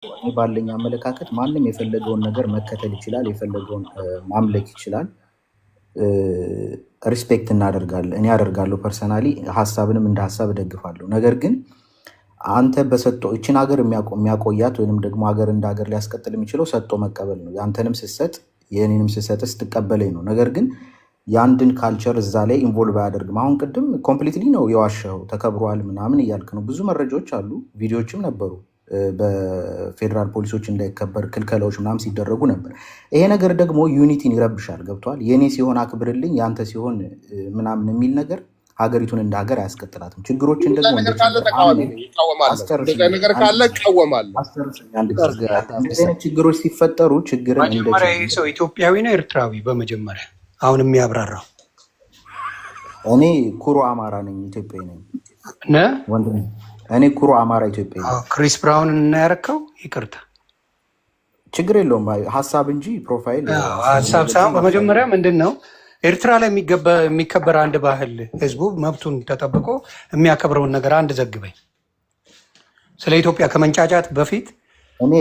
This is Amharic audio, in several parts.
እኔ ባለኝ አመለካከት ማንም የፈለገውን ነገር መከተል ይችላል፣ የፈለገውን ማምለክ ይችላል። ሪስፔክት እናደርጋለን። እኔ አደርጋለሁ ፐርሰናሊ፣ ሀሳብንም እንደ ሀሳብ እደግፋለሁ። ነገር ግን አንተ በሰጠው እችን ሀገር የሚያቆያት ወይንም ደግሞ ሀገር እንደ ሀገር ሊያስቀጥል የሚችለው ሰጥቶ መቀበል ነው። የአንተንም ስሰጥ የእኔንም ስሰጥ ስትቀበለኝ ነው። ነገር ግን የአንድን ካልቸር እዛ ላይ ኢንቮልቭ አያደርግም። አሁን ቅድም ኮምፕሊትሊ ነው የዋሸው ተከብሯል ምናምን እያልክ ነው። ብዙ መረጃዎች አሉ፣ ቪዲዮዎችም ነበሩ በፌዴራል ፖሊሶች እንዳይከበር ክልከላዎች ምናምን ሲደረጉ ነበር። ይሄ ነገር ደግሞ ዩኒቲን ይረብሻል። ገብቷል? የእኔ ሲሆን አክብርልኝ፣ የአንተ ሲሆን ምናምን የሚል ነገር ሀገሪቱን እንደ ሀገር አያስቀጥላትም። ችግሮችን ደግሞ ችግሮች ሲፈጠሩ ችግርን መጀመሪያ ሰው ኢትዮጵያዊ ነው ኤርትራዊ? በመጀመሪያ አሁን የሚያብራራው እኔ ኩሩ አማራ ነኝ፣ ኢትዮጵያዊ ነኝ ወንድም። እኔ ኩሩ አማራ ኢትዮጵያዊ ነኝ። ክሪስ ብራውን እናያረከው ይቅርታ፣ ችግር የለውም ሀሳብ እንጂ ፕሮፋይል ሀሳብ ሳይሆን በመጀመሪያ ምንድን ነው ኤርትራ ላይ የሚከበር አንድ ባህል ህዝቡ መብቱን ተጠብቆ የሚያከብረውን ነገር አንድ ዘግበኝ። ስለ ኢትዮጵያ ከመንጫጫት በፊት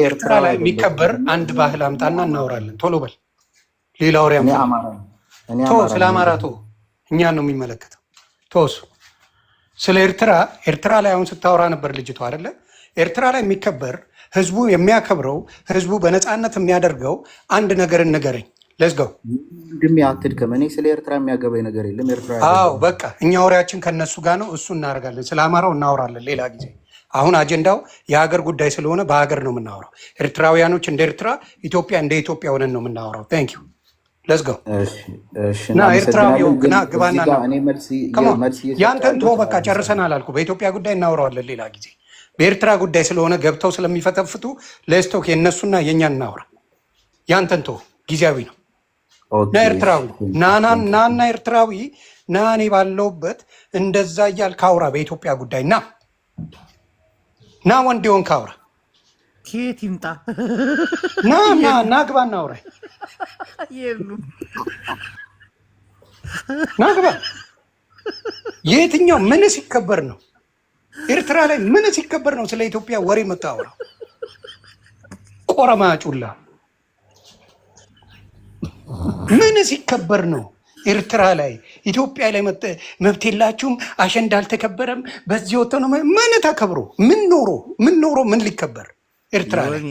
ኤርትራ ላይ የሚከበር አንድ ባህል አምጣና እናወራለን። ቶሎ በል። ሌላ ወሬ ስለ አማራ ቶ እኛን ነው የሚመለከተው። ቶሱ ስለ ኤርትራ ላይ አሁን ስታወራ ነበር ልጅቷ አይደለ? ኤርትራ ላይ የሚከበር ህዝቡ የሚያከብረው ህዝቡ በነፃነት የሚያደርገው አንድ ነገር ንገረኝ። ለዝገው ድሜ አትድከም። እኔ ስለ ኤርትራ የሚያገባኝ ነገር የለም። ኤርትራ በቃ እኛ ወሬያችን ከነሱ ጋር ነው። እሱ እናደርጋለን። ስለ አማራው እናወራለን ሌላ ጊዜ። አሁን አጀንዳው የሀገር ጉዳይ ስለሆነ በሀገር ነው የምናወራው። ኤርትራውያኖች እንደ ኤርትራ፣ ኢትዮጵያ እንደ ኢትዮጵያ ሆነን ነው የምናወራው። ቴንክ ዩ ለዝገው እና ኤርትራዊው ግና ግባና ያንተን ቶ በቃ ጨርሰናል አልኩ። በኢትዮጵያ ጉዳይ እናወራዋለን ሌላ ጊዜ። በኤርትራ ጉዳይ ስለሆነ ገብተው ስለሚፈተፍቱ ለስቶክ የእነሱና የእኛን እናወራ። ያንተን ቶ ጊዜያዊ ነው። ና ኤርትራዊ ናና ኤርትራዊ ና እኔ ባለውበት እንደዛ እያል ካውራ በኢትዮጵያ ጉዳይ ና ወንዴውን ካውራ ኬት ይምጣ ና ግባ እናውራ ና ግባ። የትኛው ምን ሲከበር ነው? ኤርትራ ላይ ምን ሲከበር ነው ስለ ኢትዮጵያ ወሬ መታወራው? ቆረማጩላ ምን ሲከበር ነው ኤርትራ ላይ? ኢትዮጵያ ላይ መብት የላችሁም፣ አሸንዳ አልተከበረም፣ በዚህ ወጥቶ ነው ምን ተከብሮ ምን ኖሮ ምን ሊከበር ኤርትራ ላይ?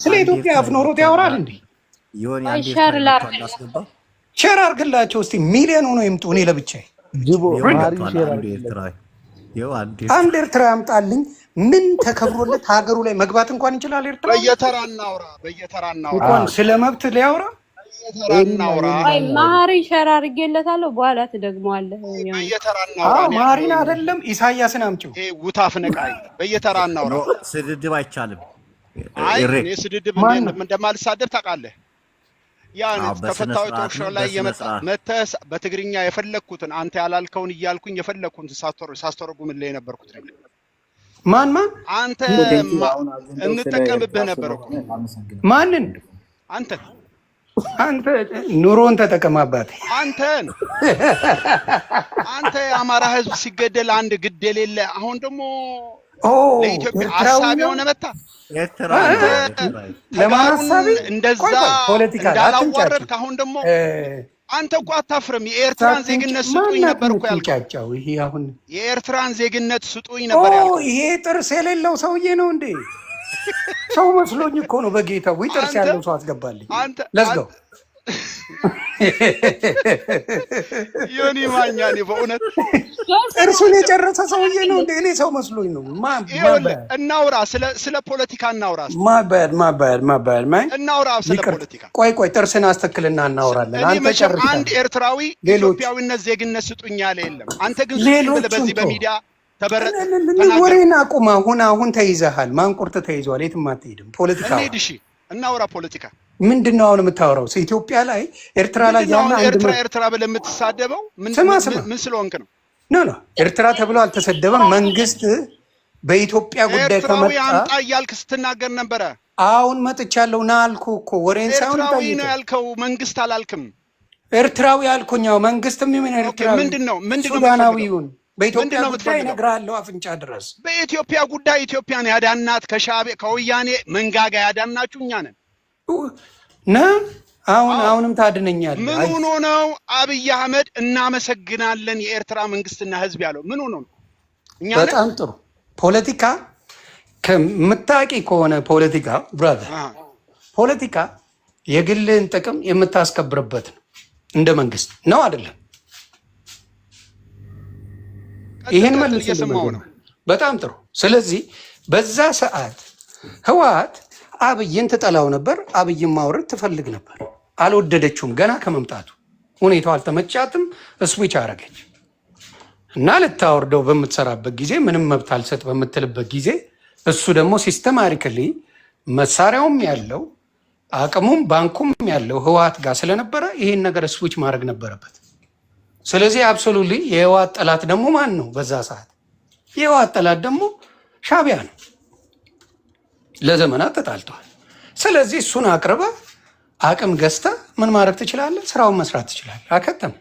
ስለ ኢትዮጵያ አፍ ኖሮት ያወራል እንዴ? ሸር አርግላቸው እስቲ፣ ሚሊዮን ሆኖ ይምጡ። እኔ ለብቻዬ አንድ ኤርትራ ያምጣልኝ። ምን ተከብሮለት ሀገሩ ላይ መግባት እንኳን ይችላል ኤርትራ? በየተራ እናውራ ስለ መብት ሊያወራ ማሪ ሸር አድርጌለታለሁ። በኋላ ትደግመዋለህ። ማሪን አይደለም ኢሳያስን አምጪው። ውታፍ ነቃይ በየተራ እናውራ። ስድድብ አይቻልም። እኔ ስድድብ እንደማልሳደብ ታውቃለህ። ያን ተፈታዊ ቶክሾ ላይ መተህ በትግርኛ የፈለኩትን አንተ ያላልከውን እያልኩኝ የፈለኩትን ሳስተረጉምልህ የነበርኩት ነገር ማን አንተ እንጠቀምብህ ነበር እኮ። ማንን? አንተ ኑሮን ተጠቀማባት። አንተ የአማራ ህዝብ ሲገደል አንድ ግድ የሌለ አሁን ደግሞ ለኢትዮጵያ ሐሳብ የሆነ መጣ ለማሳቢ እንደዛ ፖለቲካ እንዳላዋረድክ አሁን ደግሞ አንተ እኮ አታፍርም። የኤርትራን ዜግነት ስጡኝ ነበር እኮ ያልከው። ይሄ አሁን የኤርትራን ዜግነት ስጡኝ ነበር ያልከው። ይሄ ጥርስ የሌለው ሰውዬ ነው እንዴ? ሰው መስሎኝ እኮ ነው። በጌታ ወይ ጥርስ ያለው ሰው አስገባልኝ። ለዝገው ዮኒ ማኛኔ በእውነት ጥርሱን የጨረሰ ሰውዬ ነው እንዴ? እኔ ሰው መስሎኝ ነው። እናውራ፣ ስለ ፖለቲካ እናውራ። ማባድ እናውራ ስለ ፖለቲካ። ቆይ ጥርስን አስተክልና እናውራለን። አንተ ጨርሰህ አንድ ኤርትራዊ ኢትዮጵያዊነት ዜግነት ስጡኝ ያለ የለም። አንተ ግን በዚህ በሚዲያ ወሬን አቁም። አሁን ተይዘሃል። ማንቁርት ተይዟል። የትም አትሄድም። ፖለቲካ እናውራ። ፖለቲካ ምንድን ነው አሁን የምታወራው? ኢትዮጵያ ላይ ኤርትራ ላይ ያለ ኤርትራ ብለህ የምትሳደበው ምን ስለሆንክ ነው? ኖ ኤርትራ ተብሎ አልተሰደበም። መንግስት በኢትዮጵያ ጉዳይ ከመጣ አምጣ እያልክ ስትናገር ነበረ። አሁን መጥቻለሁ ና አልኩህ እኮ። ወሬን ሳይሆን ኤርትራዊ ነው ያልከው፣ መንግስት አላልክም። ኤርትራዊ አልኩኝ። መንግስትም ምን ኤርትራዊ ምንድን ነው ሱዳናዊውን በኢትዮጵያ ጉዳይ እነግርሃለሁ አፍንጫ ድረስ። በኢትዮጵያ ጉዳይ ኢትዮጵያን ያዳናት ከወያኔ መንጋጋ ያዳናችሁ እኛ ነን አሁንም ታድነኛለህ። ምን ሆኖ ነው አብይ አህመድ እናመሰግናለን የኤርትራ መንግስትና ህዝብ ያለው? ምን ሆኖ ነው? እኛ በጣም ጥሩ ፖለቲካ ከምታቂ ከሆነ ፖለቲካ ብራዘር ፖለቲካ የግልን ጥቅም የምታስከብርበት ነው እንደ መንግስት ነው አይደለም? ይሄን መልስ ነው። በጣም ጥሩ። ስለዚህ በዛ ሰዓት ህወሓት አብይን ትጠላው ነበር፣ አብይን ማውረድ ትፈልግ ነበር። አልወደደችውም። ገና ከመምጣቱ ሁኔታው አልተመቻትም። ስዊች አረገች እና ልታወርደው በምትሰራበት ጊዜ ምንም መብት አልሰጥ በምትልበት ጊዜ እሱ ደግሞ ሲስተማቲካሊ መሳሪያውም ያለው አቅሙም ባንኩም ያለው ህወሓት ጋር ስለነበረ ይሄን ነገር ስዊች ማድረግ ነበረበት። ስለዚህ አብሶሉትሊ የህወሓት ጠላት ደግሞ ማን ነው? በዛ ሰዓት የህወሓት ጠላት ደግሞ ሻዕቢያ ነው። ለዘመናት ተጣልተዋል። ስለዚህ እሱን አቅርበ አቅም ገዝተ ምን ማድረግ ትችላለህ? ስራውን መስራት ትችላለህ። አከተም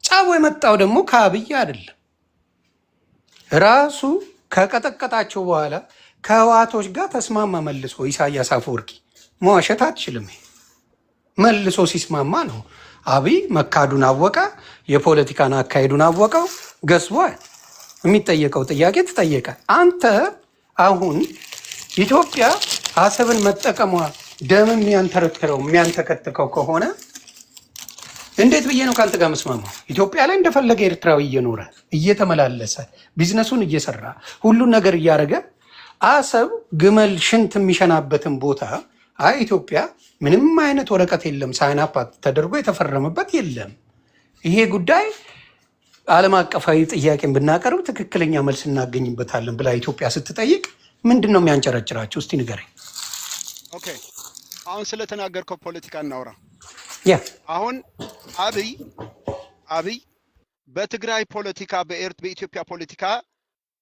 ጫቦ የመጣው ደግሞ ከአብይ አይደለም። ራሱ ከቀጠቀጣቸው በኋላ ከህወሓቶች ጋር ተስማማ መልሶ ኢሳያስ አፈወርቂ መዋሸት አትችልም። መልሶ ሲስማማ ነው አብይ መካዱን አወቀ፣ የፖለቲካን አካሄዱን አወቀው፣ ገዝቧል። የሚጠየቀው ጥያቄ ተጠየቀ። አንተ አሁን ኢትዮጵያ አሰብን መጠቀሟ ደም የሚያንተረክረው የሚያንተከትከው ከሆነ እንዴት ብዬ ነው ከአንተ ጋር መስማማው? ኢትዮጵያ ላይ እንደፈለገ ኤርትራዊ እየኖረ እየተመላለሰ ቢዝነሱን እየሰራ ሁሉን ነገር እያደረገ አሰብ ግመል ሽንት የሚሸናበትን ቦታ ኢትዮጵያ ምንም አይነት ወረቀት የለም፣ ሳይን አፕ ተደርጎ የተፈረመበት የለም። ይሄ ጉዳይ ዓለም አቀፋዊ ጥያቄን ብናቀርብ ትክክለኛ መልስ እናገኝበታለን ብላ ኢትዮጵያ ስትጠይቅ ምንድን ነው የሚያንጨረጭራቸው? እስቲ ንገረኝ። ኦኬ አሁን ስለተናገርከው ፖለቲካ እናውራ። አሁን አብይ በትግራይ ፖለቲካ በኢትዮጵያ ፖለቲካ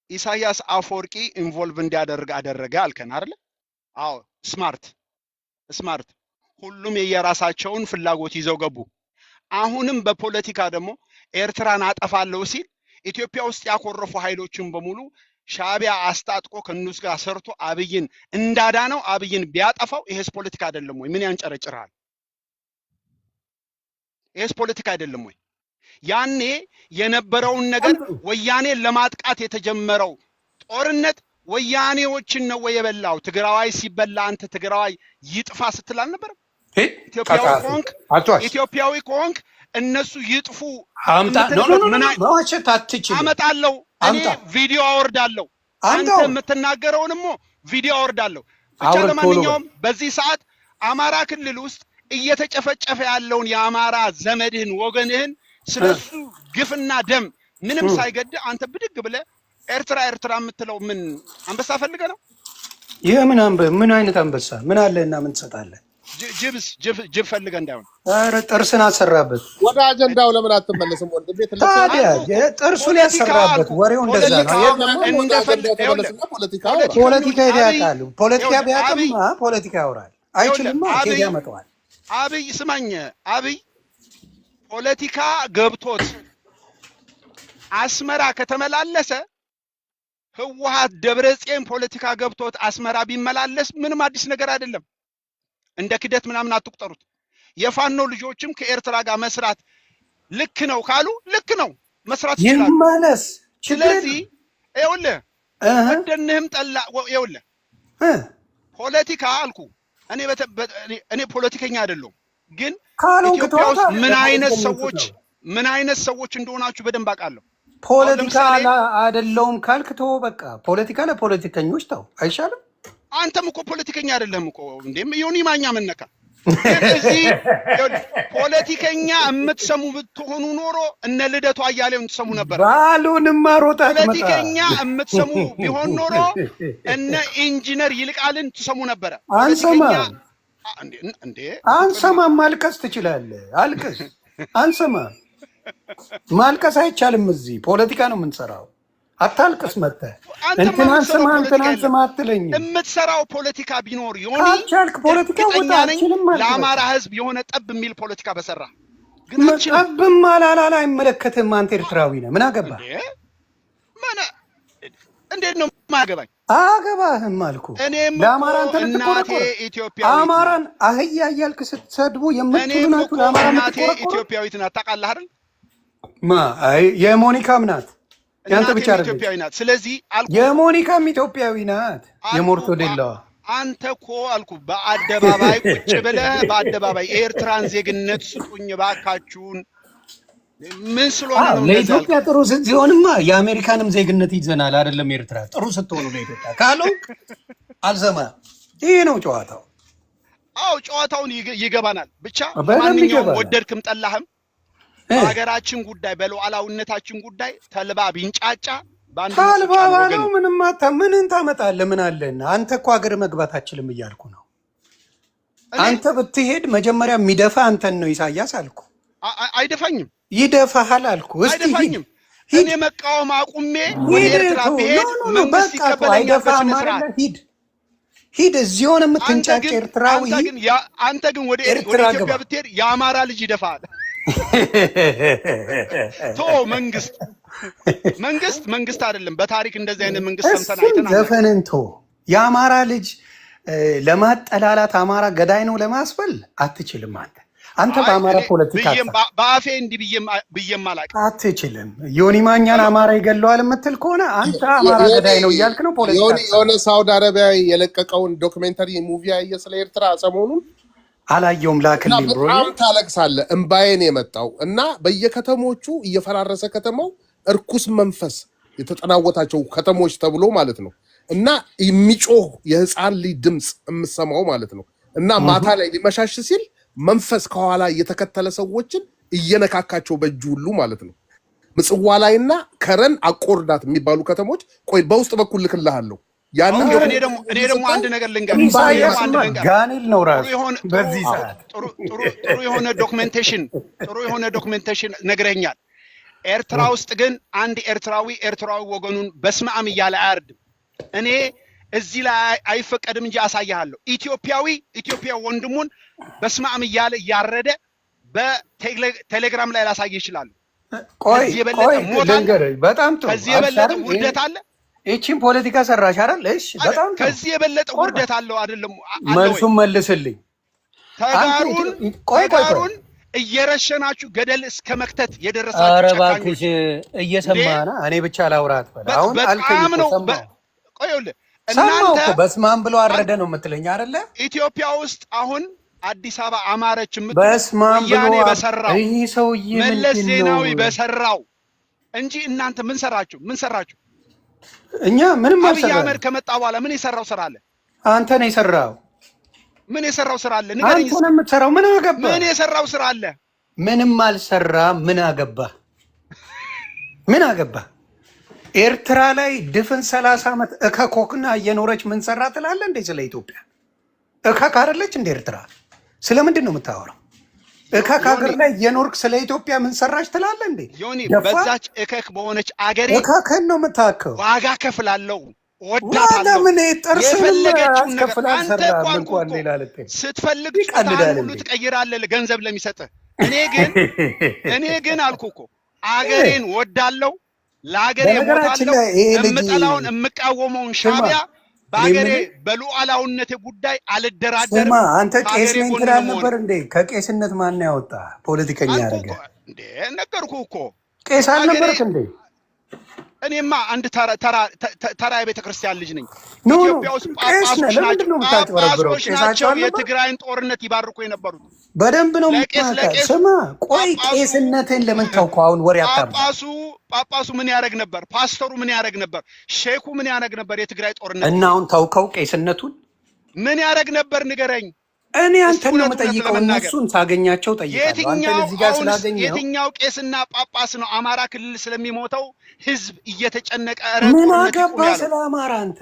ኢሳያስ አፈወርቂ ኢንቮልቭ እንዲያደርግ አደረገ አልከን አይደል? አዎ ስማርት ሁሉም የየራሳቸውን ፍላጎት ይዘው ገቡ። አሁንም በፖለቲካ ደግሞ ኤርትራን አጠፋለሁ ሲል ኢትዮጵያ ውስጥ ያኮረፉ ኃይሎችን በሙሉ ሻዕቢያ አስታጥቆ ከነሱ ጋር ሰርቶ አብይን እንዳዳነው አብይን ቢያጠፋው ይሄስ ፖለቲካ አይደለም ወይ? ምን ያንጨረጭራል? ይሄስ ፖለቲካ አይደለም ወይ? ያኔ የነበረውን ነገር ወያኔን ለማጥቃት የተጀመረው ጦርነት ወያኔዎችን ነው ወይ የበላው? ትግራዋይ ሲበላ አንተ ትግራዋይ ይጥፋ ስትል አልነበረም? ኢትዮጵያዊ ኮንክ እነሱ ይጥፉ አመጣለሁ እኔ ቪዲዮ አወርዳለሁ። አንተ የምትናገረውንሞ ቪዲዮ አወርዳለሁ። ብቻ ለማንኛውም በዚህ ሰዓት አማራ ክልል ውስጥ እየተጨፈጨፈ ያለውን የአማራ ዘመድህን ወገንህን ስለሱ ግፍና ደም ምንም ሳይገድ አንተ ብድግ ብለህ ኤርትራ የምትለው ምን አንበሳ ፈልገ ነው? ይሄ ምን አይነት አንበሳ ምን አለና ምን ትሰጣለህ? ጅብ ፈልገ እንዳይሆን። ኧረ ጥርስን አሰራበት። ወደ አጀንዳው ለምን አትመለስም? ወንድሜ ታዲያ ጥርሱን ያሰራበት ወሬው እንደዛ ነው። ፖለቲካ ያውቃሉ። ፖለቲካ ቢያውቅማ ፖለቲካ ያወራል። አይችልማ። ከዚያ ያመጣዋል። አብይ ስማኝ፣ አብይ ፖለቲካ ገብቶት አስመራ ከተመላለሰ ህወሓት ደብረጽዮን ፖለቲካ ገብቶት አስመራ ቢመላለስ ምንም አዲስ ነገር አይደለም። እንደ ክደት ምናምን አትቁጠሩት። የፋኖ ልጆችም ከኤርትራ ጋር መስራት ልክ ነው ካሉ ልክ ነው መስራት ይችላል። ይመለስ። ስለዚህ ይኸውልህ ወደንህም ጠላ ይኸውልህ ፖለቲካ አልኩ እኔ ፖለቲከኛ አይደለሁም፣ ግን ኢትዮጵያ ውስጥ ምን አይነት ሰዎች እንደሆናችሁ በደንብ አውቃለሁ። ፖለቲካ አይደለሁም ካልክ ተው በቃ። ፖለቲካ ለፖለቲከኞች ተው አይሻልም? አንተም እኮ ፖለቲከኛ አይደለም እኮ እንዴም ዮኒ ማኛ መነካ። እዚህ ፖለቲከኛ የምትሰሙ ብትሆኑ ኖሮ እነ ልደቱ አያሌውን ትሰሙ ነበር። ባሉንማ ሮጣት መጣ። ፖለቲከኛ የምትሰሙ ቢሆን ኖሮ እነ ኢንጂነር ይልቃልን ትሰሙ ነበር። አንሰማም። ማልቀስ ትችላለህ፣ አልቅስ። አንሰማም። ማልቀስ አይቻልም። እዚህ ፖለቲካ ነው የምንሰራው። አታልቅስ። መጥተህ እንትናን ስማ አትለኝም። የምትሰራው ፖለቲካ ቢኖር ዮኒ ካልቻልክ ፖለቲካ ወጣ አትችልም ማለት ነው። ለአማራ ህዝብ የሆነ ጠብ የሚል ፖለቲካ በሰራ ግን ጠብም አላላ አይመለከትህም። አንተ ኤርትራዊ ነህ፣ ምን አገባህ? እንዴት ነው የማያገባኝ? አገባህም አልኩ። እኔም ለአማራ አንተ እናቴ ኢትዮጵያዊት አማራን አህያ እያልክ ስትሰድቡ የምትሉ ናችሁ። ለአማራ እናቴ ኢትዮጵያዊት ናት። ታውቃለህ አይደል? አይ የሞኒካም ናት። ያንተ ብቻ አይደለም ኢትዮጵያዊ ናት። ስለዚህ አልኩ የሞኒካም ኢትዮጵያዊ ናት። የሞርቶዴላዋ አንተ እኮ አልኩ በአደባባይ ቁጭ ብለህ በአደባባይ ኤርትራን ዜግነት ስጡኝ ባካችሁን ምን ስለሆነ ነው? ለኢትዮጵያ ጥሩ ሲሆንማ የአሜሪካንም ዜግነት ይዘናል አይደለም? ኤርትራ ጥሩ ስትሆኑ ለኢትዮጵያ ካለው አልሰማ። ይሄ ነው ጨዋታው። አዎ ጨዋታውን ይገባናል። ብቻ ማንኛውም ወደድክም ጠላህም በሀገራችን ጉዳይ በሉዓላዊነታችን ጉዳይ ተልባ ቢንጫጫ ተልባ ነው። ምንም ምንን ታመጣለህ? ምን አለና አንተ እኮ ሀገር መግባት አችልም እያልኩ ነው። አንተ ብትሄድ መጀመሪያ የሚደፋ አንተን ነው ኢሳያስ አልኩ። አይደፋኝም። ይደፋሃል አልኩ። እስቲ አይደፋኝም። እኔ መቃወም አቁሜ ወደ ኤርትራ ብሄድ መንግስት ይቀበለኛል በስነ ስርዓት። ሂድ እዚህ ሆነ የምትንጫጭ ኤርትራዊ። አንተ ግን ወደ ኢትዮጵያ ብትሄድ የአማራ ልጅ ይደፋል። መንግስት አይደለም። በታሪክ እንደዚህ አይነት መንግስት ሰምተን አይተናል። ዘፈንን የአማራ ልጅ ለማጠላላት አማራ ገዳይ ነው ለማስበል አትችልም። አንተ በአማራ ፖለቲካ በአፌ እንዲህ ብዬም አላውቅም። አትችልም። ዮኒ ማኛን አማራ ይገለዋል የምትል ከሆነ አንተ አማራ ገዳይ ነው እያልክ ነው ፖለቲካ። የሆነ ሳውዲ አረቢያ የለቀቀውን ዶክሜንተሪ ሙቪ ያየ ስለ ኤርትራ ሰሞኑን አላየውም። ላክልኝ ብሮ በጣም ታለቅሳለህ። እምባዬን የመጣው እና በየከተሞቹ እየፈራረሰ ከተማው እርኩስ መንፈስ የተጠናወታቸው ከተሞች ተብሎ ማለት ነው እና የሚጮህ የህፃን ልጅ ድምፅ የምሰማው ማለት ነው እና ማታ ላይ ሊመሻሽ ሲል መንፈስ ከኋላ እየተከተለ ሰዎችን እየነካካቸው በእጁ ሁሉ ማለት ነው። ምጽዋ ላይና ከረን አቆርዳት የሚባሉ ከተሞች ቆይ በውስጥ በኩል ልክልሃለሁ። ያንን እኔ ደግሞ አንድ ነገር ልንገርህ። ጋኔል ነው ራሱ በዚህ ሰዓት ጥሩ የሆነ ዶክሜንቴሽን ነግረኛል። ኤርትራ ውስጥ ግን አንድ ኤርትራዊ ወገኑን በስማም እያለ አያርድም። እኔ እዚህ ላይ አይፈቀድም እንጂ አሳያለሁ። ኢትዮጵያ ወንድሙን በስማም እያለ ያረደ በቴሌግራም ላይ ላሳይ ይችላል። ቆይ በጣም ጥሩ። ከዚህ የበለጠ ውርደት አለ? እቺን ፖለቲካ ሰራሽ አይደል? እሺ በጣም ከዚህ የበለጠ ውርደት አለው አይደለም? መልሱን መልስልኝ። ተጋሩን እየረሸናችሁ ገደል እስከ መክተት የደረሳችሁ ኧረ እባክሽ እየሰማና እኔ ብቻ ላውራት በል። አሁን አልከኝ ነው። ቆይልህ እናንተ በስማም ብሎ አረደ ነው የምትለኝ አይደለ? ኢትዮጵያ ውስጥ አሁን አዲስ አበባ አማረች የምትለው በስማም ብሎ በሰራው ይሄ ሰውዬ መለስ ዜናዊ በሰራው እንጂ እናንተ ምን ሰራችሁ? እኛ ምንም አብይ አህመድ ከመጣ በኋላ ምን የሰራው ስራ አለ? አንተ ነው የሰራው። ምን የሰራው ስራ አለ? ንገረኝ። አንተ ነው የምትሰራው። ምን አገባ? ምን የሰራው ስራ አለ? ምንም አልሰራ። ምን አገባ? ኤርትራ ላይ ድፍን 30 ዓመት እከኮክና እየኖረች ምን ሰራ ትላለህ እንዴ? ስለ ኢትዮጵያ እከክ አይደለች እንደ ኤርትራ? ስለምንድን ነው የምታወራው? እከክ ሀገር ላይ የኖርክ ስለ ኢትዮጵያ ምን ሰራች ትላለህ እንዴ? ዮኒ በዛች እከክ በሆነች አገሬ እከክን ነው የምታከው። ዋጋ ከፍላለሁ፣ ወዳታለሁ። ምን ጥርስ የፈለገችውን ነገር አንተ እንኳን ሌላ ልትል ስትፈልግ ሁሉ ትቀይራለህ ገንዘብ ለሚሰጥህ። እኔ ግን አልኩ እኮ አገሬን ወዳለሁ፣ ለአገሬ ሞታለሁ። የምጠላውን የምቃወመውን ሻዕቢያ በአገሬ በሉዓላዊነቴ ጉዳይ አልደራደርም። አንተ ቄስ ነኝ ትላለህ ነበር እንዴ? ከቄስነት ማን ያወጣ ፖለቲከኛ ያደረገ እንዴ? ነገርኩህ እኮ ቄስ አልነበርክ እንዴ? እኔማ አንድ ተራ የቤተ ክርስቲያን ልጅ ነኝ። ኢትዮጵያ ውስጥ ጳጳሶች ናቸው የትግራይን ጦርነት ይባርኩ የነበሩት። በደንብ ነው የምታውቀው። ስማ ቆይ ቄስነትን ለምን ተውከው? አሁን ወሬ አታምጣ። ጳጳሱ ምን ያደርግ ነበር? ፓስተሩ ምን ያደርግ ነበር? ሼኩ ምን ያደርግ ነበር? የትግራይ ጦርነት እና አሁን ተውከው ቄስነቱን? ምን ያደርግ ነበር ንገረኝ። እኔ አንተን ነው የምጠይቀው። እነሱን ሳገኛቸው ጠይቃለሁ። አንተ እዚህ ጋር ስላገኘው የትኛው ቄስና ጳጳስ ነው አማራ ክልል ስለሚሞተው ህዝብ እየተጨነቀ ምን አገባ ስለ አማራ? አንተ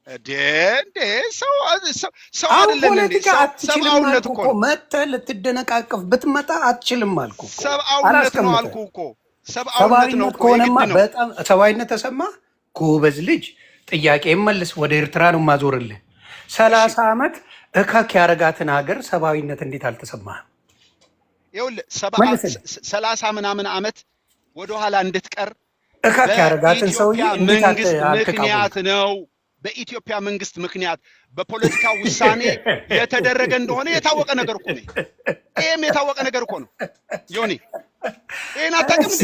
እንዴ ሰው አይደለም እንዴ? ሰብአውነት እኮ መተህ ልትደነቃቀፍ ብትመጣ አትችልም አልኩ እኮ። ሰብአውነት ነው አልኩ እኮ። ሰብአዊነት ከሆነማ በጣም ሰብአዊነት ተሰማ። ጎበዝ ልጅ ጥያቄ መልስ። ወደ ኤርትራ ነው የማዞርልህ። 30 ዓመት እከክ ያረጋትን ሀገር ሰብአዊነት እንዴት አልተሰማህም? ይኸውልህ 30 ምናምን ዓመት ወደኋላ እንድትቀር እካክ ያረጋትን ሰውዬ እንዴት ምክንያት ነው በኢትዮጵያ መንግስት ምክንያት በፖለቲካ ውሳኔ የተደረገ እንደሆነ የታወቀ ነገር እኮ ነው። ይሄም የታወቀ ነገር እኮ ነው። ዮኒ ይሄን አታውቅም እንዴ?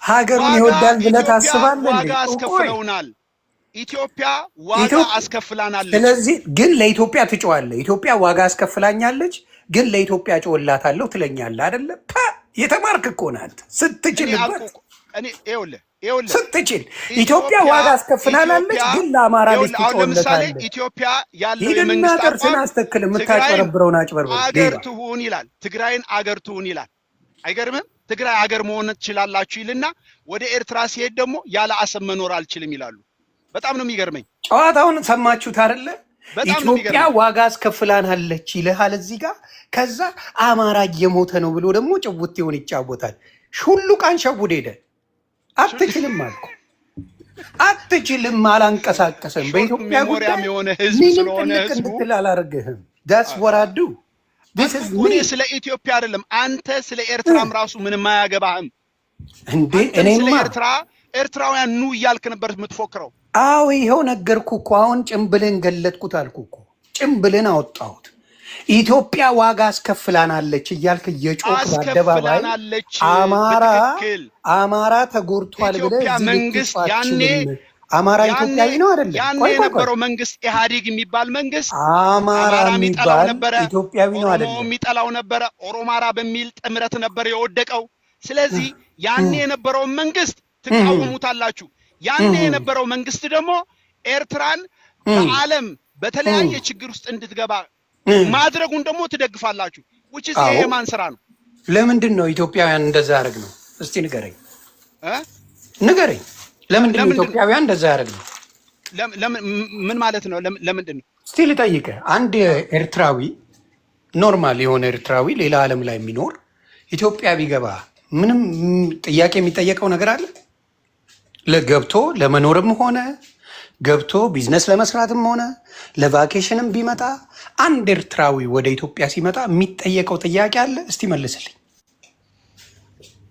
ሀገሩን ይወዳል ብለህ ታስባለህ? ዋጋ አስከፍለውናል። ኢትዮጵያ ዋጋ አስከፍላናለች። ስለዚህ ግን ለኢትዮጵያ ትጮዋለህ። ኢትዮጵያ ዋጋ አስከፍላኛለች፣ ግን ለኢትዮጵያ ጮህላታለሁ ትለኛለህ አይደለ? የተማርክ እኮ ነህ አንተ ስትችልበት። እኔ ይኸውልህ ስትችል ኢትዮጵያ ዋጋ አስከፍላናለች፣ ግን ለአማራ ልጅ ትጮህለታለህ። ኢትዮጵያ ያለው የመንግስት አቋም ስናስተክል የምታጨረብረውን አጭበርበር አገር ትሁን ይላል። ትግራይን አገር ትሁን ይላል። አይገርምም? ትግራይ አገር መሆን ትችላላችሁ ይልና ወደ ኤርትራ ሲሄድ ደግሞ ያለ አሰብ መኖር አልችልም ይላሉ። በጣም ነው የሚገርመኝ። ጨዋታውን ሰማችሁት አይደለ? ኢትዮጵያ ዋጋ አስከፍላናለች ይልሃል እዚህ ጋር። ከዛ አማራ እየሞተ ነው ብሎ ደግሞ ጭውቴውን ይጫወታል። ሁሉ ቃን ሸቡድ ሄደ። አትችልም አልኩ፣ አትችልም፣ አላንቀሳቀሰም። በኢትዮጵያ ጉዳይ የሆነ ህዝብ ስለሆነ ህዝቡ እንድትል አላረግህም። ዳስ ወራዱ እኔ ስለ ኢትዮጵያ አይደለም፣ አንተ ስለ ኤርትራም ራሱ ምንም አያገባህም እንዴ? እኔማ ኤርትራውያን ኑ እያልክ ነበር የምትፎክረው። አዎ ይኸው ነገርኩ እኮ። አሁን ጭምብልን ገለጥኩት አልኩ እኮ። ጭምብልን አወጣሁት። ኢትዮጵያ ዋጋ አስከፍላናለች እያልክ እየጮክ በአደባባይ አማራ ተጎድቷል ብለህ መንግስት ያኔ አማራ ኢትዮጵያዊ ነው አይደለም? ያኔ የነበረው መንግስት ኢህአዴግ የሚባል መንግስት አማራ የሚባል ኢትዮጵያዊ ነው አይደለም? የሚጠላው ነበረ። ኦሮማራ በሚል ጥምረት ነበር የወደቀው። ስለዚህ ያኔ የነበረውን መንግስት ትቃወሙታላችሁ። ያኔ የነበረው መንግስት ደግሞ ኤርትራን በዓለም በተለያየ ችግር ውስጥ እንድትገባ ማድረጉን ደግሞ ትደግፋላችሁ። which is ይሄ ማን ስራ ነው? ለምንድን ነው ኢትዮጵያውያን እንደዛ ያደርግ ነው? እስቲ ንገረኝ ንገረኝ። ለምንድን ነው ኢትዮጵያውያን እንደዛ ያደርግ ነው? ምን ማለት ነው? ለምንድን ነው? እስቲ ልጠይቅህ። አንድ ኤርትራዊ ኖርማል የሆነ ኤርትራዊ ሌላ ዓለም ላይ የሚኖር ኢትዮጵያ ቢገባ ምንም ጥያቄ የሚጠየቀው ነገር አለ? ለገብቶ ለመኖርም ሆነ ገብቶ ቢዝነስ ለመስራትም ሆነ ለቫኬሽንም ቢመጣ አንድ ኤርትራዊ ወደ ኢትዮጵያ ሲመጣ የሚጠየቀው ጥያቄ አለ? እስቲ መልስልኝ።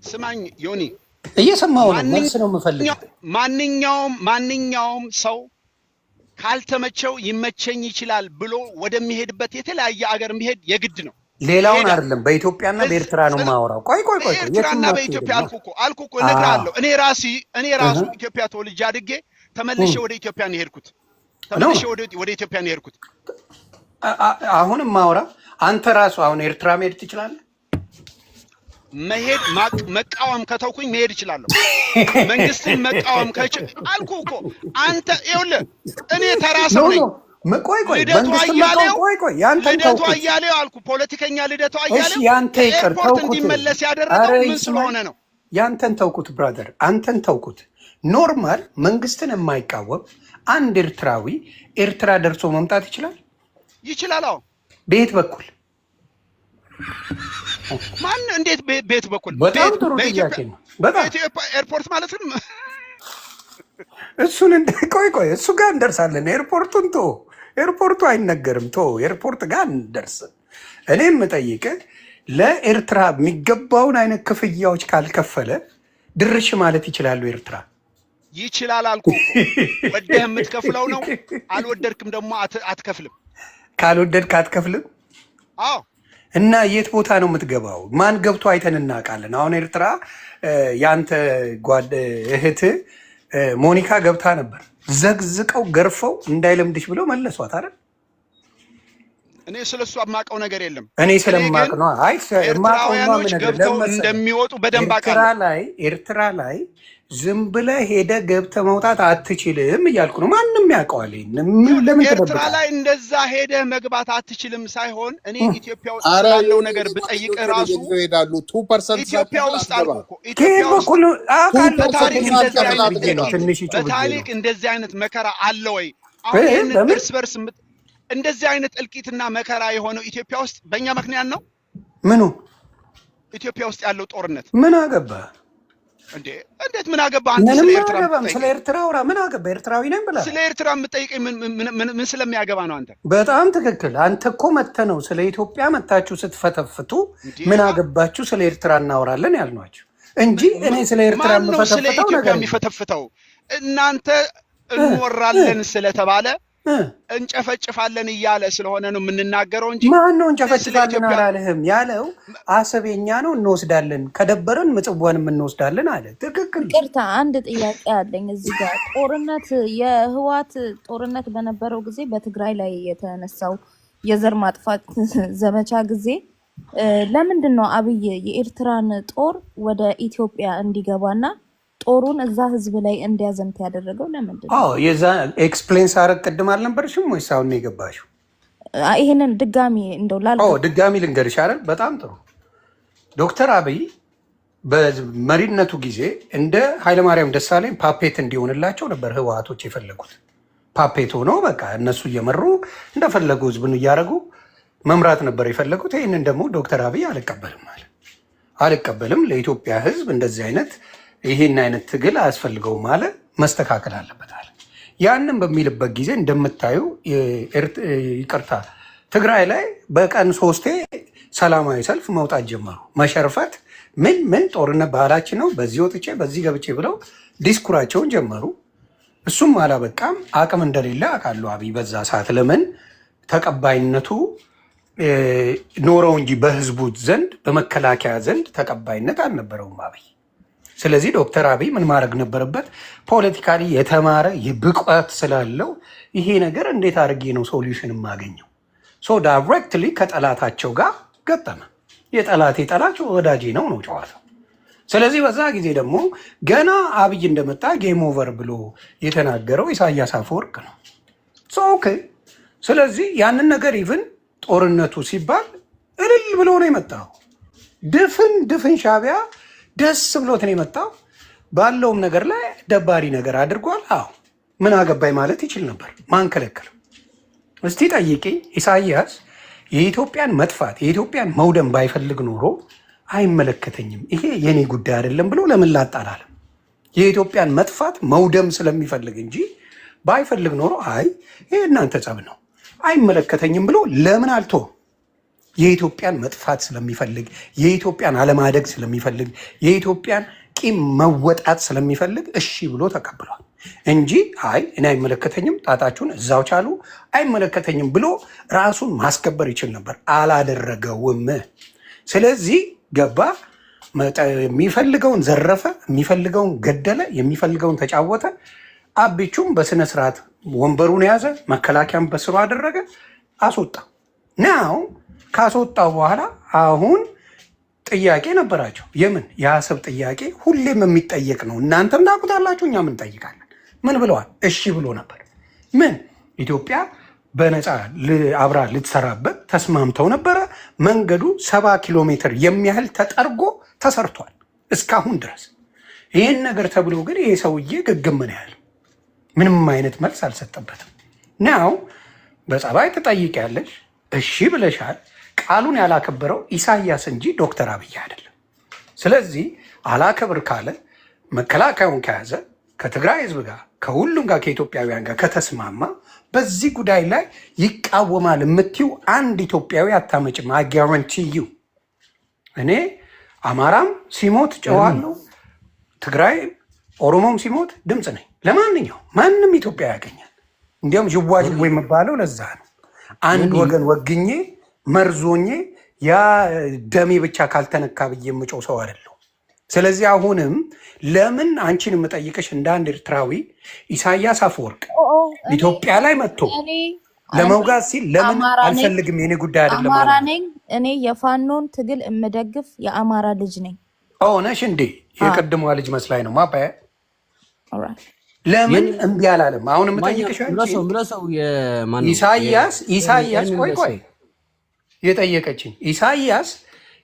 ስማኝ ዮኒ፣ እየሰማሁ ነው። መልስ ነው የምፈልገው። ማንኛውም ሰው ካልተመቸው ይመቸኝ ይችላል ብሎ ወደሚሄድበት የተለያየ አገር የሚሄድ የግድ ነው። ሌላውን አይደለም፣ በኢትዮጵያና በኤርትራ ነው የማወራው። ቆይ ኤርትራና በኢትዮጵያ አልኩ እኮ እነግርሃለሁ። እኔ ራሱ ኢትዮጵያ ተወልጄ አድጌ ተመልሼ ወደ ኢትዮጵያ ነው የሄድኩት። አሁንም ማውራ አንተ ራሱ አሁን ኤርትራ መሄድ ትችላለህ? መቃወም ከተውኩኝ መሄድ እችላለሁ። መንግስትን መቃወም አልኩ እኮ አንተ ይኸውልህ፣ እኔ ተራ ሰው ነኝ። ልደቱ አያሌው አልኩ፣ ፖለቲከኛ ልደቱ አያሌው ኤርፖርት እንዲመለስ ያደረገው ምን ስለሆነ ነው? ያንተን ተውኩት ብራዘር፣ አንተን ተውኩት። ኖርማል መንግስትን የማይቃወም አንድ ኤርትራዊ ኤርትራ ደርሶ መምጣት ይችላል? አዎ። በየት በኩል? ማን? እንዴት በየት በኩል? በጣም ጥሩ ጥያቄ ነው። በኢትዮጵያ ኤርፖርት ማለትም እሱን ቆይ እሱ ጋር እንደርሳለን። ኤርፖርቱን ኤርፖርቱ አይነገርም። ኤርፖርት ጋር እንደርስ። እኔ የምጠይቅህ ለኤርትራ የሚገባውን አይነት ክፍያዎች ካልከፈለ ድርሽ ማለት ይችላሉ? ኤርትራ ይችላል አልኩ። ወደህ የምትከፍለው ነው። አልወደድክም ደግሞ አትከፍልም። ካልወደድክ አትከፍልም? አዎ። እና የት ቦታ ነው የምትገባው? ማን ገብቶ አይተን እናውቃለን? አሁን ኤርትራ ያንተ እህት ሞኒካ ገብታ ነበር። ዘግዝቀው ገርፈው እንዳይለምድሽ ብለው መለሷት አይደል? እኔ ስለሱ የማውቀው ነገር የለም። እኔ ስለማውቅ ነው። አይ ኤርትራውያኖች ገብተው እንደሚወጡ በደንብ አውቃለሁ። ኤርትራ ላይ ዝም ብለህ ሄደህ ገብተህ መውጣት አትችልም እያልኩ ነው። ማንም ያውቀዋል። ለምን ኤርትራ ላይ እንደዛ ሄደህ መግባት አትችልም ሳይሆን እኔ ኢትዮጵያ ውስጥ ያለው ነገር ብጠይቅህ ራሱ ይሄዳሉ። 2% ኢትዮጵያ ውስጥ አልኩ እኮ ኢትዮጵያ ውስጥ በታሪክ እንደዚህ አይነት መከራ አለ ወይ? አሁን እርስ በርስ እንደዚህ አይነት እልቂትና መከራ የሆነው ኢትዮጵያ ውስጥ በእኛ ምክንያት ነው። ምኑ? ኢትዮጵያ ውስጥ ያለው ጦርነት ምን አገባ እንዴ? እንዴት ምን አገባ? አንተ ስለ ኤርትራ አውራ። ምን አገባ? ኤርትራዊ ነኝ ብላ ስለ ኤርትራ የምጠይቀኝ ምን ስለሚያገባ ነው? አንተ በጣም ትክክል። አንተ እኮ መተህ ነው ስለ ኢትዮጵያ መታችሁ ስትፈተፍቱ ምን አገባችሁ ስለ ኤርትራ እናወራለን ያልኗችሁ። እንጂ እኔ ስለ ኤርትራ ስለ ኢትዮጵያ የሚፈተፍተው እናንተ እንወራለን ስለተባለ እንጨፈጭፋለን እያለ ስለሆነ ነው የምንናገረው እንጂ ማን ነው እንጨፈጭፋለን አላለህም ያለው? አሰበኛ ነው እንወስዳለን፣ ከደበረን ምጽዋንም እንወስዳለን አለ። ትክክል። ይቅርታ አንድ ጥያቄ አለኝ እዚህ ጋር። ጦርነት የህዋት ጦርነት በነበረው ጊዜ በትግራይ ላይ የተነሳው የዘር ማጥፋት ዘመቻ ጊዜ ለምንድን ነው አብይ የኤርትራን ጦር ወደ ኢትዮጵያ እንዲገባና ጦሩን እዛ ህዝብ ላይ እንዲያዘምት ያደረገው? ለምንድን ነው? የዛ ኤክስፕሌን ሳረግ ቅድም አልነበርሽም ወይስ አሁን ነው የገባሽው? ይሄንን ድጋሚ እንደው ድጋሚ ልንገርሽ አይደል? በጣም ጥሩ። ዶክተር አብይ በመሪነቱ ጊዜ እንደ ኃይለማርያም ደሳለኝ ፓፔት እንዲሆንላቸው ነበር ህወሓቶች የፈለጉት። ፓፔት ሆኖ በቃ እነሱ እየመሩ እንደፈለጉ ህዝብን እያደረጉ መምራት ነበር የፈለጉት። ይህንን ደግሞ ዶክተር አብይ አልቀበልም አለ። አልቀበልም፣ ለኢትዮጵያ ህዝብ እንደዚህ አይነት ይህን አይነት ትግል አያስፈልገውም አለ። መስተካከል አለበት አለ። ያንን በሚልበት ጊዜ እንደምታዩ ይቅርታ ትግራይ ላይ በቀን 3 ሰላማዊ ሰልፍ መውጣት ጀመሩ። መሸርፈት ምን ጦርነት ባህላችን ነው፣ በዚህ ወጥቼ በዚህ ገብቼ ብለው ዲስኩራቸውን ጀመሩ። እሱም አላበቃም። አቅም እንደሌለ አውቃለሁ አብይ በዛ ሰዓት። ለምን ተቀባይነቱ ኖረው እንጂ በህዝቡ ዘንድ በመከላከያ ዘንድ ተቀባይነት አልነበረውም አብይ። ስለዚህ ዶክተር አብይ ምን ማድረግ ነበረበት? ፖለቲካሊ የተማረ ብቃት ስላለው ይሄ ነገር እንዴት አድርጌ ነው ሶሉሽን የማገኘው? ዳይሬክትሊ ከጠላታቸው ጋር ገጠመ። የጠላቴ ጠላት ወዳጄ ነው ጨዋታው። ስለዚህ በዛ ጊዜ ደግሞ ገና አብይ እንደመጣ ጌም ኦቨር ብሎ የተናገረው ኢሳያስ አፈወርቅ ነው። ኦኬ። ስለዚህ ያንን ነገር ኢቭን ጦርነቱ ሲባል እልል ብሎ ነው የመጣው። ድፍን ሻዕቢያ ደስ ብሎት ነው የመጣው። ባለውም ነገር ላይ ደባሪ ነገር አድርጓል። አዎ ምን አገባኝ ማለት ይችል ነበር። ማን ከለከለ? እስቲ ጠይቂኝ። ኢሳያስ የኢትዮጵያን መጥፋት የኢትዮጵያን መውደም ባይፈልግ ኖሮ አይመለከተኝም፣ ይሄ የኔ ጉዳይ አይደለም ብሎ ለምን ላጣላለም? የኢትዮጵያን መጥፋት መውደም ስለሚፈልግ እንጂ ባይፈልግ ኖሮ አይ ይሄ እናንተ ጸብ ነው አይመለከተኝም ብሎ ለምን አልቶ? የኢትዮጵያን መጥፋት ስለሚፈልግ፣ የኢትዮጵያን አለማደግ ስለሚፈልግ፣ የኢትዮጵያን ቂም መወጣት ስለሚፈልግ እሺ ብሎ ተቀብሏል እንጂ አይ እኔ አይመለከተኝም፣ ጣጣችሁን እዛው ቻሉ፣ አይመለከተኝም ብሎ ራሱን ማስከበር ይችል ነበር። አላደረገውም። ስለዚህ ገባ፣ የሚፈልገውን ዘረፈ፣ የሚፈልገውን ገደለ፣ የሚፈልገውን ተጫወተ። አቢቹም በስነ ስርዓት ወንበሩን ያዘ፣ መከላከያም በስሩ አደረገ፣ አስወጣ። ናው ካስወጣው በኋላ አሁን ጥያቄ ነበራቸው። የምን የአሰብ ጥያቄ ሁሌም የሚጠየቅ ነው። እናንተም ታውቁታላችሁ፣ እኛም እንጠይቃለን። ምን ብለዋል? እሺ ብሎ ነበር። ምን ኢትዮጵያ በነፃ አብራ ልትሰራበት ተስማምተው ነበረ። መንገዱ 70 ኪሎ ሜትር የሚያህል ተጠርጎ ተሰርቷል እስካሁን ድረስ። ይህን ነገር ተብሎ ግን ይሄ ሰውዬ ግግም ምን ያህል ምንም አይነት መልስ አልሰጠበትም። ናው በጸባይ ትጠይቂያለሽ፣ እሺ ብለሻል። ቃሉን ያላከበረው ኢሳያስ እንጂ ዶክተር አብይ አይደለም። ስለዚህ አላከብር ካለ መከላከያውን ከያዘ ከትግራይ ህዝብ ጋር ከሁሉም ጋር ከኢትዮጵያውያን ጋር ከተስማማ በዚህ ጉዳይ ላይ ይቃወማል የምትዩ አንድ ኢትዮጵያዊ አታመጭም። አይ ጋራንቲ ዩ። እኔ አማራም ሲሞት ጨዋለሁ፣ ትግራይ ኦሮሞም ሲሞት ድምፅ ነኝ ለማንኛው ማንም ኢትዮጵያ ያገኛል። እንዲያውም ዥዋዥዌ የሚባለው ለዛ ነው። አንድ ወገን ወግኜ መርዞኜ ያ ደሜ ብቻ ካልተነካ ብዬ የምጮው ሰው አይደለሁ። ስለዚህ አሁንም ለምን አንቺን የምጠይቅሽ እንደ አንድ ኤርትራዊ ኢሳያስ አፈወርቅ ኢትዮጵያ ላይ መጥቶ ለመውጋት ሲል ለምን አልፈልግም፣ የኔ ጉዳይ አይደለም። አማራ ነኝ እኔ፣ የፋኖን ትግል የምደግፍ የአማራ ልጅ ነኝ። ነሽ እንዴ? የቀድሟ ልጅ መስላኝ ነው ማባያ። ለምን እምቢ አላለም? አሁን የምጠይቅሽ ኢሳያስ ቆይ የጠየቀችኝ ኢሳያስ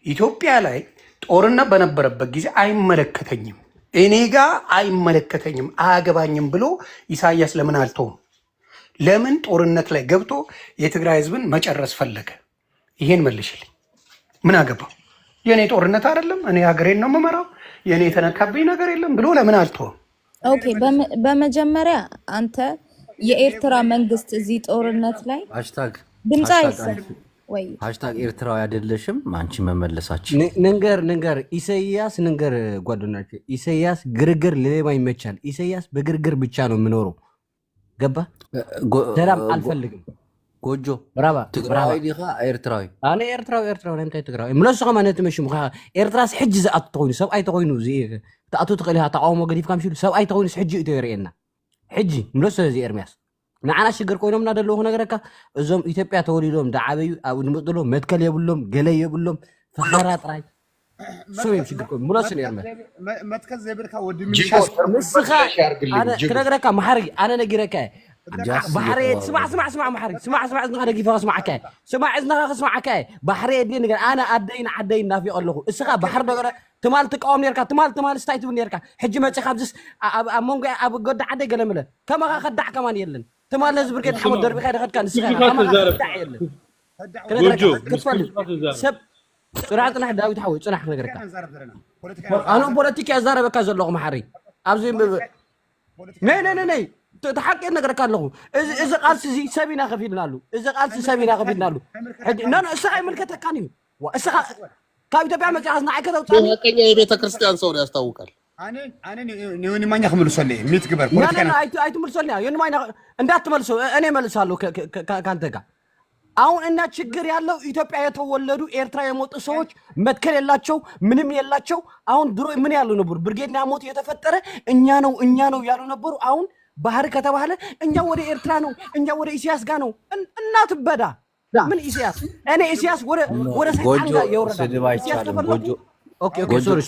ኢትዮጵያ ላይ ጦርነት በነበረበት ጊዜ አይመለከተኝም፣ እኔ ጋር አይመለከተኝም፣ አያገባኝም ብሎ ኢሳያስ ለምን አልተውም? ለምን ጦርነት ላይ ገብቶ የትግራይ ህዝብን መጨረስ ፈለገ? ይሄን መልሽልኝ። ምን አገባው? የእኔ ጦርነት አይደለም፣ እኔ ሀገሬን ነው የምመራው፣ የእኔ የተነካብኝ ነገር የለም ብሎ ለምን አልተውም? ኦኬ፣ በመጀመሪያ አንተ የኤርትራ መንግስት እዚህ ጦርነት ላይ ድምፅ አይሰማም። ወይ ሃሽታግ ኤርትራዊ አይደለሽም አንቺ መመለሳችን ንንገር ኢሳያስ ንንገር ጓደኞቼ ኢሳያስ ግርግር ለሌባ ይመቻል ኢሳያስ በግርግር ብቻ ነው የምኖረው ገባ ሰላም አልፈልግም ጎጆ ብራባ ትግራዊ ዲኻ ኤርትራዊ አነ ኤርትራዊ እንታይ ትግራዊ ምለሱ ከማነት መሽሙ ኤርትራስ ሕጂ ዝኣቱ ተኮይኑ ሰብኣይ ተኮይኑ ተኣቱ ትኽእልሃ ተቃውሞ ገዲፍካ ምሽሉ ሰብኣይ ተኮይኑ ሕጂ እቶ የርእየና ሕጂ ምለሱ እዚ ኤርምያስ ንዓና ሽግር ኮይኖም እናደለኹ ነገረካ እዞም ኢትዮጵያ ተወሊዶም ዳዓበዩ ኣብ ንምጥሎም መትከል የብሎም ገለ የብሎም ፈኸራ ጥራይ ሰውም ሽግር ኮይኑ ምለሱ ኤርምያስ መትከል ዘይብልካ ወዲ ምስኻ ኣነ ክነግረካ ማሕሪ ኣነ ነጊረካ بحريت اسمع محرك اسمع اذنك دقيقه اسمعك اسمع اذنك اسمعك بحريت دي نغير انا عدين نافي الله اسخا بحر دغره تمال تقوم نيركا تمال ستايت نيركا حج ما تخبزس امونغ اب قد عدي قلمله كما خدع كمان يلن تمال لازم بركه حمد دربي خير خد كان اسخا كما خدع يلن سب سرعتنا داوود حوي صنح نغيركا انا بوليتيكا زاربك زلو محري ابزي ني تحقق نقرأ كله إذا قالت زي سبينا خفينا له إذا قالت سبينا خفينا له نحن ساعي ملكتها كانيو وإسا كاي تبع مجازنا عكذا وتاني كنيا بيت كريستيان سوري استوكل أنا نيوني ما نخمل سولي ميت كبر لا أي تمل سولي يوني ما أنت تمل سو أنا مل سالو كان تجا أو إن تشجر يالله إثيوبيا يتولدوا إيرترا يموت صوت متكل يلا شو منم يلا شو أون درو من يالله نبور برجيت ناموت يتفتره إنيانو يالله نبور أون ባህር ከተባለ እኛ ወደ ኤርትራ ነው እኛ ወደ ኢሳያስ ጋር ነው እናት በዳ ምን ኢሳያስ እኔ ኢሳያስ ወደ ሰይጣን ጋር ይወረዳል ጎጆ ኦኬ ሶሪ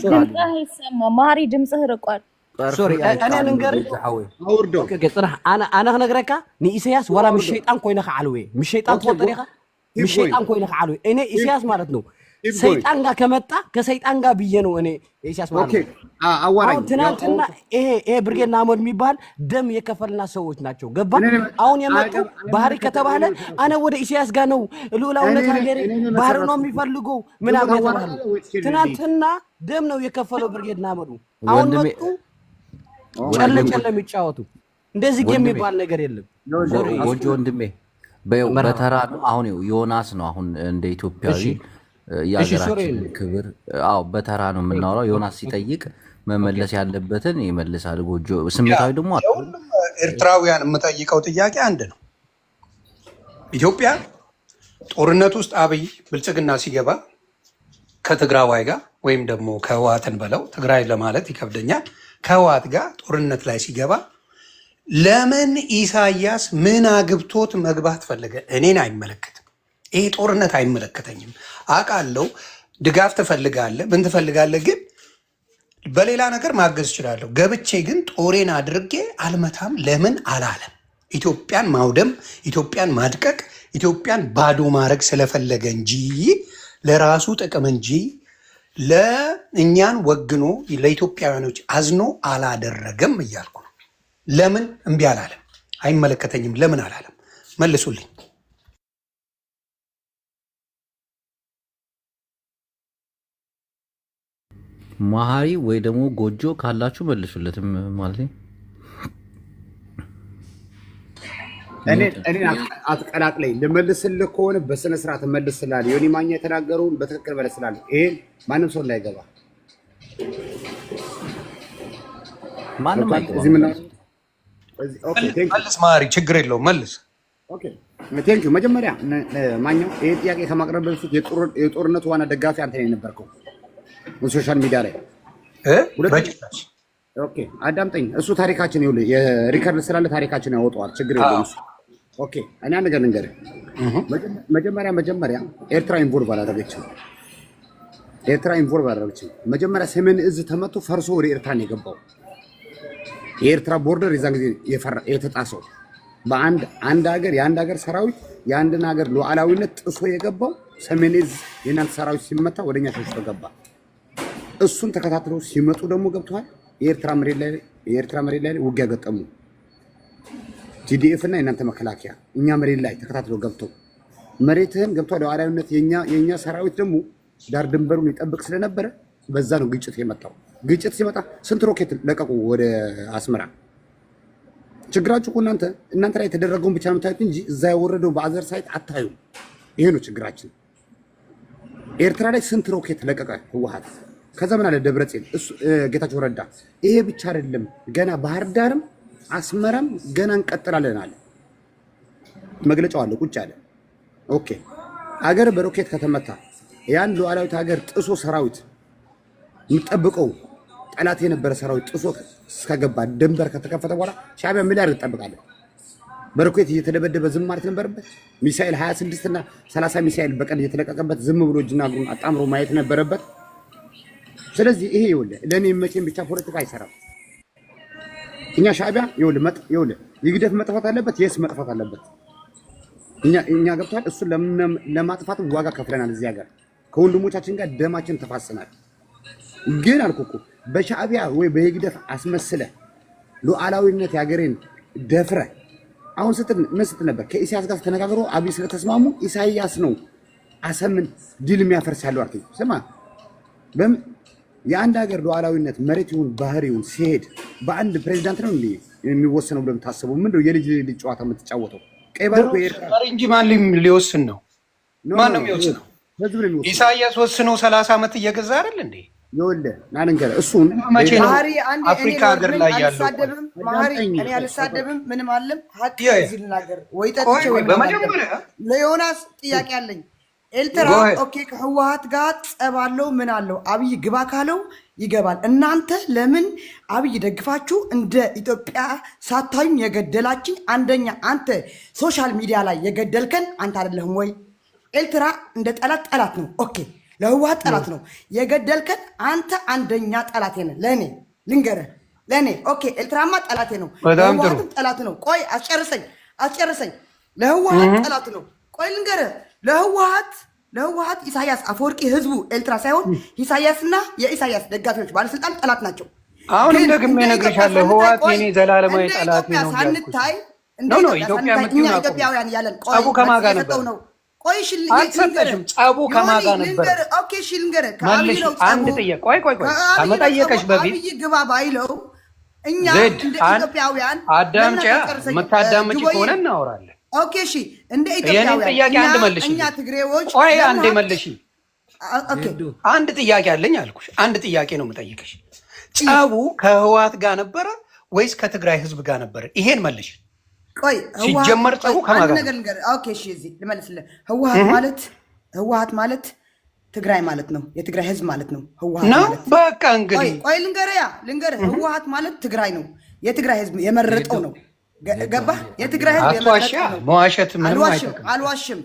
ድምፅህ ይሰማ ማሪ ድምፅህ ርቋል ሶሪ እኔ ንገር አውርዶ ኦኬ ጽናህ አና ነግረካ ንኢሳያስ ወላ ምሽ ሸይጣን ኮይነ ከዓልዌ ምሽ ሸይጣን ተቆጠሪኻ ምሽ ሸይጣን ኮይነ ከዓልዌ እኔ ኢሳያስ ማለት ነው ሰይጣን ጋር ከመጣ ከሰይጣን ጋር ብዬ ነው እኔ ኢሳያስ ማለት ነው አሁን ትናንትና ይሄ ብርጌድ ናሞድ የሚባል ደም የከፈልና ሰዎች ናቸው ገባ አሁን የመጡ ባህሪ ከተባለ አነ ወደ ኢሳያስ ጋር ነው ሉላውነት ሀገሬ ባህር ነው የሚፈልገው ምናምን የተባለ ትናንትና ደም ነው የከፈለው ብርጌድ ናሞዱ አሁን መጡ ጨለ የሚጫወቱ እንደዚህ የሚባል ነገር የለም ጎጆ ወንድሜ በተራ ነው አሁን ዮናስ ነው አሁን እንደ ኢትዮጵያዊ ያገራችን ክብር አው በተራ ነው የምናወራው ዮናስ ሲጠይቅ መመለስ ያለበትን ይመልሳል ጎጆ ስሜታዊ ደግሞ ሁሉም ኤርትራውያን የምጠይቀው ጥያቄ አንድ ነው ኢትዮጵያ ጦርነት ውስጥ አብይ ብልጽግና ሲገባ ከትግራዋይ ጋር ወይም ደግሞ ከህወሓትን በለው ትግራይ ለማለት ይከብደኛል ከህወሓት ጋር ጦርነት ላይ ሲገባ ለምን ኢሳያስ ምን አግብቶት መግባት ፈለገ እኔን አይመለከትም ይሄ ጦርነት አይመለከተኝም አቃለው ድጋፍ ትፈልጋለህ ምን ትፈልጋለህ ግን በሌላ ነገር ማገዝ ይችላል ገብቼ ግን ጦሬን አድርጌ አልመታም ለምን አላለም ኢትዮጵያን ማውደም ኢትዮጵያን ማድቀቅ ኢትዮጵያን ባዶ ማድረግ ስለፈለገ እንጂ ለራሱ ጥቅም እንጂ ለእኛን ወግኖ ለኢትዮጵያውያኖች አዝኖ አላደረገም እያልኩ ነው ለምን እምቢ አላለም አይመለከተኝም ለምን አላለም መልሱልኝ ማሃሪ ወይ ደግሞ ጎጆ ካላችሁ መልሱለትም ማለት ነው እኔ አትቀላቅለኝ ልመልስልህ ከሆነ በስነ ስርዓት መልስልሃል ዮኒ ማኛ የተናገረውን በትክክል መልስልሃል ይሄን ማንም ሰው እንዳይገባ ማንም አይገባ ኦኬ ቴንክ መልስ ማሃሪ ችግር የለውም መልስ ኦኬ ቴንክ ዩ መጀመሪያ ማኛው ይሄ ጥያቄ ከማቅረብ በፊት የጦርነቱ ዋና ደጋፊ አንተ ነህ የነበርከው ሶሻል ሚዲያ ላይ ኦኬ አዳምጠኝ እሱ ታሪካችን ይኸውልህ የሪከርድ ስላለ ታሪካችን ያወጣዋል ችግር የለውም ኦኬ እኔ አንድ ነገር ልንገርህ መጀመሪያ ኤርትራ ኢንቮልቭ አላደረገችም መጀመሪያ ሰሜን እዝ ተመቶ ፈርሶ ወደ ኤርትራ ነው የገባው የኤርትራ ቦርደር የዛን ጊዜ የተጣሰው በአንድ የአንድ ሀገር ሰራዊት የአንድን ሀገር ሉዓላዊነት ጥሶ የገባው ሰሜን እዝ የእናንተ ሰራዊት ሲመታ ወደኛ ሸሽቶ ገባ እሱን ተከታትለው ሲመጡ ደግሞ ገብተዋል የኤርትራ መሬት ላይ ውጊያ ገጠሙ ጂዲኤፍ እና የእናንተ መከላከያ እኛ መሬት ላይ ተከታትለው ገብተው መሬትህን ገብተው ሉዓላዊነት የኛ ሰራዊት ደግሞ ዳር ድንበሩን ይጠብቅ ስለነበረ በዛ ነው ግጭት የመጣው ግጭት ሲመጣ ስንት ሮኬት ለቀቁ ወደ አስመራ ችግራችሁ እናንተ ላይ የተደረገውን ብቻ ነው የምታዩት እንጂ እዛ የወረደው በአዘር ሳይት አታዩም ይሄ ነው ችግራችን። ኤርትራ ላይ ስንት ሮኬት ለቀቀ ህወሓት። ከዛ ምን አለ ደብረጽዮን እሱ ጌታቸው ረዳ ይሄ ብቻ አይደለም ገና ባህር ዳርም አስመራም ገና እንቀጥላለን አለ። መግለጫው አለ ቁጭ አለ። ኦኬ አገር በሮኬት ከተመታ ያን ሉዓላዊት ሀገር ጥሶ ሰራዊት የሚጠብቀው ጠላት የነበረ ሰራዊት ጥሶ እስከገባ ድንበር ከተከፈተ በኋላ ሻዕቢያ ምን ያርግ ይጠብቃል? በሮኬት እየተደበደበ ዝም ማለት ነበረበት? ሚሳኤል 26 እና 30 ሚሳኤል በቀን እየተለቀቀበት ዝም ብሎ እጅና እግሩን አጣምሮ ማየት ነበረበት? ስለዚህ ይሄ ይኸውልህ ለኔ መቼም ብቻ ፖለቲካ አይሰራም። እኛ ሻዕቢያ ይኸውልህ ይግደፍ መጥፋት አለበት፣ የስ መጥፋት አለበት። እኛ ገብቷል። እሱን ለማጥፋት ዋጋ ከፍለናል። እዚህ ሀገር ከወንድሞቻችን ጋር ደማችን ተፋሰናል። ግን አልኩ እኮ በሻዕቢያ ወይ በይግደፍ አስመስለ ሉዓላዊነት ያገሬን ደፍረ አሁን ምን ስትል ነበር? ከኢሳያስ ጋር ተነጋግሮ አብይ ስለተስማሙ ኢሳያስ ነው አሰምን ድል የሚያፈርስ ያለው አልከኝ። ስማ የአንድ ሀገር ሉዓላዊነት መሬት ይሁን ባህር ይሁን ሲሄድ በአንድ ፕሬዚዳንት ነው እንዴ የሚወሰነው ብለው የምታስበው? ምንድነው የልጅ ልጅ ጨዋታ የምትጫወተው? ቀይ ባህር በኤርትራ እንጂ ማን ሊወስን ነው? ማን ነው የሚወስነው? ኢሳያስ ወስኖ 30 ዓመት እየገዛ አይደል እንዴ? ይኸውልህ ናንገር እሱን አፍሪካ ሀገር ላይ ያለው እኔ አልሳደብም ምንም አለም ሀቅ እዚህ ልናገር ወይ ጠጥቼ ወይ በመጀመሪያ ለዮናስ ጥያቄ አለኝ። ኤርትራ ኦኬ ከህወሓት ጋር ጸባለው ምን አለው? አብይ ግባ ካለው ይገባል። እናንተ ለምን አብይ ደግፋችሁ እንደ ኢትዮጵያ ሳታዩኝ የገደላችን? አንደኛ አንተ ሶሻል ሚዲያ ላይ የገደልከን አንተ አይደለህም ወይ? ኤርትራ እንደ ጠላት ነው። ኦኬ ለህወሓት ጠላት ነው የገደልከን አንተ። አንደኛ ጠላቴ ነህ ለኔ ልንገርህ፣ ለኔ ኦኬ ኤርትራማ ጠላቴ ነው፣ ለህወሓትም ጠላት ነው። ቆይ አስጨርሰኝ። ለህወሓት ጠላት ነው። ቆይ ልንገርህ፣ ለህወሓት ኢሳያስ አፈወርቂ ህዝቡ ኤርትራ ሳይሆን ኢሳያስና የኢሳያስ ደጋፊዎች ባለስልጣን ጠላት ናቸው። አሁን ደግሜ እነግርሻለሁ፣ ህወሓት የኔ ዘላለማዊ ጠላት ነው። ሳንታይ እንደ ኢትዮጵያውያን ያለን ጸቡ ከማን ጋር ነበር? ቆይ አልሰጠሽም። ጸቡ ከማን ጋር ነበር? ኦኬ ልንገርህ፣ አንድ ጥያቄ ቆይ ከመጠየቅሽ በፊት አብይ ግባ ባይለው እኛ እንደ ኢትዮጵያውያን አዳምጪ፣ የምታዳምጪ ከሆነ እናወራለን። ኦኬ እንደ ኢትዮጵያውያን እኛ ትግሬዎች ቆይ አንዴ መልሺ። አንድ ጥያቄ አለኝ አልኩሽ። አንድ ጥያቄ ነው የምጠይቅሽ። ጸቡ ከህወሓት ጋር ነበረ ወይስ ከትግራይ ህዝብ ጋር ነበረ? ይሄን መልሽ። ቆይ ሲጀመር ጸቡ ከማን ጋር ነበር? ኦኬ እዚህ ልመልስልህ። ህወሓት ማለት ትግራይ ማለት ነው። የትግራይ ህዝብ ማለት ነው ህወሓት ማለት። በቃ እንግዲህ ቆይ ልንገርህ፣ ህወሓት ማለት ትግራይ ነው። የትግራይ ህዝብ የመረጠው ነው። ገባህ? የትግራይ ህዝብ የመረጠው ነው። መዋሸት ምንም አይጠቅም። አልዋሽም።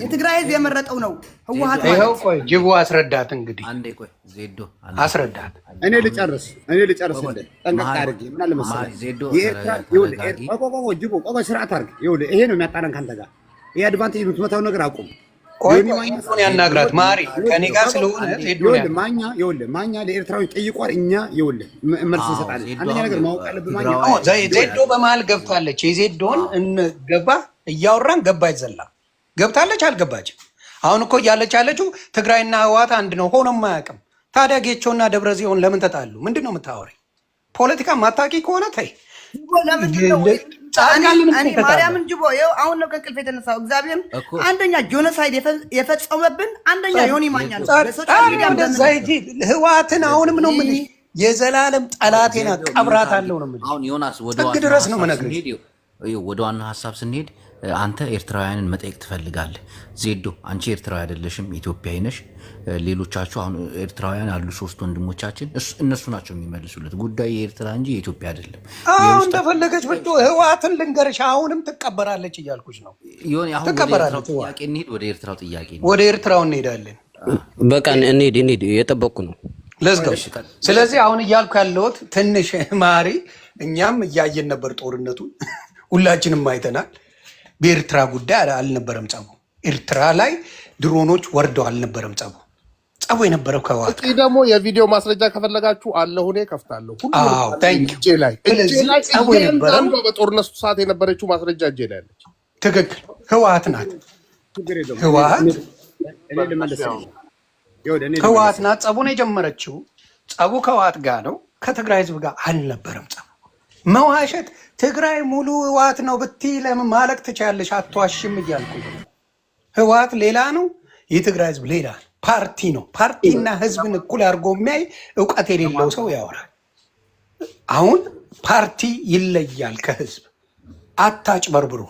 የትግራይ ህዝብ የመረጠው ነው ህወሓት ማለት። ይኸው ቆይ ጅቡ አስረዳት እንግዲህ። አንዴ ቆይ ዜዶ አስረዳት። እኔ ልጨርስ ጠንቀቅ አድርጌ ምን አለ መሰለህ የኤርትራ ጅቡ ቆይ ስርዓት አድርግ። ይኸውልህ ይሄ ነው የሚያጣላን ካንተ ጋር። ይሄ አድቫንቴጅ የምትመታው ነገር አቁም። ቆይ ያናግራት ማሪ ከኔ ጋር ስለሆነ ማኛ ለኤርትራዊ ጠይቋል። እኛ ይኸውልህ መልስ እንሰጣለን። አንደኛ ነገር ማወቅ ያለብህ ማኛ ዜዶ በመሀል ገብታለች። የዜዶን እንገባ እያወራን ገባች ዘላ ገብታለች አልገባችም? አሁን እኮ እያለች ያለችው ትግራይና ህወሓት አንድ ነው ሆኖም አያውቅም። ታዲያ ጌቾና ደብረጽዮን ለምን ተጣሉ? ምንድን ነው የምታወሪ? ፖለቲካ ማታቂ ከሆነ ተይ። ማርያምን ጅቦ ይኸው አሁን ነው ከእንቅልፍ የተነሳው። እግዚአብሔር አንደኛ ጆኖሳይድ የፈጸመብን አንደኛ ዮኒ ማኛ ነው። ህወሓትን አሁንም ነው የምልሽ የዘላለም ጠላቴና ቀብራታለሁ ነው የምልሽ። አሁን ዮናስ ድረስ ነው የምነግርሽ። ወደ ዋና ሀሳብ ስንሄድ አንተ ኤርትራውያንን መጠየቅ ትፈልጋለህ። ዜዶ አንቺ ኤርትራዊ አይደለሽም፣ ኢትዮጵያዊ ነሽ። ሌሎቻችሁ አሁን ኤርትራውያን አሉ 3 ወንድሞቻችን፣ እነሱ ናቸው የሚመልሱለት። ጉዳይ የኤርትራ እንጂ የኢትዮጵያ አይደለም። አሁን እንደፈለገች ብቶ ህወሓትን ልንገርሽ አሁንም ትቀበራለች እያልኩሽ ነው። ትቀበራለች። ወደ ኤርትራው ጥያቄ ወደ ኤርትራው እንሄዳለን። በቃ እንሂድ፣ የጠበቅኩ ነው። ለዝገው። ስለዚህ አሁን እያልኩ ያለሁት ትንሽ ማሪ፣ እኛም እያየን ነበር ጦርነቱን፣ ሁላችንም አይተናል። በኤርትራ ጉዳይ አልነበረም ጸቡ። ኤርትራ ላይ ድሮኖች ወርደው አልነበረም ጸቡ። ጸቡ የነበረው ከህወሓት ደግሞ የቪዲዮ ማስረጃ ከፈለጋችሁ አለሁ እኔ ከፍታለሁ። እጄ ላይ በጦርነቱ ሰዓት የነበረችው ማስረጃ እጄ ላይ አለች። ትክክል፣ ህወሓት ናት። ህወሓት ናት ጸቡን የጀመረችው። ጸቡ ከህወሓት ጋር ነው፣ ከትግራይ ህዝብ ጋር አልነበረም ጸቡ። መዋሸት ትግራይ ሙሉ ህወሓት ነው ብትይ ለምን ማለቅ ትችያለሽ? አትዋሽም እያልኩ ህወሓት ሌላ ነው፣ የትግራይ ህዝብ ሌላ ነው። ፓርቲ ነው። ፓርቲና ህዝብን እኩል አድርጎ የሚያይ እውቀት የሌለው ሰው ያወራል። አሁን ፓርቲ ይለያል ከህዝብ። አታጭበርብሩ።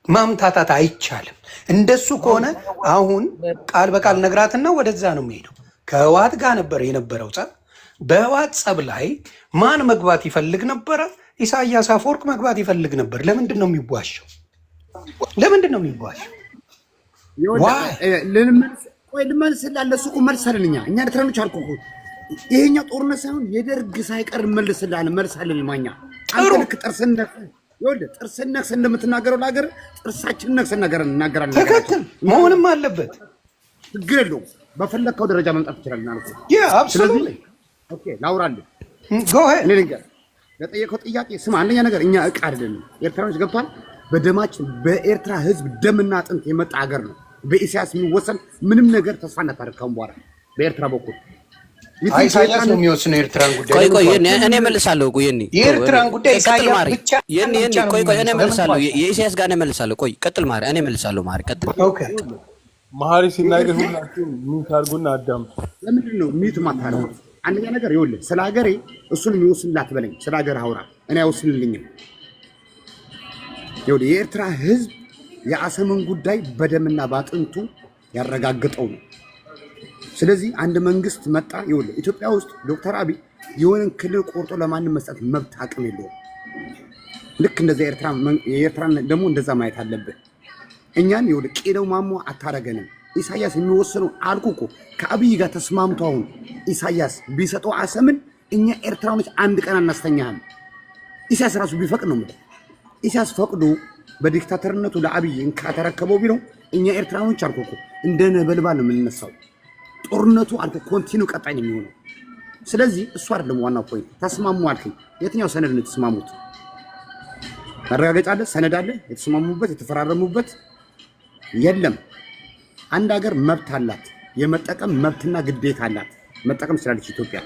ማምታታት አይቻልም። እንደሱ ከሆነ አሁን ቃል በቃል ነግራትና ወደዛ ነው የሚሄደው። ከህወሓት ጋር ነበር የነበረው ጸብ። በህወሓት ጸብ ላይ ማን መግባት ይፈልግ ነበረ? ኢሳያስ አፈወርቅ መግባት ይፈልግ ነበር። ለምንድን ነው የሚዋሸው? ለምንድን ነው የሚዋሸው? ልመልስልህ ለሱ እኮ መልሳለን። እኛ ኤርትራኖች አልኩ እኮ ይሄኛው ጦርነት ሳይሆን የደርግ ሳይቀር መልስልህ መልሳለን። ማኛ አንተ ልክ ጥርስን ነክሰህ እንደምትናገረው ለሀገር ጥርሳችንን ነክሰን እናገራለን። ትክክል መሆንም አለበት። ችግር የለውም። በፈለግከው ደረጃ መምጣት ትችላለህ ማለት ነው። ስለዚህ ኦኬ ላውራልህ። ለጠየቀው ጥያቄ ስማ፣ አንደኛ ነገር እኛ እቃ አይደለም። ኤርትራኖች ገብቷል። በደማችን በኤርትራ ህዝብ ደምና አጥንት የመጣ ሀገር ነው። በኢሳያስ የሚወሰን ምንም ነገር ተስፋ እናታደርገው በኋላ በኤርትራ በኩል ኢሳያስ ነው የሚወስነው የኤርትራን ጉዳይ። ቆይ እኔ መልሳለሁ። የኤርትራን ጉዳይ ኢሳያስ ብቻ እኔ መልሳለሁ። የኢሳያስ ጋር እኔ መልሳለሁ። ቆይ ቀጥል ማሪ። እኔ መልሳለሁ ማሪ። ቀጥል። ኦኬ ማሪ ሲናገር ሁላችሁ ሚት አድርጉና አዳምጡ። ለምንድን ነው ሚት ማታረጉት? አንደኛ ነገር ይኸውልህ፣ ስለ ሀገሬ እሱን የሚወስንላት በለኝ። ስለ ሀገር አውራ፣ እኔ አይወስንልኝም። ይኸውልህ የኤርትራ ህዝብ የአሰምን ጉዳይ በደምና ባጥንቱ ያረጋግጠው ነው። ስለዚህ አንድ መንግስት መጣ። ይኸውልህ ኢትዮጵያ ውስጥ ዶክተር አብይ የሆነን ክልል ቆርጦ ለማንም መስጠት መብት አቅም የለውም። ልክ እንደዛ የኤርትራን ደግሞ እንደዛ ማየት አለብህ። እኛን ይኸውልህ ቄደው ማሞ አታረገንም። ኢሳያስ የሚወስነው አልኩ እኮ ከአብይ ጋር ተስማምቶ አሁን ኢሳያስ ቢሰጠው አሰምን እኛ ኤርትራኖች አንድ ቀን አናስተኛህም። ኢሳያስ ራሱ ቢፈቅድ ነው ማለት ኢሳያስ ፈቅዶ በዲክታተርነቱ ለአብይ ካተረከበው ቢለው እኛ ኤርትራኖች አልኩ እኮ እንደ ነበልባል ነው የምንነሳው። ጦርነቱ አልኩ ኮንቲኒው ቀጣይ ነው የሚሆነው። ስለዚህ እሱ አይደለም ዋናው ፖይንት። ተስማሙ አልከኝ። የትኛው ሰነድ ነው የተስማሙት? ማረጋገጫ አለ? ሰነድ አለ? የተስማሙበት የተፈራረሙበት የለም። አንድ ሀገር መብት አላት። የመጠቀም መብትና ግዴታ አላት። መጠቀም ስላለች ኢትዮጵያ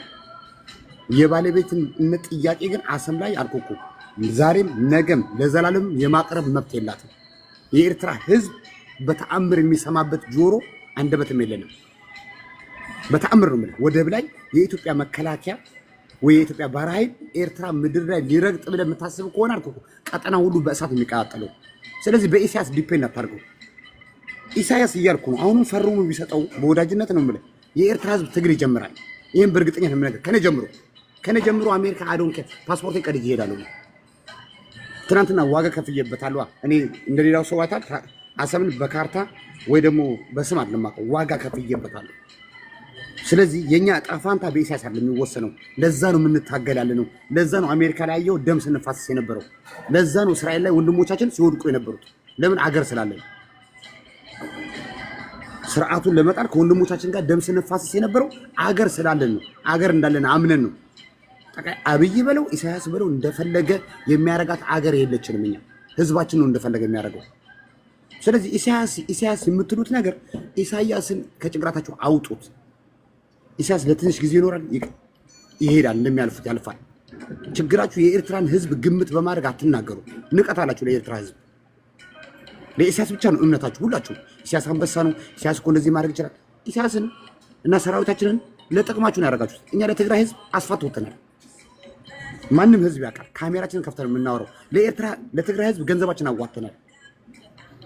የባለቤትነት ጥያቄ ግን አሰም ላይ አልኩ እኮ ዛሬም ነገም ለዘላለም የማቅረብ መብት የላትም። የኤርትራ ህዝብ በተአምር የሚሰማበት ጆሮ አንደበትም የለንም። በተአምር ነው የምልህ። ወደብ ላይ የኢትዮጵያ መከላከያ ወይ የኢትዮጵያ ባህር ኃይል ኤርትራ ምድር ላይ ሊረግጥ ብለህ የምታስብ ከሆነ አልኩ እኮ ቀጠና ሁሉ በእሳት የሚቀጣጠለው። ስለዚህ በኢሳያስ ዲፔንድ አታርገው። ኢሳያስ እያልኩ ነው። አሁንም ፈርሙ ቢሰጠው በወዳጅነት ነው የምልህ። የኤርትራ ህዝብ ትግል ይጀምራል። ይህም በእርግጠኛ ነው የምነግርህ። ከነ ጀምሮ አሜሪካ አዶንከ ፓስፖርት ቀድጄ እሄዳለሁ። ትናንትና ዋጋ ከፍዬበታለሁ። እኔ እንደሌላው ሰው አይታል አሰብን በካርታ ወይ ደግሞ በስም አለማቀው ዋጋ ከፍዬበታለሁ። ስለዚህ የኛ ዕጣ ፈንታ በኢሳያስ አይደለም የሚወሰነው። ለዛ ነው የምንታገላለን ነው። ለዛ ነው አሜሪካ ላይ ያየው ደም ስንፋሰስ የነበረው። ለዛ ነው እስራኤል ላይ ወንድሞቻችን ሲወድቁ የነበሩት። ለምን? አገር ስላለን። ስርዓቱን ለመጣል ከወንድሞቻችን ጋር ደም ስንፋሰስ የነበረው አገር ስላለን ነው። አገር እንዳለን አምነን ነው። ጠቃይ አብይ በለው ኢሳያስ በለው እንደፈለገ የሚያረጋት አገር የለችንም። እኛ ህዝባችን ነው እንደፈለገ የሚያረጋው። ስለዚህ ኢሳያስ የምትሉት ነገር ኢሳያስን ከጭንቅላታችሁ አውጡት። ኢሳያስ ለትንሽ ጊዜ ይኖራል፣ ይሄዳል፣ እንደሚያልፉት ያልፋል። ችግራችሁ የኤርትራን ህዝብ ግምት በማድረግ አትናገሩ። ንቀት አላችሁ ለኤርትራ ህዝብ። ለኢሳያስ ብቻ ነው እምነታችሁ ሁላችሁ። ኢሳያስ አንበሳ ነው፣ ኢሳያስ እኮ እንደዚህ ማድረግ ይችላል። ኢሳያስን እና ሰራዊታችንን ለጥቅማችሁ ነው ያደረጋችሁት። እኛ ለትግራይ ህዝብ አስፋት ወጥተናል። ማንም ህዝብ ያውቃል። ካሜራችንን ከፍተን የምናወራው ለትግራይ ህዝብ ገንዘባችን አዋጥተናል።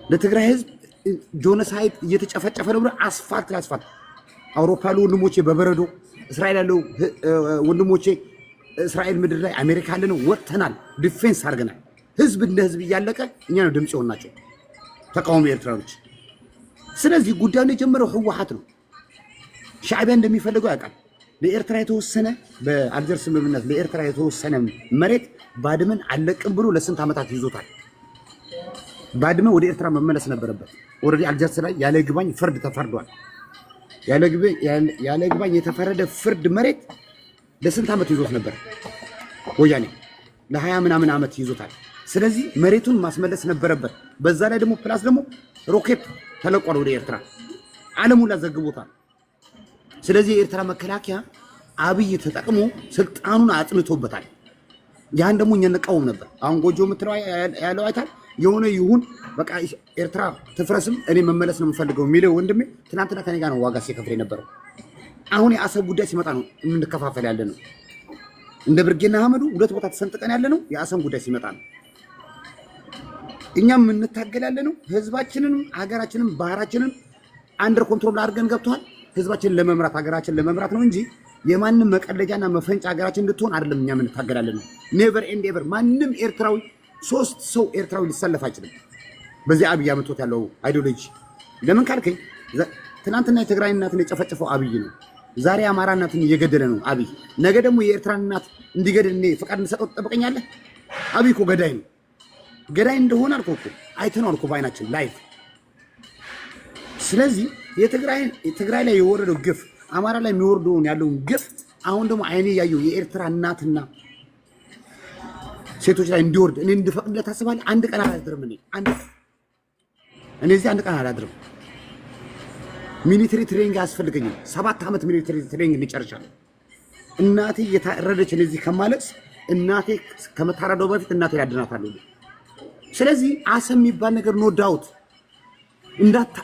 ለትግራይ ህዝብ ጆኖሳይድ እየተጨፈጨፈ ነው ብለ አስፋልት ለአስፋልት አውሮፓ ያሉ ወንድሞቼ በበረዶ እስራኤል ያለው ወንድሞቼ እስራኤል ምድር ላይ አሜሪካ ያለ ነው ወጥተናል። ዲፌንስ አድርገናል። ህዝብ እንደ ህዝብ እያለቀ እኛ ነው ድምጽ የሆናቸው ተቃዋሚ ኤርትራኖች። ስለዚህ ጉዳዩን የጀመረው ህወሓት ነው። ሻዕቢያ እንደሚፈልገው ያውቃል። ለኤርትራ የተወሰነ በአልጀርስ ስምምነት ለኤርትራ የተወሰነ መሬት ባድመን አለቅም ብሎ ለስንት ዓመታት ይዞታል። ባድመ ወደ ኤርትራ መመለስ ነበረበት። ኦልሬዲ አልጀርስ ላይ ያለ ይግባኝ ፍርድ ተፈርዷል። ያለ ይግባኝ የተፈረደ ፍርድ መሬት ለስንት ዓመት ይዞት ነበር ወያኔ? ለ20 ምናምን ዓመት ይዞታል። ስለዚህ መሬቱን ማስመለስ ነበረበት። በዛ ላይ ደግሞ ፕላስ ደግሞ ሮኬት ተለቋል ወደ ኤርትራ፣ ዓለሙ ላይ ዘግቦታል። ስለዚህ የኤርትራ መከላከያ አብይ ተጠቅሞ ስልጣኑን አጥንቶበታል። ያን ደግሞ እኛ እንቃወም ነበር። አሁን ጎጆ የምትለው ያለው አይታል። የሆነ ይሁን በቃ ኤርትራ ትፍረስም እኔ መመለስ ነው የምፈልገው የሚለው ወንድሜ ትናንትና ከኔ ጋር ነው ዋጋ ሲከፍል የነበረው። አሁን የአሰብ ጉዳይ ሲመጣ ነው የምንከፋፈል ያለ ነው። እንደ ብርጌና አህመዱ ሁለት ቦታ ተሰንጥቀን ያለ ነው። የአሰብ ጉዳይ ሲመጣ ነው እኛም የምንታገል ያለ ነው። ህዝባችንን ሀገራችንን ባህራችንን አንደር ኮንትሮል አድርገን ገብቷል። ህዝባችንን ለመምራት ሀገራችንን ለመምራት ነው እንጂ የማንም መቀለጃና መፈንጫ ሀገራችን እንድትሆን አይደለም። እኛ የምንታገላለን ነው። ኔቨር ኤንድ ኤቨር ማንም ኤርትራዊ 3 ሰው ኤርትራዊ ሊሰለፍ አይችልም። በዚህ አብይ አመቶት ያለው አይዲዮሎጂ ለምን ካልከኝ ትናንትና የትግራይ እናትን የጨፈጨፈው አብይ ነው። ዛሬ አማራ እናትን እየገደለ ነው አብይ። ነገ ደግሞ የኤርትራን እናት እንዲገድል እኔ ፈቃድ እንሰጠው ትጠብቀኛለህ? አብይ እኮ ገዳይ ነው። ገዳይ እንደሆነ አልኩህ እኮ አይተነዋል እኮ በዓይናችን ላይቭ። ስለዚህ የትግራይ ላይ የወረደው ግፍ አማራ ላይ የሚወርደውን ያለውን ግፍ አሁን ደግሞ አይኔ ያየው የኤርትራ እናትና ሴቶች ላይ እንዲወርድ እኔ እንድፈቅድለት ታስባለህ? አንድ ቀን አላድርም። እኔ እዚህ አንድ ቀን አላድርም። ሚሊተሪ ትሬኒንግ አያስፈልገኝም። 7 ዓመት ሚሊተሪ ትሬኒንግ እንጨርሻለሁ። እናቴ እየታረደች እዚህ ከማለቅስ እናቴ ከመታረደው በፊት እናቴ ያድናታለሁ። ስለዚህ አሰብ የሚባል ነገር ኖ ዳውት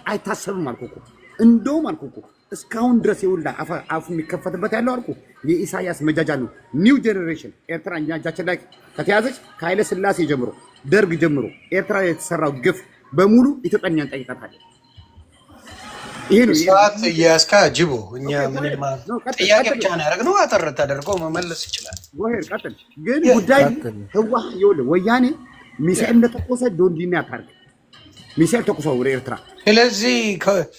አይታሰብም አልኩህ እኮ። እንደውም አልኩህ እኮ እስካሁን ድረስ ይውላ አፉ የሚከፈትበት ያለው አልኩህ የኢሳያስ መጃጃ ነው። ኒው ጄኔሬሽን ኤርትራ እኛ እጃችን ላይ ከተያዘች ከኃይለ ሥላሴ ጀምሮ ደርግ ጀምሮ ኤርትራ የተሰራው ግፍ በሙሉ ኢትዮጵያን እንጠይቃታለን። ይሄ ነው ሰዓት እያስካ ጅቦ እኛ ምን ጥያቄ ብቻ ነው ያደረግነው። አጠር ተደርጎ መመለስ ይችላል። ወሄር ቀጥል። ግን ጉዳይ ህዋህ ይኸውልህ ወያኔ ሚሳኤል እንደተኮሰ ዶንዲና ያታርግ ሚሳኤል ተኩሰው ወደ ኤርትራ።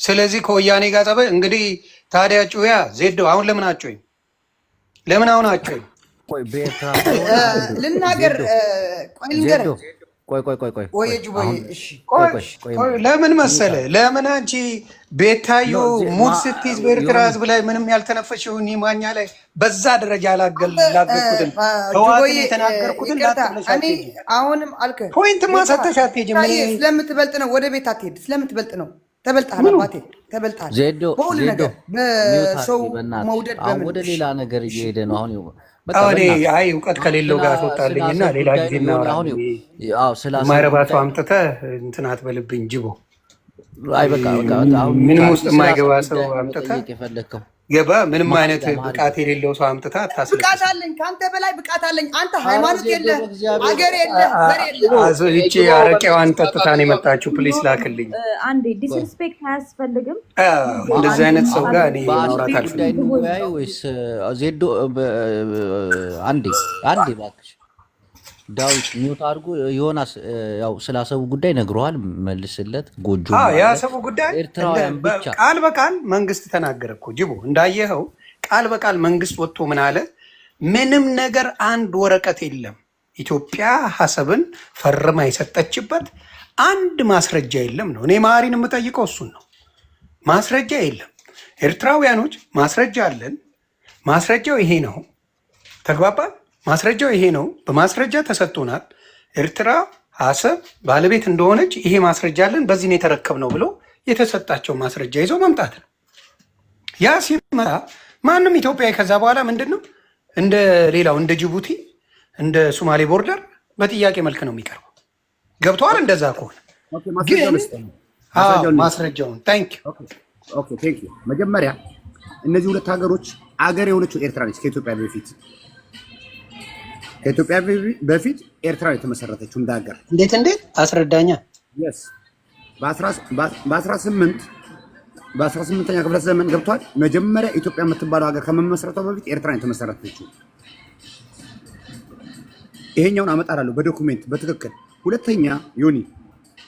ስለዚህ ከወያኔ ጋር ጠበ እንግዲህ ታዲያ ጩያ ዜዶ አሁን ለምን አጮኝ? ለምን አሁን አጮኝ? ቆይ በኤርትራ ልናገር ቆይ ልንገር ቆይ ወለምን መሰለ ለምን አንቺ ቤታዩ ሙድ ስትይዝ በኤርትራ ህዝብ ላይ ምንም ያልተነፈሽውን ይማኛ ላይ በዛ ደረጃ ላገርኩትን ተዋት የተናገርኩትን እኔ አሁንም አልከ ፖይንት ማሳተሽ አትሄጂም። ስለምትበልጥ ነው ወደ ቤት አትሄድ። ስለምትበልጥ ነው። ተበልጣለህ አባቴ ተበልጣለህ። በሁሉ ነገር በሰው መውደድ በምን ወደ ሌላ ነገር እየሄደ ነው አሁን አይ እውቀት ከሌለው ጋር ትወጣልኝና ሌላ ጊዜ እናወራለን። ማይረባቱ አምጥተህ እንትን አትበልብኝ ጅቦ። አይ በቃ ምንም ውስጥ የማይገባ ሰው አምጥተህ ገባ ምንም አይነት ብቃት የሌለው ሰው አምጥተህ አታስብ። ብቃት አለኝ፣ ከአንተ በላይ ብቃት አለኝ። አንተ ሃይማኖት የለህ፣ አገር የለህ፣ ዘር የለህ። ይቺ አረቄዋን ጠጥታ ነው የመጣችው። ፕሊስ ላክልኝ። አንዴ ዲስሪስፔክት አያስፈልግም። እንደዚህ አይነት ሰው ጋር እኔ ማውራት አልፈልግም። ወይስ ዜዶ አንዴ እባክሽ ዳዊት ሚውት አድርጎ ዮናስ ያው ስላሰቡ ጉዳይ ነግረዋል፣ መልስለት። ጎጆ ያሰቡ ጉዳይ ኤርትራውያን ብቻ ቃል በቃል መንግስት ተናገረ እኮ ጅቦ። እንዳየኸው ቃል በቃል መንግስት ወጥቶ ምን አለ? ምንም ነገር አንድ ወረቀት የለም ኢትዮጵያ ሀሰብን ፈርማ የሰጠችበት አንድ ማስረጃ የለም ነው። እኔ ማሪን የምጠይቀው እሱን ነው። ማስረጃ የለም። ኤርትራውያኖች ማስረጃ አለን፣ ማስረጃው ይሄ ነው። ተግባባል? ማስረጃው ይሄ ነው። በማስረጃ ተሰጥቶናል። ኤርትራ አሰብ ባለቤት እንደሆነች ይሄ ማስረጃ አለን፣ በዚህ ነው የተረከብነው ብሎ የተሰጣቸው ማስረጃ ይዘው መምጣት ነው። ያ ሲመጣ ማንም ኢትዮጵያዊ ከዛ በኋላ ምንድን ነው እንደ ሌላው እንደ ጅቡቲ እንደ ሶማሌ ቦርደር በጥያቄ መልክ ነው የሚቀርበው። ገብተዋል? እንደዛ ከሆነ ግን ማስረጃውን ቴንክ ዩ። መጀመሪያ እነዚህ ሁለት ሀገሮች አገር የሆነችው ኤርትራ ነች ከኢትዮጵያ በፊት። ከኢትዮጵያ በፊት ኤርትራ የተመሰረተችው እንደ ሀገር። እንዴት አስረዳኛ። yes በ18ኛ ክፍለ ዘመን ገብቷል። መጀመሪያ ኢትዮጵያ የምትባለው ሀገር ከመመስረቷ በፊት ኤርትራ የተመሰረተችው። ይሄኛውን አመጣላለሁ በዶኩሜንት በትክክል። ሁለተኛ ዮኒ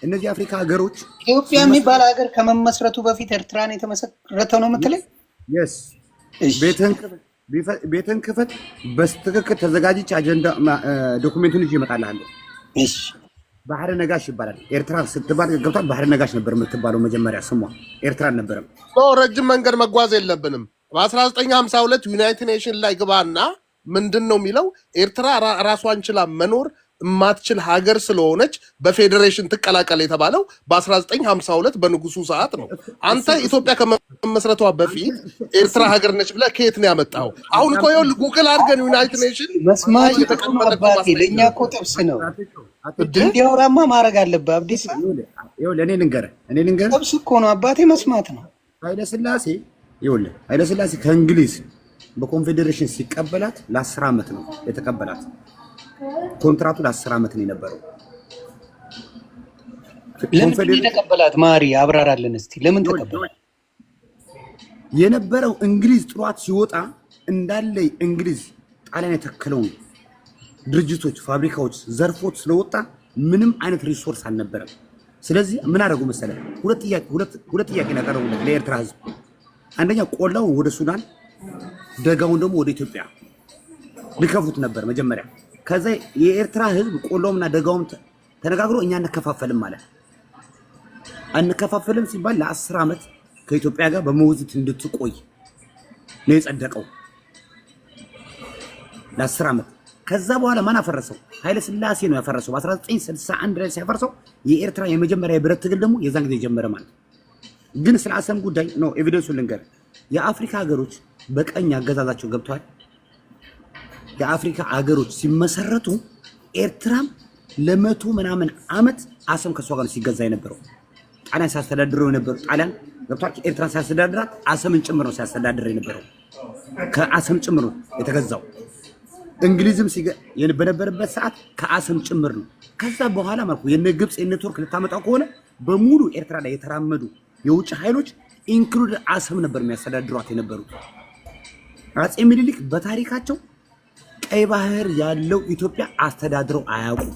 እነዚህ አፍሪካ ሀገሮች ኢትዮጵያ የሚባል ሀገር ከመመስረቱ በፊት ኤርትራን የተመሰረተው ነው የምትለኝ? yes ቤትን ክፈት በትክክል ተዘጋጅች አጀንዳ ዶኩሜንቱን ይዤ እመጣልሃለሁ። እሺ ባህረ ነጋሽ ይባላል። ኤርትራ ስትባል ገብቷል። ባህረ ነጋሽ ነበር የምትባለው መጀመሪያ ስሟ፣ ኤርትራ አልነበረም። ረጅም መንገድ መጓዝ የለብንም። በ1952 ዩናይትድ ኔሽን ላይ ግባና ምንድን ነው የሚለው? ኤርትራ ራሷን ችላ መኖር የማትችል ሀገር ስለሆነች በፌዴሬሽን ትቀላቀል የተባለው በ1952 በንጉሱ ሰዓት ነው። አንተ ኢትዮጵያ ከመመስረቷ በፊት ኤርትራ ሀገር ነች ብለህ ከየት ነው ያመጣው? አሁን እኮ ይኸውልህ ጉግል አድርገን ዩናይትድ ኔሽን መስማት የተቀመጠባት ለእኛ እኮ ጥብስ ነው። እንዲያወራማ ማድረግ አለብህ አብዲስ። ይኸውልህ እኔ ልንገርህ ጥብስ እኮ ነው አባቴ መስማት ነው። ኃይለ ሥላሴ ከእንግሊዝ በኮንፌዴሬሽን ሲቀበላት ለ10 ዓመት ነው የተቀበላት። ኮንትራቱ ለ10 ዓመት ነው የነበረው። ለምን የተቀበላት ማሪ አብራራለን እስቲ። ለምን ተቀበላት? የነበረው እንግሊዝ ጥሯት ሲወጣ እንዳለ እንግሊዝ ጣሊያን የተከለው ድርጅቶች፣ ፋብሪካዎች ዘርፎት ስለወጣ ምንም አይነት ሪሶርስ አልነበረም። ስለዚህ ምን አደረጉ መሰለ? ሁለት ጥያቄ ያቀረቡለት ለኤርትራ ህዝብ። አንደኛ ቆላው ወደ ሱዳን፣ ደጋውን ደግሞ ወደ ኢትዮጵያ ሊከፍሉት ነበር መጀመሪያ። ከዛ የኤርትራ ህዝብ ቆላውምና ደጋውም ተነጋግሮ እኛ እንከፋፈልም ማለት አንከፋፈልም ሲባል ለ10 ዓመት ከኢትዮጵያ ጋር በመውዚት እንድትቆይ ነው የጸደቀው ለ10 ዓመት። ከዛ በኋላ ማን አፈረሰው? ኃይለ ሥላሴ ነው ያፈረሰው። በ1961 ላይ ሲያፈርሰው የኤርትራ የመጀመሪያ የብረት ትግል ደግሞ የዛን ጊዜ ጀመረ ማለት። ግን ስለ አሰም ጉዳይ ነው ኤቪደንሱን ልንገር። የአፍሪካ ሀገሮች በቀኝ አገዛዛቸው ገብተዋል። የአፍሪካ ሀገሮች ሲመሰረቱ ኤርትራም ለመቶ ምናምን ዓመት አሰም ከሷ ጋር ሲገዛ የነበረው ጣሊያን ሲያስተዳድረው የነበረው ጣሊያን ገብቷል። ኤርትራን ሲያስተዳድራት አሰምን ጭምር ነው ሲያስተዳድር የነበረው። ከአሰም ጭምር ነው የተገዛው። እንግሊዝም በነበረበት ሰዓት ከአሰም ጭምር ነው። ከዛ በኋላ ማለት ነው የነ ግብጽ የነ ቱርክ ልታመጣው ከሆነ በሙሉ ኤርትራ ላይ የተራመዱ የውጭ ኃይሎች ኢንክሉድ አሰም ነበር የሚያስተዳድሯት የነበሩት። አፄ ምኒልክ በታሪካቸው ቀይ ባህር ያለው ኢትዮጵያ አስተዳድረው አያውቁ።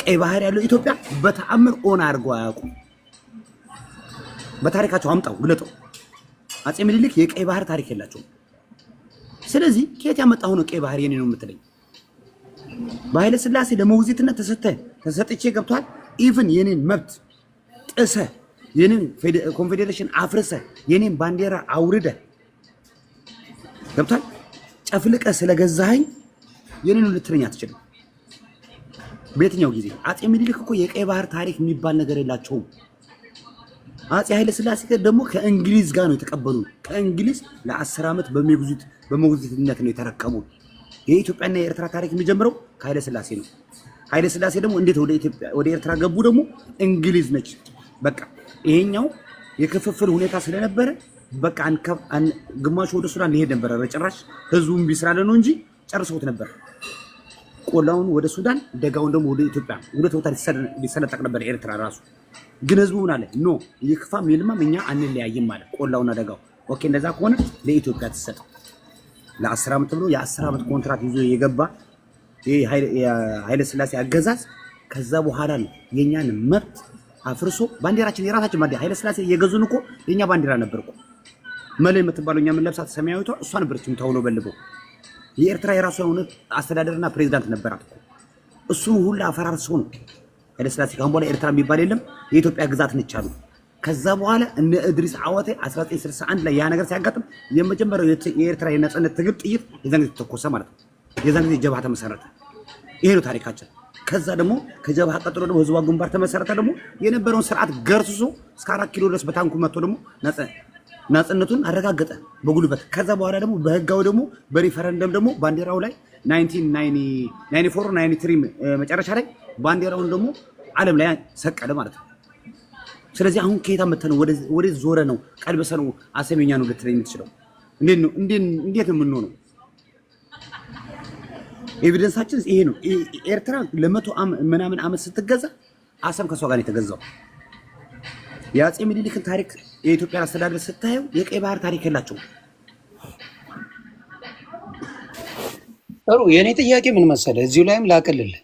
ቀይ ባህር ያለው ኢትዮጵያ በተአምር ኦን አድርገው አያውቁ። በታሪካቸው አምጣው ግለጠው። አፄ ምኒልክ የቀይ ባህር ታሪክ የላቸውም። ስለዚህ ከየት ያመጣው ነው ቀይ ባህር የኔ ነው የምትለኝ? በኃይለ ሥላሴ ለሞግዚትነት ተሰጥቼ ገብቷል። ኢቭን የኔን መብት ጥሰ የኔን ኮንፌዴሬሽን አፍርሰ የኔን ባንዲራ አውርደ ገብቷል። ጨፍልቀ ስለገዛኸኝ የኔን ልትለኝ አትችልም። በየትኛው ጊዜ? አፄ ምኒልክ እኮ የቀይ ባህር ታሪክ የሚባል ነገር የላቸውም። አፄ ኃይለ ሥላሴ ደግሞ ከእንግሊዝ ጋር ነው የተቀበሉ። ከእንግሊዝ ለ10 ዓመት በሞግዚትነት ነው የተረከቡ። የኢትዮጵያና የኤርትራ ታሪክ የሚጀምረው ከኃይለ ሥላሴ ነው። ኃይለ ሥላሴ ደግሞ እንዴት ወደ ኤርትራ ገቡ? ደግሞ እንግሊዝ ነች። በቃ ይሄኛው የክፍፍል ሁኔታ ስለነበረ በቃ ግማሹ ወደ ሱዳን ሊሄድ ነበር። በጭራሽ ህዝቡም ቢስራለ ነው እንጂ ጨርሰውት ነበር። ቆላውን ወደ ሱዳን፣ ደጋውን ደግሞ ወደ ኢትዮጵያ ሁለት ቦታ ሊሰነጠቅ ነበር ኤርትራ ራሱ። ግን ህዝቡ ምን አለ? ኖ ይክፋም ይልማም እኛ አንለያይም ማለት ቆላውና ደጋው። ኦኬ እንደዛ ከሆነ ለኢትዮጵያ ተሰጠ ለ10 ዓመት ብሎ የ10 ዓመት ኮንትራክት ይዞ የገባ ይሄ ኃይለ ሥላሴ አገዛዝ። ከዛ በኋላ ነው የኛን መብት አፍርሶ ባንዲራችን የራሳችን ባንዲራ ኃይለ ሥላሴ የገዙን እኮ የኛ ባንዲራ ነበር እኮ መለይ የምትባለው እኛ ምን ለብሳት ሰማያዊቷ እሷ ነበረችም ተውሎ በልበው። የኤርትራ የራሷ የሆነ አስተዳደርና ፕሬዝዳንት ነበራት እኮ እሱ ሁሉ አፈራርሶ ነው ኃይለ ሥላሴ ካሁን በኋላ ኤርትራ የሚባል የለም የኢትዮጵያ ግዛት ነች አሉ። ከዛ በኋላ እነ እድሪስ አወቴ 1961 ላይ ያ ነገር ሲያጋጥም የመጀመሪያው የኤርትራ የነጻነት ትግል ጥይት የዛን ጊዜ ተኮሰ ማለት ነው። የዛን ጊዜ ጀብሃ ተመሰረተ። ይሄ ነው ታሪካችን። ከዛ ደግሞ ከጀብሃ ቀጥሎ ደግሞ ህዝቧ ግንባር ተመሰረተ። ደግሞ የነበረውን ስርዓት ገርስሶ እስከ 4 ኪሎ ድረስ በታንኩ መጥቶ ደግሞ ነጻነቱን አረጋገጠ በጉልበት። ከዛ በኋላ ደግሞ በህጋው ደግሞ በሪፈረንደም ደግሞ ባንዲራው ላይ 1994 93 መጨረሻ ላይ ባንዲራውን ደግሞ ዓለም ላይ ሰቀለ ማለት ነው። ስለዚህ አሁን ከየት አመጣነው? ወደ ዞረ ነው ቀልበሰ ነው አሰሜኛ ነው ልትለኝ የምትችለው? እንዴት ነው የምንሆነው? ኤቪደንሳችን ይሄ ነው። ኤርትራ ለመቶ ምናምን ዓመት ስትገዛ አሰም ከሷ ጋር የተገዛው። የአፄ ምኒልክን ታሪክ የኢትዮጵያ አስተዳደር ስታየው የቀይ ባህር ታሪክ የላቸውም። ጥሩ። የኔ ጥያቄ ምን መሰለህ? እዚሁ ላይም ላቅልልህ።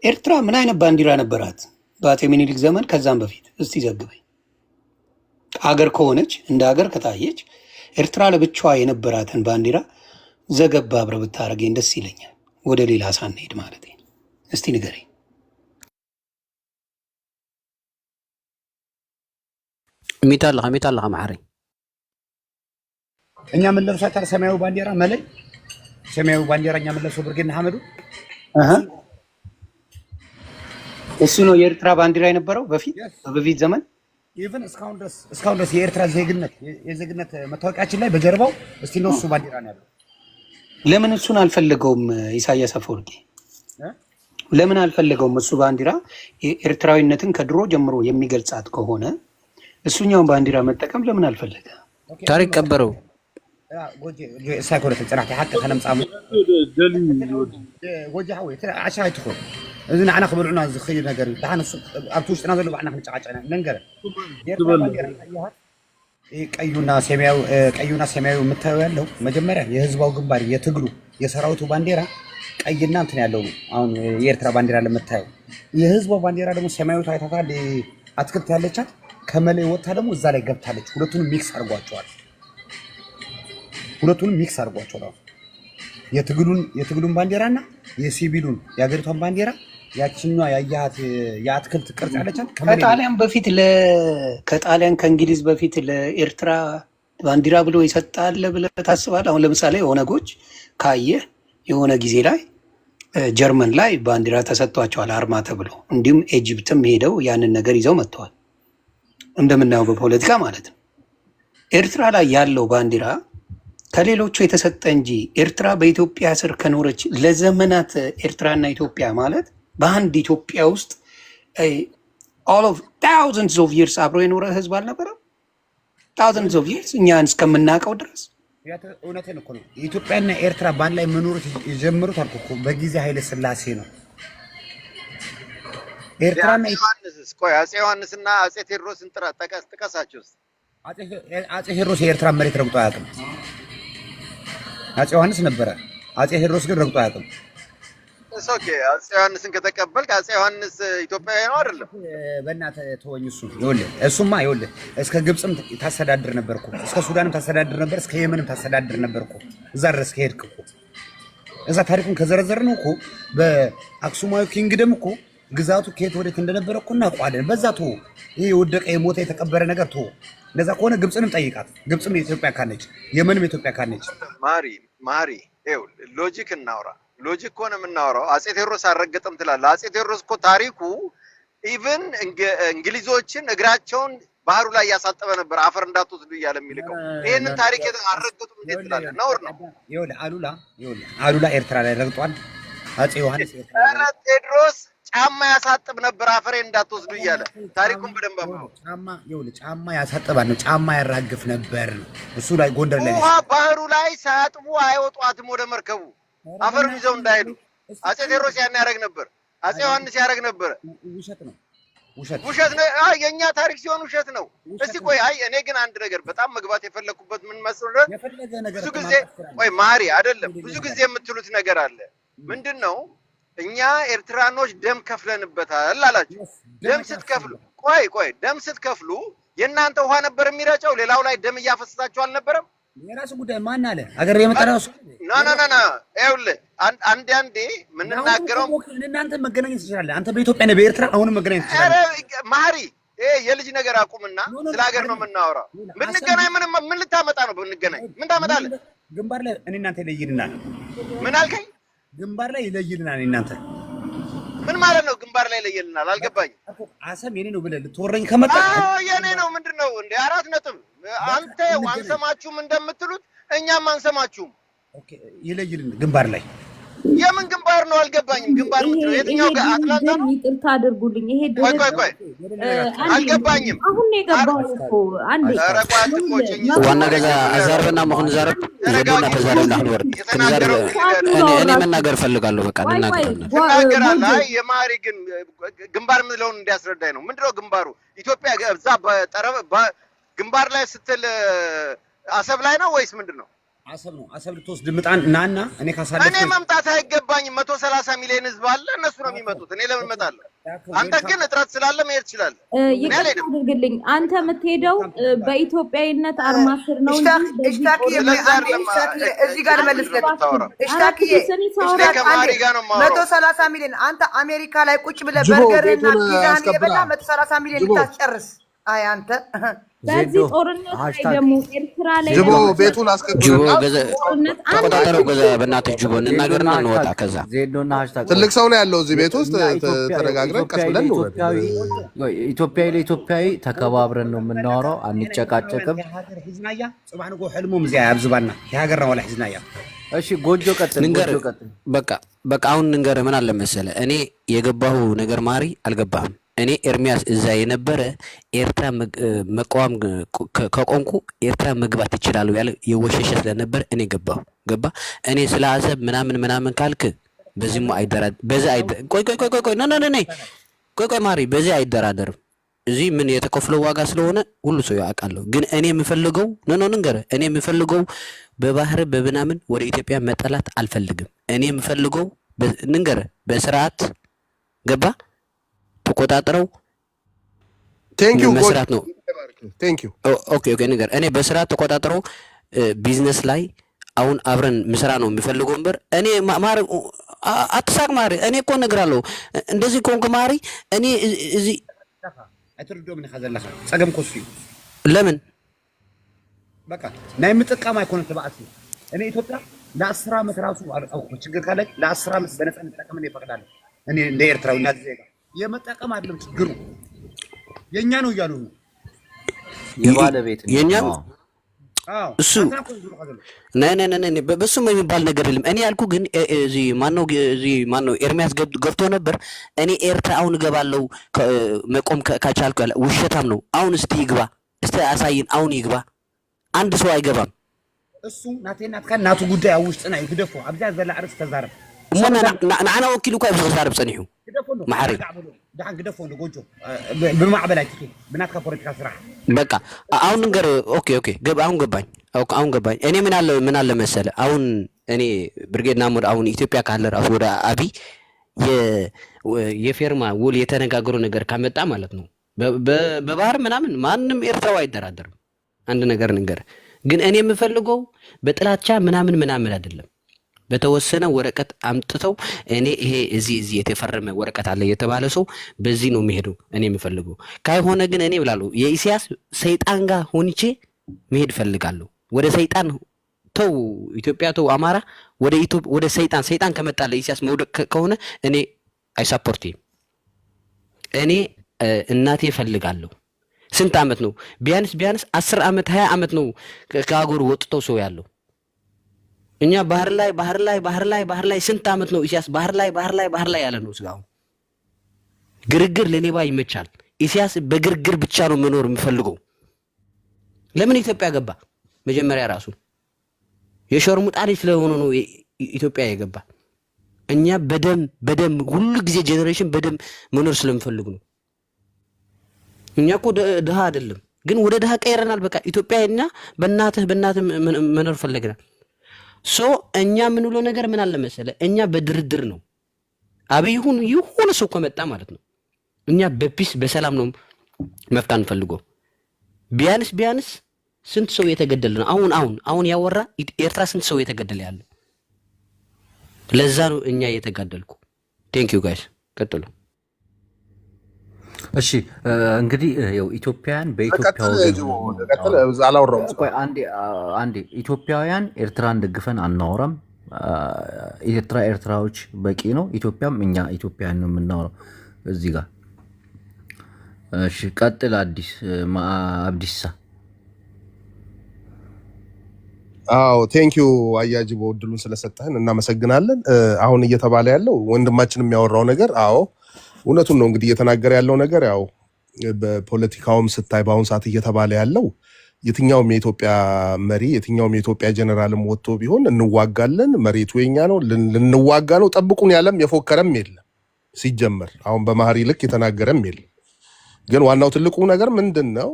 ኤርትራ ምን አይነት ባንዲራ ነበራት በአፄ ምኒልክ ዘመን? ከዛም በፊት እስቲ ዘግበኝ። አገር ከሆነች እንደ ሀገር ከታየች ኤርትራ ለብቻዋ የነበራትን ባንዲራ ዘገባ አብረህ ብታደርገኝ ደስ ይለኛል። ወደ ሌላ ሳንሄድ ማለት ነው። እስቲ ንገረኝ። ሚታለህ ማዕረኝ እኛ ምን ለብሳታል? ሰማያዊ ባንዲራ መለይ ሰማያዊ ባንዲራ እኛ ምን ለብሰው ብርጌድ ሐመዱ እሱ ነው የኤርትራ ባንዲራ የነበረው በፊት ዘመን። ኢቭን እስካሁን ድረስ የኤርትራ የዜግነት መታወቂያችን ላይ በጀርባው እስቲ ነው እሱ ባንዲራ ነው ያለው። ለምን እሱን አልፈለገውም ኢሳያስ አፈወርቂ? ለምን አልፈለገውም? እሱ ባንዲራ ኤርትራዊነትን ከድሮ ጀምሮ የሚገልጻት ከሆነ እሱኛውን ባንዲራ መጠቀም ለምን አልፈለገ? ታሪክ ቀበረው ሳይኮለት ጽናት حق ከለምጻሙ ጎጂ ሐወይ አሻይ ትኮን እዚ ንዓና ክብልዑና ዝኽይ ነገር ታነሱ ኣብቲ ውሽጥና ዘሎ ባዕና ክንጨቃጨና ነንገረ ቀዩና ሰማያዊ የምታየው ያለው መጀመሪያ የህዝባው ግንባር የትግሉ የሰራዊቱ ባንዲራ ቀይና እንትን ያለው ነው። አሁን የኤርትራ ባንዲራ ለምታየው የህዝባው ባንዲራ ደግሞ ሰማያዊ ታይታታል አትክልት ያለቻት ከመለይ ወጣ ደግሞ እዛ ላይ ገብታለች። ሁለቱንም ሚክስ አድርጓቸዋል። የትግሉን ባንዲራና የሲቪሉን የሀገሪቷን ባንዲራ ያቺኛዋ ያያት የአትክልት ቅርጽ ያለቻት ከጣሊያን ከእንግሊዝ በፊት ለኤርትራ ባንዲራ ብሎ ይሰጣል ብለህ ታስባለህ? አሁን ለምሳሌ ኦነጎች ካየህ የሆነ ጊዜ ላይ ጀርመን ላይ ባንዲራ ተሰጥቷቸዋል አርማ ተብሎ፣ እንዲሁም ኢጅፕትም ሄደው ያንን ነገር ይዘው መጥተዋል። እንደምናየው በፖለቲካ ማለት ነው። ኤርትራ ላይ ያለው ባንዲራ ከሌሎቹ የተሰጠ እንጂ ኤርትራ በኢትዮጵያ ስር ከኖረች ለዘመናት ኤርትራና ኢትዮጵያ ማለት በአንድ ኢትዮጵያ ውስጥ all of thousands of years አብሮ የኖረ ህዝብ አልነበረም? thousands of years እኛን እስከምናውቀው ድረስ እውነቴን እኮ ነው። ኢትዮጵያና ኤርትራ ባንድ ላይ መኖር የጀመሩት አልኩ እኮ በጊዜ ኃይለ ሥላሴ ነው። ኤርትራና ዮሐንስ ቆይ አጼ ዮሐንስና አጼ ቴዎድሮስን ጥቀሳቸው። አጼ ቴዎድሮስ የኤርትራ መሬት ረግጦ አያውቅም። አጼ ዮሐንስ ነበረ። አጼ ቴዎድሮስ ግን ረግጦ አያውቅም። ኦኬ አጼ ዮሐንስን ከተቀበልክ አጼ ዮሐንስ ኢትዮጵያዊ ነው አይደለም? በእናትህ ተወኝ። እሱማ ይኸውልህ እስከ ግብፅም ታስተዳድር ነበርኩ፣ እስከ ሱዳንም ታስተዳድር ነበር፣ እስከ የመንም ታስተዳድር ነበርኩ። እዛ ድረስ ከሄድክ እኮ እዛ ታሪኩን ከዘረዘርን እኮ በአክሱማዊ ኪንግደም እኮ ግዛቱ ከየት ወዴት እንደነበረ እኮ እናውቀዋለን። በዛ ተወው። ይሄ የወደቀ የሞተ የተቀበረ ነገር ተወው። እንደዛ ከሆነ ግብፅንም ጠይቃት። ግብፅም የኢትዮጵያ ካነች፣ የመንም የኢትዮጵያ ካነች። ማሪ ይኸውልህ ሎጂክ እናውራ። ሎጂክ እኮ ነው የምናወራው። አጼ ቴዎድሮስ አልረገጠም ትላለህ። አጼ ቴዎድሮስ እኮ ታሪኩ ኢቭን እንግሊዞችን እግራቸውን ባህሩ ላይ ያሳጠበ ነበር አፈር እንዳትወስዱ እያለ የሚልቀው። ይሄንን ታሪክ አልረገጡም እንዴት ትላለህ? ነውር ነው። ይኸውልህ አሉላ ኤርትራ ላይ ረግጧል። አጼ ዮሐንስ ቴዎድሮስ ጫማ ያሳጥብ ነበር አፈሬ እንዳትወስዱ እያለ ታሪኩን በደንብ አምነው። ጫማ ያሳጥባል ነው፣ ጫማ ያራግፍ ነበር ነው። እሱ ላይ ጎንደር ላይ ውሃ ባህሩ ላይ ሳያጥቡ አይወጧትም ወደ መርከቡ አፈር ይዘው እንዳይሉ። አጼ ቴዎድሮስ ያን ያደርግ ነበር። አጼ ዮሐንስ ያደርግ ነበር። ውሸት ነው። የኛ ታሪክ ሲሆን ውሸት ነው። እስቲ ቆይ እኔ ግን አንድ ነገር በጣም መግባት የፈለኩበት ምን መስሎህ፣ ብዙ ጊዜ ቆይ ማሪ አይደለም ብዙ ጊዜ የምትሉት ነገር አለ። ምንድነው? እኛ ኤርትራኖች ደም ከፍለንበታል አላችሁ። ደም ስትከፍሉ ደም ስትከፍሉ የእናንተ ውሃ ነበር የሚረጨው፣ ሌላው ላይ ደም እያፈሰሳችሁ አልነበረም? የራሱ ጉዳይ ማን አለ? አገር የመጣው ና ይኸውልህ አንዴ የምንናገረው እናንተ መገናኘት ትችላለህ። አንተ በኢትዮጵያ ነህ በኤርትራ አሁንም መገናኘት ትችላለህ። ማሪ የልጅ ነገር አቁምና ስለ ሀገር ነው የምናወራው። ብንገናኝ ምን ልታመጣ ነው? ብንገናኝ ምን ታመጣለህ? ግንባር ላይ እኔ እናንተ ይለይልናል። ምን አልከኝ? ግንባር ላይ ይለይልናል። እናንተ ምን ማለት ነው? ግንባር ላይ ይለይልናል አልገባኝም። አሰም የኔ ነው ብለህ ልትወረኝ ከመጣ የኔ ነው ምንድነው እንዴ? 4 ነጥብ አንተ አንሰማችሁም እንደምትሉት እኛም አንሰማችሁም። ኦኬ ይለይልን። ግንባር ላይ የምን ግንባር ነው አልገባኝም። ግንባር ምንድነው? የትኛው ጋር አትላንታ ነው? ይቅርታ አድርጉልኝ። ይሄ ቆይ አልገባኝም። አሁን ነው የገባው እኮ አንዴ ዋና ገዛ አዛርበና መሆን ዛረብ ዘዶና ተዛረብ ነው ወርድ እኔ መናገር ፈልጋለሁ። በቃ እናገራለሁ። የማሪ ግን ግንባር ምንለውን እንዲያስረዳኝ ነው። ምንድነው ግንባሩ? ኢትዮጵያ እዛ ግንባር ላይ ስትል አሰብ ላይ ነው ወይስ ምንድነው? አሰብ ነው። አሰብ ልትወስድ ምጣን ናና እኔ ካሳለፈ እኔ መምጣት አይገባኝም። 130 ሚሊዮን ህዝብ አለ፣ እነሱ ነው የሚመጡት። እኔ ለምን እመጣለሁ? አንተ ግን እጥረት ስላለ መሄድ ትችላለህ። ይቅርታ አድርግልኝ። አንተ የምትሄደው በኢትዮጵያዊነት አርማ ስር ነው እንጂ እዚህ ጋር መልስለት። እሽታኪዬ 130 ሚሊዮን አንተ አሜሪካ ላይ ቁጭ ብለህ በርገርና ፒዛን የበላ 130 ሚሊዮን ልታስጨርስ። አይ አንተ በዚህ ጦርነት ላይ ደግሞ ኤርትራ ላይ ጅቦ ቤቱን አስከትልና ተቆጣጠረው ገዛ በእናትህ ጅቦ እንናገርና እንወጣ። ከዛ ዜዶና ሃሽታግ ትልቅ ሰው ነው ያለው እዚህ ቤት ውስጥ ተነጋግረን ቀስ ብለን ነው። ኢትዮጵያዊ ለኢትዮጵያዊ ተከባብረን ነው የምናወራው፣ አንጨቃጨቅም። ሂዝናያ ጽባን ጎ ሕልሙም እዚያ ያብዝባና የሀገርና ወላ ሂዝናያ። እሺ ጎጆ ቀጥል። በቃ በቃ አሁን ንገረ ምን አለ መሰለ እኔ የገባሁ ነገር ማሪ አልገባህም። እኔ ኤርሚያስ እዛ የነበረ ኤርትራ መቋም ከቆንኩ ኤርትራ መግባት ይችላል ያለ የወሸሸ ስለነበር እኔ ገባሁ ገባ። እኔ ስለ አሰብ ምናምን ካልክ በዚህም ቆይ ቆይ ማሪ በዚህ አይደራደርም። እዚህ ምን የተከፈለው ዋጋ ስለሆነ ሁሉ ሰው ያውቃለሁ። ግን እኔ የምፈልገው ንገረ እኔ የምፈልገው በባህር በብናምን ወደ ኢትዮጵያ መጠላት አልፈልግም። እኔ የምፈልገው ንገረ በስርዓት ገባ ተቆጣጥረው መስራት ነው። ኦኬ ንገር እኔ በስርዓት ተቆጣጥረው ቢዝነስ ላይ አሁን አብረን ምስራ ነው የሚፈልገው ነበር። እኔ ማሪ አትሳቅ ማሪ እኔ እኮ እነግራለሁ እንደዚህ ኮንክ ማሪ እኔ እዚህ አይተርዶም ነኸዘለኸ ጸገም ኮስፊ ለምን በቃ ናይ ምጥቃም አይኮን ተባአት እኔ ኢትዮጵያ ለ10 ዓመት ራሱ አልቀው ችግር ካለ ለ10 ዓመት በነፃ እንጠቀም ነው ይፈቅዳል። እኔ እንደ ኤርትራው እና ዜጋ የመጠቀም አይደለም ችግሩ የኛ ነው እያሉ ነው የባለቤት የኛ እሱ ነይ በሱ የሚባል ነገር የለም። እኔ ያልኩ ግን እዚህ ማነው ኤርሚያስ ገብቶ ነበር። እኔ ኤርትራ አሁን እገባለሁ መቆም ካቻልኩ ያለ ውሸታም ነው። አሁን እስቲ ይግባ እስቲ አሳይን። አሁን ይግባ አንድ ሰው አይገባም። እሱ ናቱ ጉዳይ ውስጥና ይግደፉ አብዛ ዘላ አርስ ተዛረብ ንዓና ወኪሉ ኳ ብዝዛረብ ፀኒሑ ማሕሪ ዳን ግደፎ ንጎጆ ብማዕበል አይትኪ ብናትካ ፖለቲካ ስራሕ በቃ አሁን ንገር ኦኬ አሁን ገባኝ። እኔ ምን አለ መሰለ አሁን እኔ ብርጌድ ናሙድ አሁን ኢትዮጵያ ካለ ራሱ ወደ አብይ የፌርማ ውል የተነጋገሩ ነገር ካመጣ ማለት ነው በባህር ምናምን ማንም ኤርትራው አይደራደርም። አንድ ነገር ንገር ግን እኔ የምፈልገው በጥላቻ ምናምን አይደለም። በተወሰነ ወረቀት አምጥተው እኔ ይሄ እዚህ የተፈረመ ወረቀት አለ የተባለ ሰው በዚህ ነው የሚሄደው እኔ የምፈልገው። ካይሆነ ግን እኔ ብላለሁ የኢሳያስ ሰይጣን ጋር ሆንቼ መሄድ ፈልጋለሁ። ወደ ሰይጣን ተው ኢትዮጵያ ተው አማራ ወደ ሰይጣን ከመጣለ ኢሳያስ መውደቅ ከሆነ እኔ አይሳፖርት እኔ እናቴ ፈልጋለሁ። ስንት ዓመት ነው ቢያንስ 10 ዓመት 20 ዓመት ነው ከሀገሩ ወጥተው ሰው ያለው። እኛ ባህር ላይ ስንት ዓመት ነው ኢሳያስ ባህር ላይ ያለ ነው። ስጋው ግርግር ለሌባ ይመቻል። ኢሳያስ በግርግር ብቻ ነው መኖር የሚፈልገው። ለምን ኢትዮጵያ ገባ? መጀመሪያ ራሱ የሸርሙጣሪ ስለሆነ ነው ኢትዮጵያ የገባ። እኛ በደም ሁሉ ጊዜ ጄኔሬሽን በደም መኖር ስለምፈልግ ነው። እኛ እኮ ድሃ አይደለም ግን ወደ ድሃ ቀይረናል። በቃ ኢትዮጵያና በእናትህ መኖር ፈለግናል። ሶ እኛ ምን ብሎ ነገር ምን አለ መሰለ እኛ በድርድር ነው አብይ ይሁን ሰው ከመጣ ማለት ነው እኛ በፒስ በሰላም ነው መፍታን ፈልገው። ቢያንስ ስንት ሰው የተገደለ ነው አሁን ያወራ ኤርትራ ስንት ሰው የተገደለ ያለ። ለዛ ነው እኛ የተጋደልኩ። ቴንክ ዩ ጋይስ ቀጥሉ። እሺ እንግዲህ ያው ኢትዮጵያውያን አንዴ ኢትዮጵያውያን ኤርትራን ደግፈን አናወራም። ኤርትራዎች በቂ ነው። ኢትዮጵያም እኛ ኢትዮጵያውያን ነው የምናወራው እዚህ ጋር። እሺ ቀጥል አብዲሳ። አዎ ቴንኪዩ አያጅቦ እድሉን ስለሰጠህን እናመሰግናለን። አሁን እየተባለ ያለው ወንድማችን የሚያወራው ነገር አዎ እውነቱን ነው። እንግዲህ እየተናገረ ያለው ነገር ያው በፖለቲካውም ስታይ በአሁን ሰዓት እየተባለ ያለው የትኛውም የኢትዮጵያ መሪ የትኛውም የኢትዮጵያ ጀነራልም ወጥቶ ቢሆን እንዋጋለን፣ መሬቱ የኛ ነው፣ ልንዋጋ ነው፣ ጠብቁን ያለም የፎከረም የለም። ሲጀመር አሁን በመሀሪ ልክ የተናገረም የለም። ግን ዋናው ትልቁ ነገር ምንድን ነው?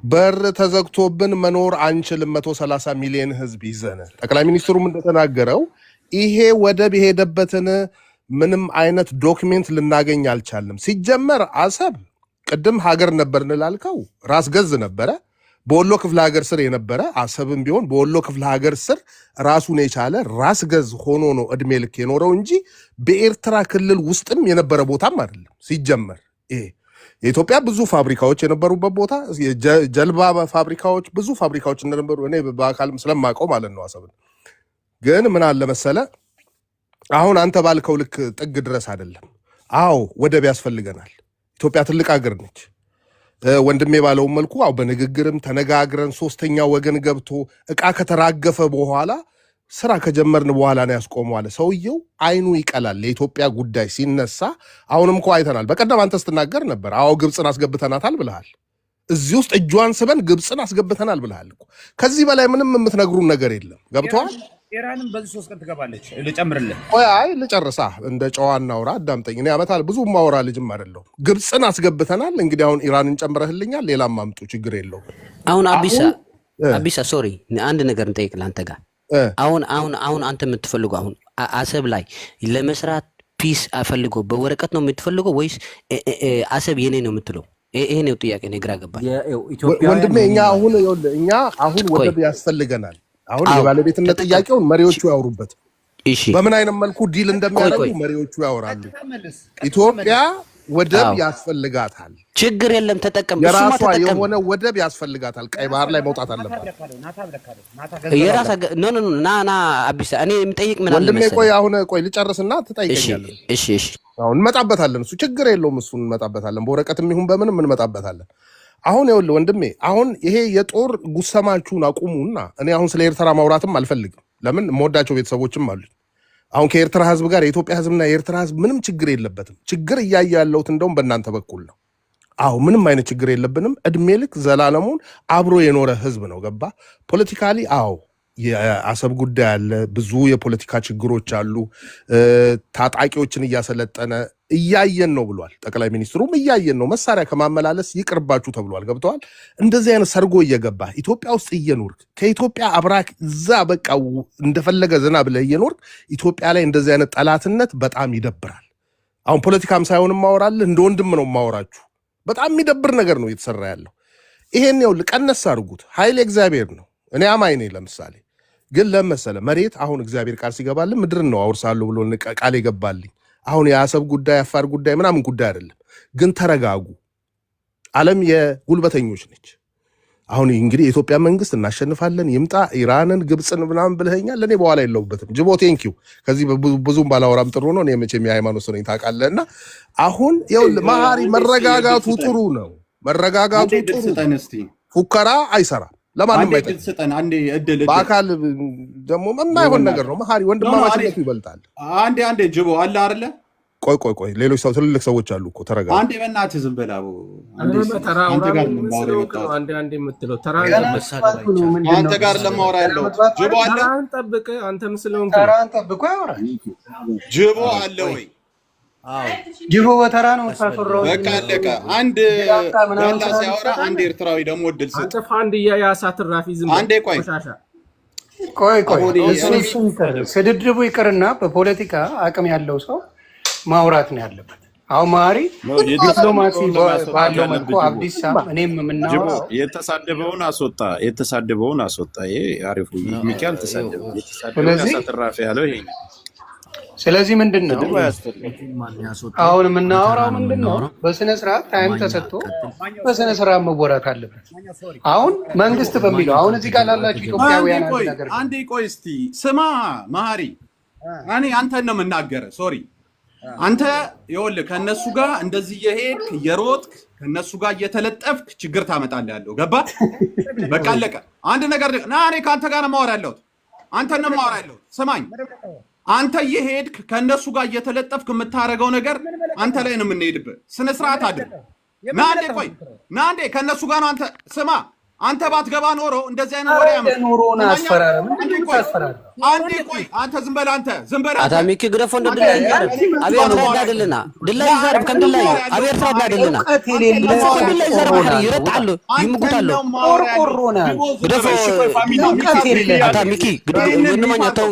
በር ተዘግቶብን መኖር አንችልም። 130 ሚሊዮን ህዝብ ይዘን ጠቅላይ ሚኒስትሩም እንደተናገረው ይሄ ወደብ የሄደበትን ምንም አይነት ዶክሜንት ልናገኝ አልቻልንም። ሲጀመር አሰብ ቅድም ሀገር ነበር እንላልከው ራስ ገዝ ነበረ፣ በወሎ ክፍለ ሀገር ስር የነበረ አሰብም ቢሆን በወሎ ክፍለ ሀገር ስር ራሱን የቻለ ራስ ገዝ ሆኖ ነው እድሜ ልክ የኖረው እንጂ በኤርትራ ክልል ውስጥም የነበረ ቦታም አይደለም። ሲጀመር ይሄ የኢትዮጵያ ብዙ ፋብሪካዎች የነበሩበት ቦታ፣ ጀልባ ፋብሪካዎች፣ ብዙ ፋብሪካዎች እንደነበሩ እኔ በአካልም ስለማውቀው ማለት ነው። አሰብን ግን ምን አለ መሰለ አሁን አንተ ባልከው ልክ ጥግ ድረስ አይደለም። አዎ ወደብ ያስፈልገናል። ኢትዮጵያ ትልቅ ሀገር ነች። ወንድሜ ባለው መልኩ አው በንግግርም ተነጋግረን ሶስተኛ ወገን ገብቶ እቃ ከተራገፈ በኋላ ስራ ከጀመርን በኋላ ነው ያስቆመው አለ። ሰውየው አይኑ ይቀላል ለኢትዮጵያ ጉዳይ ሲነሳ። አሁንም እኮ አይተናል። በቀደም አንተ ስትናገር ነበር። አዎ ግብፅን አስገብተናታል ብለሃል። እዚህ ውስጥ እጇን ስበን ግብፅን አስገብተናል ብለሃል እኮ። ከዚህ በላይ ምንም የምትነግሩን ነገር የለም። ገብቶሃል? ኢራንም በዚህ 3 ቀን ትገባለች። ልጨምርልህ? አይ ልጨርሳ፣ እንደ ጨዋ እናውራ። አዳምጠኝ። እኔ አመታል ብዙ ማውራ ልጅም አይደለሁ። ግብፅን አስገብተናል። እንግዲህ አሁን ኢራንን ጨምረህልኛል። ሌላም አምጡ፣ ችግር የለው። አሁን አቢሳ ሶሪ፣ አንድ ነገር እንጠይቅ ላንተ ጋር። አሁን አንተ የምትፈልገው አሁን አሰብ ላይ ለመስራት ፒስ አፈልገው በወረቀት ነው የምትፈልገው ወይስ አሰብ የኔ ነው የምትለው? ይሄ ነው ጥያቄ። ነው ግራ ገባኝ ወንድሜ። እኛ አሁን ወደብ ያስፈልገናል። አሁን የባለቤትነት ጥያቄውን መሪዎቹ ያወሩበት። በምን አይነት መልኩ ዲል እንደሚያደርጉ መሪዎቹ ያወራሉ። ኢትዮጵያ ወደብ ያስፈልጋታል። ችግር የለም ተጠቀም። የራሷ የሆነ ወደብ ያስፈልጋታል። ቀይ ባህር ላይ መውጣት አለባት። የራሷ ና አቢሳ፣ እኔ የምጠይቅ ምን አለ መሰለህ ወንድሜ። ቆይ ልጨርስና ትጠይቀኛለህ። እሺ አሁን እንመጣበታለን። እሱ ችግር የለውም። እሱን እንመጣበታለን። በወረቀትም ይሁን በምንም እንመጣበታለን። አሁን ይኸውልህ ወንድሜ፣ አሁን ይሄ የጦር ጉሰማችሁን አቁሙና እኔ አሁን ስለ ኤርትራ ማውራትም አልፈልግም። ለምን የምወዳቸው ቤተሰቦችም አሉኝ። አሁን ከኤርትራ ህዝብ ጋር የኢትዮጵያ ህዝብና የኤርትራ ህዝብ ምንም ችግር የለበትም። ችግር እያየ ያለሁት እንደውም በእናንተ በኩል ነው። አዎ ምንም አይነት ችግር የለብንም። እድሜ ልክ ዘላለሙን አብሮ የኖረ ህዝብ ነው። ገባ? ፖለቲካሊ አዎ የአሰብ ጉዳይ አለ። ብዙ የፖለቲካ ችግሮች አሉ። ታጣቂዎችን እያሰለጠነ እያየን ነው ብሏል ጠቅላይ ሚኒስትሩም። እያየን ነው። መሳሪያ ከማመላለስ ይቅርባችሁ ተብሏል። ገብተዋል? እንደዚህ አይነት ሰርጎ እየገባ ኢትዮጵያ ውስጥ እየኖርክ ከኢትዮጵያ አብራክ እዛ በቃ እንደፈለገ ዘና ብለህ እየኖርክ ኢትዮጵያ ላይ እንደዚህ አይነት ጠላትነት በጣም ይደብራል። አሁን ፖለቲካም ሳይሆንም ማወራልህ እንደ ወንድም ነው ማወራችሁ። በጣም የሚደብር ነገር ነው እየተሰራ ያለው። ይሄን ይኸውልህ ቀነስ አድርጉት። ኃይል እግዚአብሔር ነው። እኔ አማኝ ነኝ። ለምሳሌ ግን ለመሰለ መሬት አሁን እግዚአብሔር ቃል ሲገባልኝ ምድርን ነው አውርሳለሁ ብሎ ቃል የገባልኝ። አሁን የአሰብ ጉዳይ አፋር ጉዳይ ምናምን ጉዳይ አይደለም። ግን ተረጋጉ። ዓለም የጉልበተኞች ነች። አሁን እንግዲህ የኢትዮጵያ መንግስት እናሸንፋለን ይምጣ ኢራንን ግብፅን ምናምን ብለኸኛል። ለእኔ በኋላ የለውበትም። ጅቦ ቴንኪው። ከዚህ ብዙም ባላወራም ጥሩ ነው። እኔ መቼም የሃይማኖት ሰው ነኝ ታውቃለህና አሁን ይኸውልህ መሀሪ መረጋጋቱ ጥሩ ነው። መረጋጋቱ ጥሩ ፉከራ አይሰራም። ለማንም አይጠቅም። በአካል ደግሞ የማይሆን ነገር ነው። መሀሪ ወንድማማችነቱ ይበልጣል። አንዴ ጅቦ አለ አይደለ? ቆይ ሌሎች ትልልቅ ሰዎች አሉ እኮ ተረጋ። አንዴ በእናትህ ዝም በል አቦ። አንተ ጋር ለማውራ ያለው ጅቦ አለ። ጅቦ አለ ወይ? ጅቦ በተራ ነው ታፈራው። በቃ አለቀ። አንድ ወላ ሲያወራ አንድ ኤርትራዊ ደግሞ እድል ስጥ። አንዴ ቆይ ስድድቡ ይቅርና በፖለቲካ አቅም ያለው ሰው ማውራት ነው ያለበት። አሁን ማሪ ዲፕሎማሲ ባለው መልኩ አብዲሳ እኔም የምናወራው የተሳደበውን አስወጣ። ይሄ አሪፉ ሚካኤል ተሳደበ። የተሳደበው ያሳትራፊ ያለው ይሄ። ስለዚህ ምንድነው አሁን የምናወራው? ምንድነው በስነ ስርዓት ታይም ተሰጥቶ በስነ ስርዓት መወራት አለበት። አሁን መንግስት በሚለው አሁን እዚህ ጋር ላላችሁ ኢትዮጵያውያን ነገር አንዴ ቆይ እስቲ ስማ መሀሪ፣ እኔ አንተን ነው የምናገረው። ሶሪ አንተ ይኸውልህ ከነሱ ጋር እንደዚህ እየሄድክ እየሮጥክ ከነሱ ጋር እየተለጠፍክ ችግር ታመጣለህ ያለው ገባ? በቃ አለቀ። አንድ ነገር ና እኔ ከአንተ ጋር ነው የማወራ ያለሁት። አንተን ነው የማወራ ያለሁት። ስማኝ፣ አንተ እየሄድክ ከነሱ ጋር እየተለጠፍክ የምታደርገው ነገር አንተ ላይ ነው የምንሄድብህ። ስነ ስርዓት አድርግ። ና አንዴ ቆይ፣ ና አንዴ ከነሱ ጋር ነው አንተ። ስማ አንተ ባትገባ ኖሮ እንደዚህ አይነት ወሬ ያመጣ ኖሮና አስፈራራ። አንዴ ቆይ አንተ ዝም በል አንተ ዝም በል አንተ አታሚክ ግረፎ እንደድላ ይያረብ አብያር ታዳደልና ድላ ይዛርብ ከንድላ አብያር ታዳደልና ድላ ይዛርብ ይረጣሉ ይምጉታሉ ቆርቆሮና ግረፎ አታሚክ ግድማኛ ተው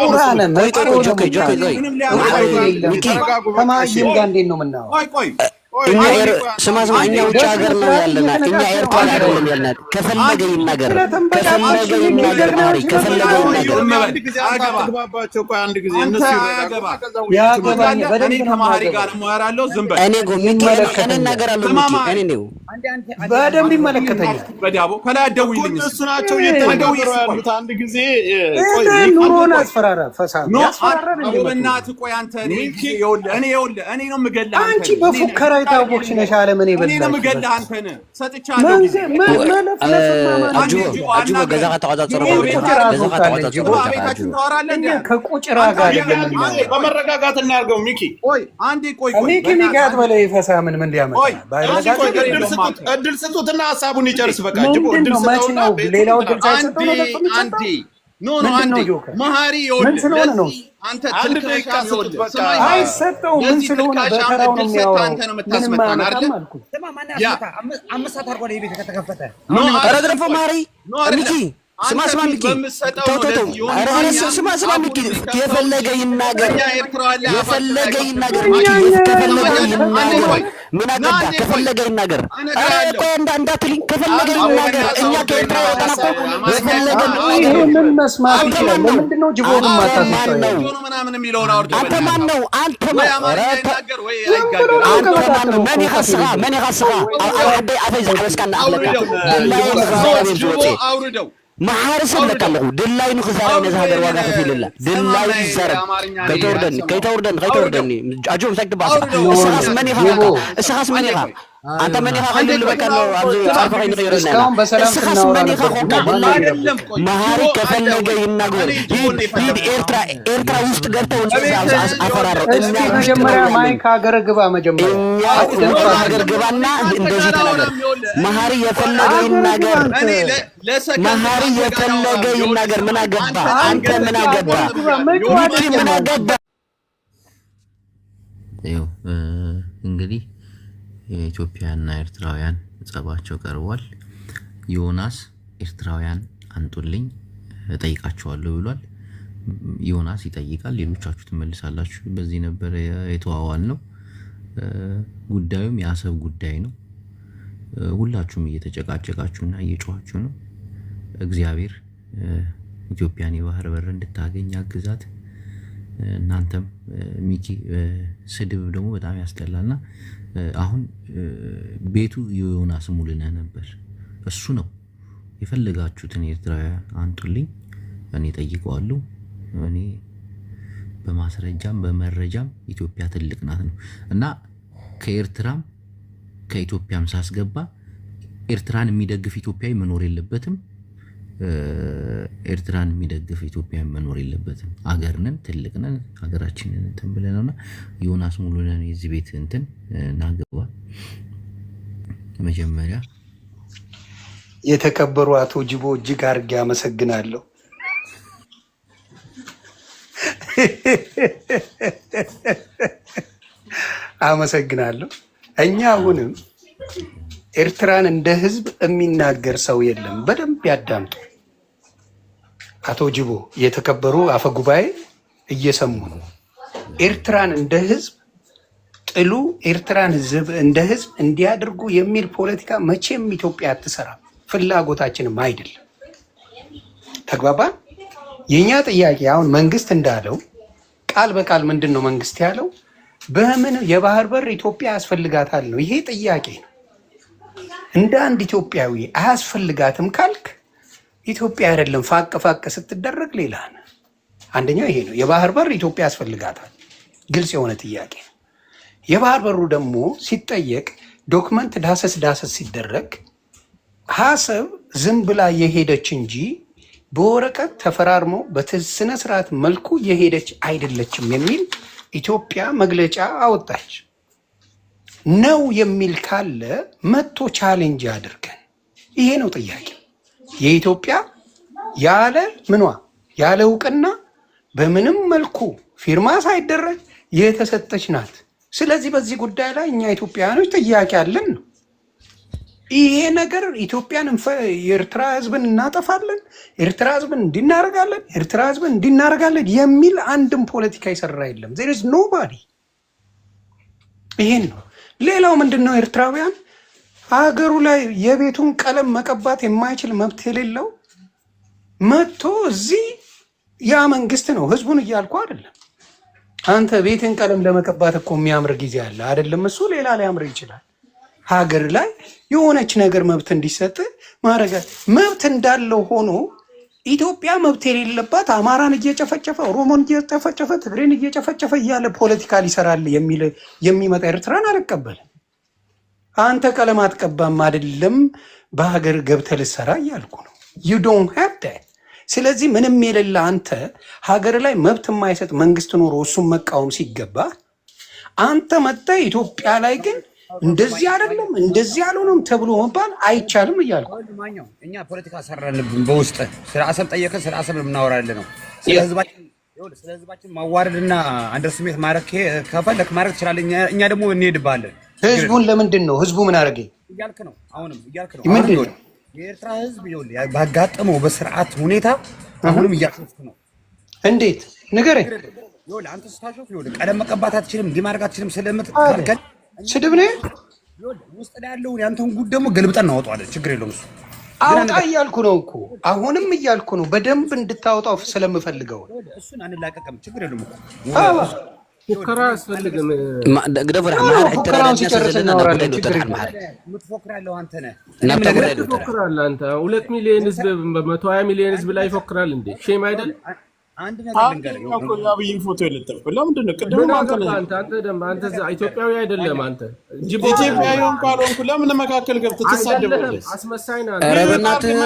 ቁራና ነው ጆኬ ሚኪ ከማይም ጋር እንዴት ነው የምናወራው? ቆይ እኛ ስማ እኛ ውጭ ሀገር ነው ያለና እኛ ኤርትራ አይደለም ያለና ከፈለገ ይናገር ማሪ ከፈለገ ይናገር። አንድ ጊዜ አግባባቸው። ቆይ አንድ ጊዜ እነሱ ያገባኝ እኔ ከማሪ ጋር ነው ያራለው። ዝም በል እኔ ጎ ሚኪ እኔ እናገራለሁ። ሚኪ እኔ ነው በደንብ ይመለከተኛል። በዳቦ ከላይ አትደውይልኝ። እሱ ናቸው እየተነጋገሩ ያሉት። አንድ ጊዜ ኑሮን አስፈራራ ፈሳድ በእናትህ ቆይ አንተ እኔ ነው የምገልህ። አንቺ በፉከራ የታወቅሽ ነሽ። አለም እኔ ነው የምገልህ አንተን ሰጥቻለሁ ጊዜ አጁ ገዛ ከተዋዛጽሮ ቤታችን ታወራለህ እንዴ? ከቁጭራ ጋር በመረጋጋት እናድርገው። ሚኪ ቆይ አንዴ ቆይ ሚኪ ሚጋት በላይ ፈሳ ምን ሊያመጣ እድል ስጡትና ሀሳቡን ይጨርስ። በቃ ጅቦ እድል ስጡትና ሌላው እድል ሳይሰጠው ነው አንዴ አንዴ መሀሪ ይኸውልህ አንተ ትልቅ ስጡት። በቃ አይሰጠው ምን ስለሆነ በተራው ነው የሚያወራው። አንተ ነው የምታስመጣን አይደል? ስማ ማን ያስመጣ? 5 ሰዓት አድርጓል የቤት ከተከፈተ ኧረ ድረፎ መሀሪ ሚኪ ስማ ሚኪ ስማ ሚኪ የፈለገ ይናገር ምን አገባ ከፈለገ ይናገር እንዳትልኝ ከፈለገ ይናገር። እኛ ከኤርትራ ወጣናኮ ምን መስማት ይችላል? ለምንድን ነው ጅቦን ማታሰጠው? አንተ ማን ነው? አንተ ማን ነው? መን ይኸስኻ አውርደ አፈይ ዘሕበስካና ኣለካ አውርደው ማሐረስ ለካለሁ ድላይ ነው خزاره ነዛ ሀገር ዋጋ ከፊልላ ድላይ ይዘረብ ከይተወርደን አጆም ሰግድ ባሳ እስኻስ መን ይኻ አንተ መን ይኻ ከልል በቀሎ አብዙ አርፈ ከይን ይረና እስካሁን በሰላም ተናወራ ነበር። ማሐሪ ከፈለገ ይናገር። ሂድ ኤርትራ ውስጥ ገብተው አፈራረው። እስኪ መጀመሪያ ማይክ ሀገር ግባ። መጀመሪያ ሀገር ግባና እንደዚህ ተናገር። ማሐሪ የፈለገ ይናገር። ማሐሪ የፈለገ ይናገር። ምን አገባ አንተ? ምን አገባ ምን አገባ? ይኸው እንግዲህ የኢትዮጵያና ኤርትራውያን ጸባቸው ቀርቧል። ዮናስ ኤርትራውያን አንጡልኝ እጠይቃቸዋለሁ ብሏል። ዮናስ ይጠይቃል፣ ሌሎቻችሁ ትመልሳላችሁ። በዚህ ነበር የተዋዋል ነው። ጉዳዩም የአሰብ ጉዳይ ነው። ሁላችሁም እየተጨቃጨቃችሁና እየጮኻችሁ ነው። እግዚአብሔር ኢትዮጵያን የባህር በር እንድታገኝ አግዛት። እናንተም ሚኪ ስድብ ደግሞ በጣም ያስጠላልና አሁን ቤቱ የዮናስ ሙሉነህ ነበር። እሱ ነው የፈለጋችሁትን ኤርትራውያን አንጡልኝ እኔ ጠይቀዋለሁ። እኔ በማስረጃም በመረጃም ኢትዮጵያ ትልቅ ናት ነው እና ከኤርትራም ከኢትዮጵያም ሳስገባ ኤርትራን የሚደግፍ ኢትዮጵያዊ መኖር የለበትም። ኤርትራን የሚደግፍ ኢትዮጵያ መኖር የለበትም። አገርነን ትልቅነን ሀገራችንን እንትን ብለንና ዮናስ ሙሉነህ የዚህ ቤት እንትን ናገባ መጀመሪያ የተከበሩ አቶ ጅቦ እጅግ አድርጌ አመሰግናለሁ። አመሰግናለሁ። እኛ አሁንም ኤርትራን እንደ ህዝብ የሚናገር ሰው የለም። በደንብ ያዳምጡ። አቶ ጅቦ የተከበሩ አፈ ጉባኤ እየሰሙ ነው። ኤርትራን እንደ ህዝብ ጥሉ፣ ኤርትራን እንደ ህዝብ እንዲያደርጉ የሚል ፖለቲካ መቼም ኢትዮጵያ አትሰራም። ፍላጎታችንም አይደለም። ተግባባ። የኛ ጥያቄ አሁን መንግስት እንዳለው ቃል በቃል ምንድን ነው መንግስት ያለው? በምን የባህር በር ኢትዮጵያ ያስፈልጋታል ነው። ይሄ ጥያቄ ነው። እንደ አንድ ኢትዮጵያዊ አያስፈልጋትም ካልክ ኢትዮጵያ አይደለም ፋቅ ፋቅ ስትደረግ ሌላ ነው። አንደኛው ይሄ ነው። የባህር በር ኢትዮጵያ ያስፈልጋታል፣ ግልጽ የሆነ ጥያቄ ነው። የባህር በሩ ደግሞ ሲጠየቅ ዶክመንት ዳሰስ ሲደረግ ሀሳብ ዝም ብላ የሄደች እንጂ በወረቀት ተፈራርሞ በስነ ስርዓት መልኩ የሄደች አይደለችም የሚል ኢትዮጵያ መግለጫ አወጣች። ነው የሚል ካለ መቶ ቻሌንጅ አድርገን፣ ይሄ ነው ጥያቄ። የኢትዮጵያ ያለ ምኗ ያለ እውቅና በምንም መልኩ ፊርማ ሳይደረግ የተሰጠች ናት። ስለዚህ በዚህ ጉዳይ ላይ እኛ ኢትዮጵያውያኖች ጥያቄ አለን ነው። ይሄ ነገር ኢትዮጵያን የኤርትራ ህዝብን እናጠፋለን፣ ኤርትራ ህዝብን እንዲናረጋለን፣ ኤርትራ ህዝብን እንዲናረጋለን የሚል አንድም ፖለቲካ ይሰራ የለም። there is nobody። ይሄን ነው። ሌላው ምንድነው? ኤርትራውያን ሀገሩ ላይ የቤቱን ቀለም መቀባት የማይችል መብት የሌለው መጥቶ እዚህ ያ መንግስት ነው። ህዝቡን እያልኩ አይደለም። አንተ ቤትን ቀለም ለመቀባት እኮ የሚያምር ጊዜ አለ አይደለም? እሱ ሌላ ሊያምር ይችላል። ሀገር ላይ የሆነች ነገር መብት እንዲሰጥ ማድረግ መብት እንዳለው ሆኖ ኢትዮጵያ መብት የሌለባት አማራን እየጨፈጨፈ ኦሮሞን እየጨፈጨፈ ትግሬን እየጨፈጨፈ እያለ ፖለቲካ ሊሰራል የሚመጣ ኤርትራን አልቀበልም። አንተ ቀለም አትቀባም አይደለም በሀገር ገብተህ ልትሰራ እያልኩ ነው። you don't have that። ስለዚህ ምንም የሌለ አንተ ሀገር ላይ መብት የማይሰጥ መንግስት ኖሮ እሱን መቃወም ሲገባ አንተ መጥተህ ኢትዮጵያ ላይ ግን እንደዚህ አይደለም እንደዚህ አልሆነም ተብሎ መባል አይቻልም እያልኩ እኛ ፖለቲካ ሰራንብን በውስጥ ስለ አሰብ ጠየቀን ስለ አሰብ የምናወራለን ነው። ስለ ህዝባችን ማዋረድና አንደርስሜት ማድረግ ከፈለክ ማድረግ ትችላለህ። እኛ ደግሞ እንሄድባለን። ህዝቡን ለምንድን ነው ህዝቡ ምን አደረገ እያልክ ነው? አሁንም እያልክ ነው። ምንድን ነው የኤርትራ ህዝብ ይኸውልህ ባጋጠመው በስርዓት ሁኔታ አሁንም እያሾፍክ ነው። እንዴት ንገረኝ። ይኸውልህ አንተ ስታሾፍ ይኸውልህ ቀለም መቀባት አትችልም፣ እንዲህ ማድረግ አትችልም ስለምትከልከል ስድብ ነው። ውስጥ ላይ ያለውን ያንተን ጉድ ደግሞ ገልብጠን እናወጣዋለን። ችግር የለውም እሱ አውጣ እያልኩ ነው እኮ አሁንም እያልኩ ነው። በደንብ እንድታወጣው ስለምፈልገው እሱን አንላቀቅም። ችግር የለውም እኮ ፉከራ አያስፈልግም። ፉከራውን ሲጨርስ እናወራለን። ችግር የምትፎክር ያለው አንተ ነህ። ትፎክራለህ አንተ 2 ሚሊዮን ህዝብ 120 ሚሊዮን ህዝብ ላይ ይፎክራል እንዴ? ሼም አይደል? አንድ ነገር ልንገርህ እኮ የአብይን ፎቶ የለጠፍኩት ለምንድን ነው? ቅድም አንተ ኢትዮጵያዊ አይደለም። አንተ ኢትዮጵያዊ ካልሆንኩ ለምን መካከል ገብተህ ትሳደባለህ? አስመሳይ ነህ። ኧረ በእናትህ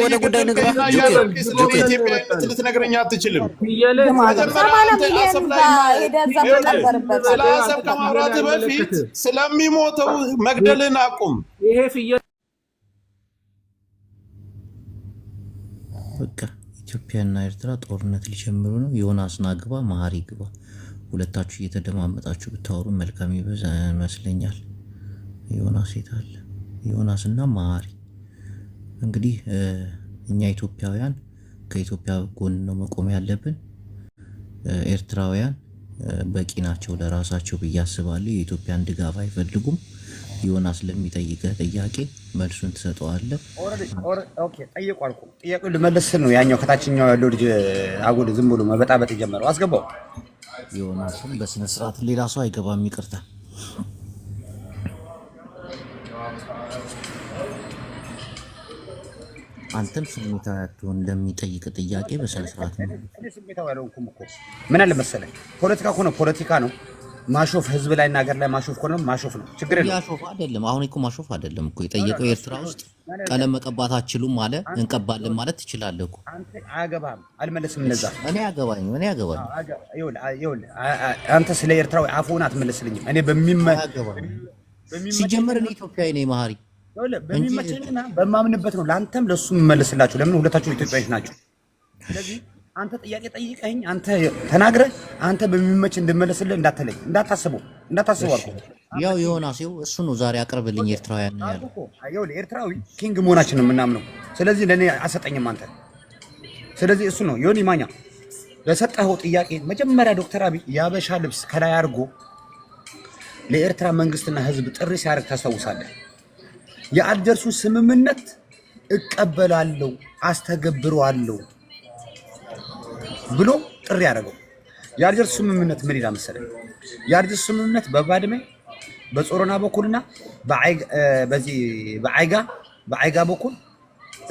ወደ ጉዳይ ንግባ። ኢትዮጵያዊነት ልትነግረኝ አትችልም። ስለ አሰብ ከማውራትህ በፊት ስለሚሞተው መግደልን አቁም። ይሄ ፍየል በቃ ኢትዮጵያና ኤርትራ ጦርነት ሊጀምሩ ነው። ዮናስና ግባ፣ መሀሪ ግባ። ሁለታችሁ እየተደማመጣችሁ ብታወሩ መልካም ይመስለኛል። ዮናስ የት አለ? ዮናስና መሀሪ። እንግዲህ እኛ ኢትዮጵያውያን ከኢትዮጵያ ጎን ነው መቆም ያለብን። ኤርትራውያን በቂ ናቸው ለራሳቸው ብዬ አስባለሁ። የኢትዮጵያን ድጋፍ አይፈልጉም። ዮናስ ለሚጠይቅህ ጥያቄ መልሱን ትሰጠዋለህ። ኦኬ ጠይቁ አልኩ። ጥያቄውን ልመልስ ነው ያኛው ከታችኛው ያለው ልጅ አጉል ዝም ብሎ መበጣበጥ የጀመረው አስገባው። ዮናስን በስነ ስርዓት ሌላ ሰው አይገባም። ይቅርታ አንተም ስሜታዊ አትሆን። ለሚጠይቅ ጥያቄ በስነ ስርዓት ነው። ስሜታዊ ያለውኩም እኮ ምን አለ መሰለህ ፖለቲካ ከሆነ ፖለቲካ ነው። ማሾፍ ህዝብ ላይ እና ሀገር ላይ ማሾፍ ከሆነ ማሾፍ ነው። ችግር የለም። ማሾፍ አይደለም። አሁን እኮ ማሾፍ አይደለም እኮ የጠየቀው። ኤርትራ ውስጥ ቀለም መቀባት አትችሉም አለ። እንቀባለን ማለት ትችላለህ እኮ። አንተ አያገባህም። አልመለስም። እነዛ እኔ ያገባኝ አንተ ስለ ኤርትራዊ አፎን አትመለስልኝም። እኔ ሲጀመር እኔ ኢትዮጵያዊ ነኝ መሀሪ። በሚመቸኝና በማምንበት ነው ለአንተም ለሱ የምመልስላችሁ። ለምን ሁለታችሁ ኢትዮጵያዊዎች ናቸው። ስለዚህ አንተ ጥያቄ ጠይቀኝ፣ አንተ ተናግረህ አንተ በሚመች እንድመለስልህ እንዳትለኝ፣ እንዳታስበው አልኩ። ያው ዮናስ እሱ ነው ዛሬ አቅርብልኝ ኤርትራውያን ነው ያለው። ይኸውልህ ኤርትራዊ ኪንግ መሆናችን ነው የምናምነው። ስለዚህ ለእኔ አሰጠኝም አንተ። ስለዚህ እሱ ነው ዮኒ ማኛ ለሰጠኸው ጥያቄ መጀመሪያ ዶክተር አብይ የአበሻ ልብስ ከላይ አድርጎ ለኤርትራ መንግስትና ህዝብ ጥሪ ሲያደርግ ታስታውሳለህ። የአልጀርሱን ስምምነት እቀበላለሁ አስተገብረዋለሁ ብሎ ጥሪ ያደረገው። የአልጀርስ ስምምነት ምን ይላል መሰለህ? የአልጀርስ ስምምነት በባድመ በጾረና በኩልና በአይጋ በኩል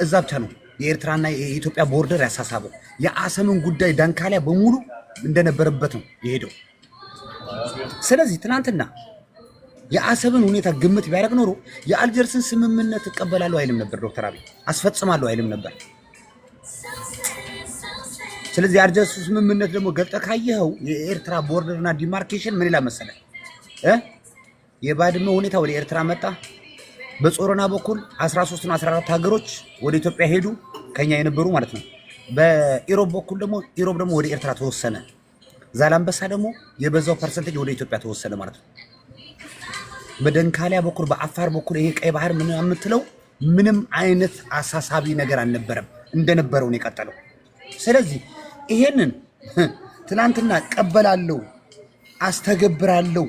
እዛ ብቻ ነው የኤርትራና የኢትዮጵያ ቦርደር ያሳሳበው። የአሰምን ጉዳይ ዳንካሊያ በሙሉ እንደነበረበት ነው የሄደው። ስለዚህ ትናንትና የአሰብን ሁኔታ ግምት ቢያደርግ ኖሮ የአልጀርስን ስምምነት እቀበላለሁ አይልም ነበር ዶክተር አብይ፣ አስፈጽማለሁ አይልም ነበር። ስለዚህ የአልጀርስ ስምምነት ደግሞ ገልጠህ ካየኸው የኤርትራ ቦርደርና ዲማርኬሽን ምን ይላል መሰለህ? የባድመ ሁኔታ ወደ ኤርትራ መጣ። በጾረና በኩል 13 እና 14 ሀገሮች ወደ ኢትዮጵያ ሄዱ፣ ከኛ የነበሩ ማለት ነው። በኢሮብ በኩል ደግሞ ኢሮብ ደግሞ ወደ ኤርትራ ተወሰነ። ዛላምበሳ ደግሞ የበዛው ፐርሰንቴጅ ወደ ኢትዮጵያ ተወሰነ ማለት ነው። በደንካሊያ በኩል በአፋር በኩል ይሄ ቀይ ባህር ምን የምትለው ምንም አይነት አሳሳቢ ነገር አልነበረም፣ እንደነበረው ነው የቀጠለው። ስለዚህ ይሄንን ትናንትና ቀበላለሁ አስተገብራለሁ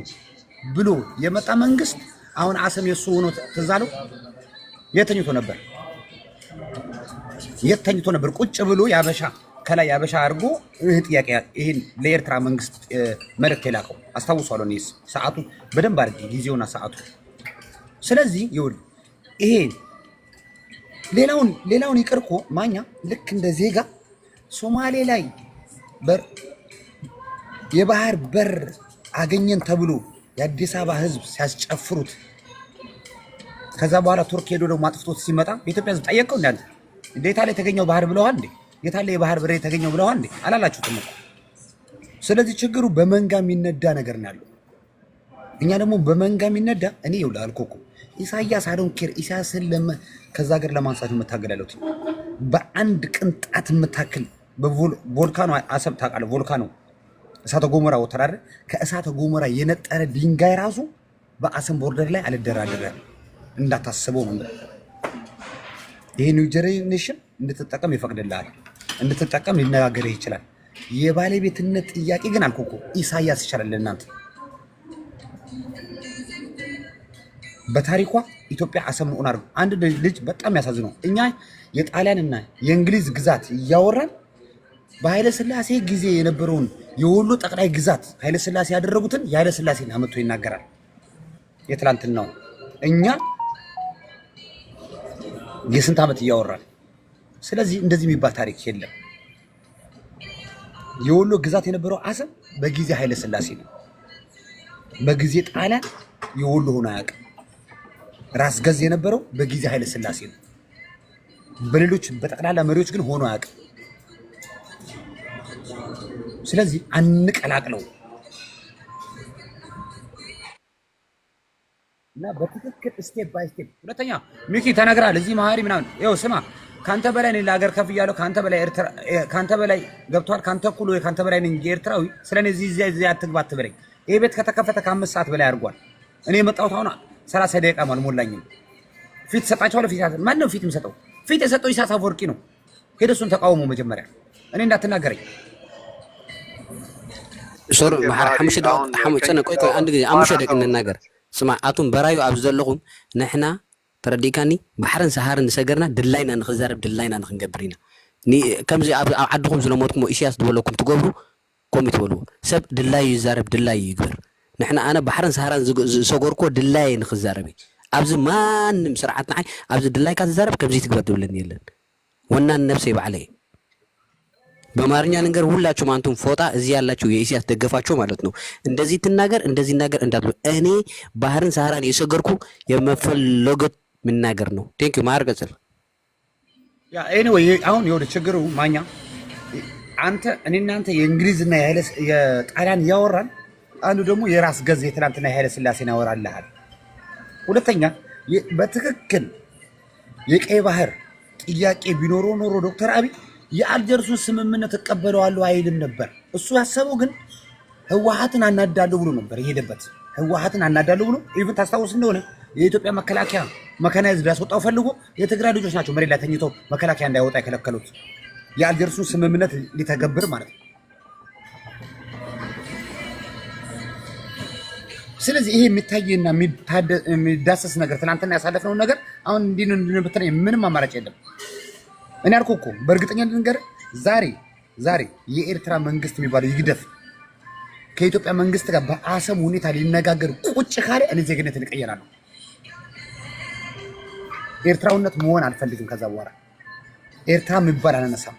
ብሎ የመጣ መንግስት አሁን አሰም የሱ ሆኖ ትዝ አለው። የተኝቶ ነበር ቁጭ ብሎ ያበሻ ከላይ ያበሻ አድርጎ ይሄ ጥያቄ ይሄን ለኤርትራ መንግስት መልእክት የላከው አስታውሳለሁ። እኔስ ሰዓቱ በደንብ አድርጌ ጊዜውና ሰዓቱ። ስለዚህ ይውል ይሄ ሌላውን ይቅርኮ ማኛ ልክ እንደ ዜጋ ሶማሌ ላይ የባህር በር አገኘን ተብሎ የአዲስ አበባ ህዝብ ሲያስጨፍሩት ከዛ በኋላ ቱርክ ሄዶ ደግሞ አጥፍቶት ሲመጣ የኢትዮጵያ ህዝብ ጠየቀው እንዳንተ እንዴት አለ የተገኘው ባህር ብለዋል እንዴ? የታለ የባህር በር የተገኘው ብለዋል እንዴ? አላላችሁትም እኮ። ስለዚህ ችግሩ በመንጋ የሚነዳ ነገር ነው ያለው። እኛ ደግሞ በመንጋ የሚነዳ እኔ ይውላ አልኮኩ ኢሳያስ አዶን ኬር ኢሳያስን ከዛ ሀገር ለማንሳት የምታገላሉት በአንድ ቅንጣት የምታክል በቮልካኖ አሰብ ታውቃለህ? ቮልካኖ እሳተ ገሞራ ወተራረ ከእሳተ ገሞራ የነጠረ ድንጋይ ራሱ በአሰብ ቦርደር ላይ አልደራደረም። እንዳታስበው ነው። ይሄ ኒው ጀነሬሽን እንድትጠቀም ይፈቅድልሃል፣ እንድትጠቀም ሊነጋገርህ ይችላል። የባለቤትነት ጥያቄ ግን አልኮኮ ኢሳያስ ይችላል ለእናንተ። በታሪኳ ኢትዮጵያ አሰብ ነው አርጉ። አንድ ልጅ በጣም ያሳዝነው እኛ የጣሊያንና የእንግሊዝ ግዛት እያወራን በኃይለ ሥላሴ ጊዜ የነበረውን የወሎ ጠቅላይ ግዛት ኃይለ ሥላሴ ያደረጉትን የኃይለ ሥላሴን አመቶ ይናገራል። የትላንትናው እኛ የስንት ዓመት እያወራን። ስለዚህ እንደዚህ የሚባል ታሪክ የለም። የወሎ ግዛት የነበረው አሰብ በጊዜ ኃይለ ሥላሴ ነው። በጊዜ ጣሊያን የወሎ ሆኖ አያውቅም። ራስ ገዝ የነበረው በጊዜ ኃይለ ሥላሴ ነው። በሌሎች በጠቅላላ መሪዎች ግን ሆኖ አያውቅም። ስለዚህ አንቀላቅለው እና በትክክል ስቴፕ ባይ ስቴፕ። ሁለተኛ ሚኪ ተነግራል እዚህ መሀሪ ምናምን ይኸው ስማ፣ ካንተ በላይ እኔ ለሀገር ከፍ እያለሁ ካንተ በላይ ገብቷል። ካንተ እኩል ወይ ካንተ በላይ ነኝ ኤርትራዊ። ስለኔ እዚህ አትግባ አትበለኝ። ይሄ ቤት ከተከፈተ ከ5 ሰዓት በላይ አድርጓል። እኔ የመጣሁት አሁን 30 ደቂቃ አልሞላኝም። ፊት ሰጣቸዋለሁ። ፊት ማን ነው ፊት የሚሰጠው? ፊት የሰጠው ኢሳያስ አፈወርቂ ነው። ሄደ እሱን ተቃውሞ መጀመሪያ እኔ እንዳትናገረኝ ሶር ማሐር ሐሙሽ ዳው ሐሙጽነ ቆይ አንድ ጊዜ አሙሽ ደግ እንናገር ስማ አቱም በራዩ ኣብ ዘለኹም ንሕና ተረዲካኒ ባሕርን ሰሃርን ሰገርና ድላይና ንኽዛረብ ድላይና ንኽንገብር ኢና ከምዚ ኣብ ዓድኹም ስለሞትኩም ኢሳያስ ዝበለኩም ትገብሩ ከምኡ ትበልዎ ሰብ ድላይ ይዛረብ ድላይ ይግበር ንሕና ኣነ ባሕርን ሰሃርን ዝሰገርኮ ድላይ ንኽዛረብ ኣብዚ ማንም ስርዓት ንዓይ ኣብዚ ድላይካ ትዛረብ ከምዚ ትግበር ትብለኒ የለን ወናን ነፍሰይ ባዕለይ በአማርኛ ነገር ሁላችሁም አንቱም ፎጣ እዚህ ያላችሁ የኢሳያስ ደገፋችሁ ማለት ነው። እንደዚህ ትናገር እንደዚህ ነገር እንዳትሉ። እኔ ባህርን ሰሃራን የሰገርኩ የመፈለገት ምናገር ነው። ቴንክ ዩ ማር ቀጽል ያ ኤኒዌይ አሁን ይወደ ችግሩ ማኛ አንተ እኔና አንተ የእንግሊዝና የጣሊያን ያወራን አንዱ ደግሞ የራስ ገዝ የትላንትና የኃይለ ሥላሴን ያወራልሃል። ሁለተኛ በትክክል የቀይ ባህር ጥያቄ ቢኖረው ኖሮ ዶክተር አብይ የአልጀርሱን ስምምነት ተቀበለዋለሁ አይልም ነበር። እሱ ያሰበው ግን ህወሓትን አናዳለሁ ብሎ ነበር የሄደበት። ህወሓትን አናዳለሁ ብሎ ኢቭን ታስታውስ እንደሆነ የኢትዮጵያ መከላከያ መካናይዝድ ያስወጣው ፈልጎ የትግራይ ልጆች ናቸው መሬት ላይ ተኝተው መከላከያ እንዳይወጣ የከለከሉት የአልጀርሱን ስምምነት ሊተገብር ማለት ነው። ስለዚህ ይሄ የሚታየና የሚዳሰስ ነገር ትናንትና ያሳለፍነውን ነገር አሁን እንዲህ ምንም አማራጭ የለም። እኔ አልኩህ እኮ በእርግጠኛ ልንገርህ ዛሬ የኤርትራ መንግስት የሚባለው ይግደፍ ከኢትዮጵያ መንግስት ጋር በአሰብ ሁኔታ ሊነጋገር ቁጭ ካለ እኔ ዜግነትን እቀይራለሁ። ኤርትራውነት መሆን አልፈልግም። ከዛ በኋላ ኤርትራ የሚባል አላነሳም።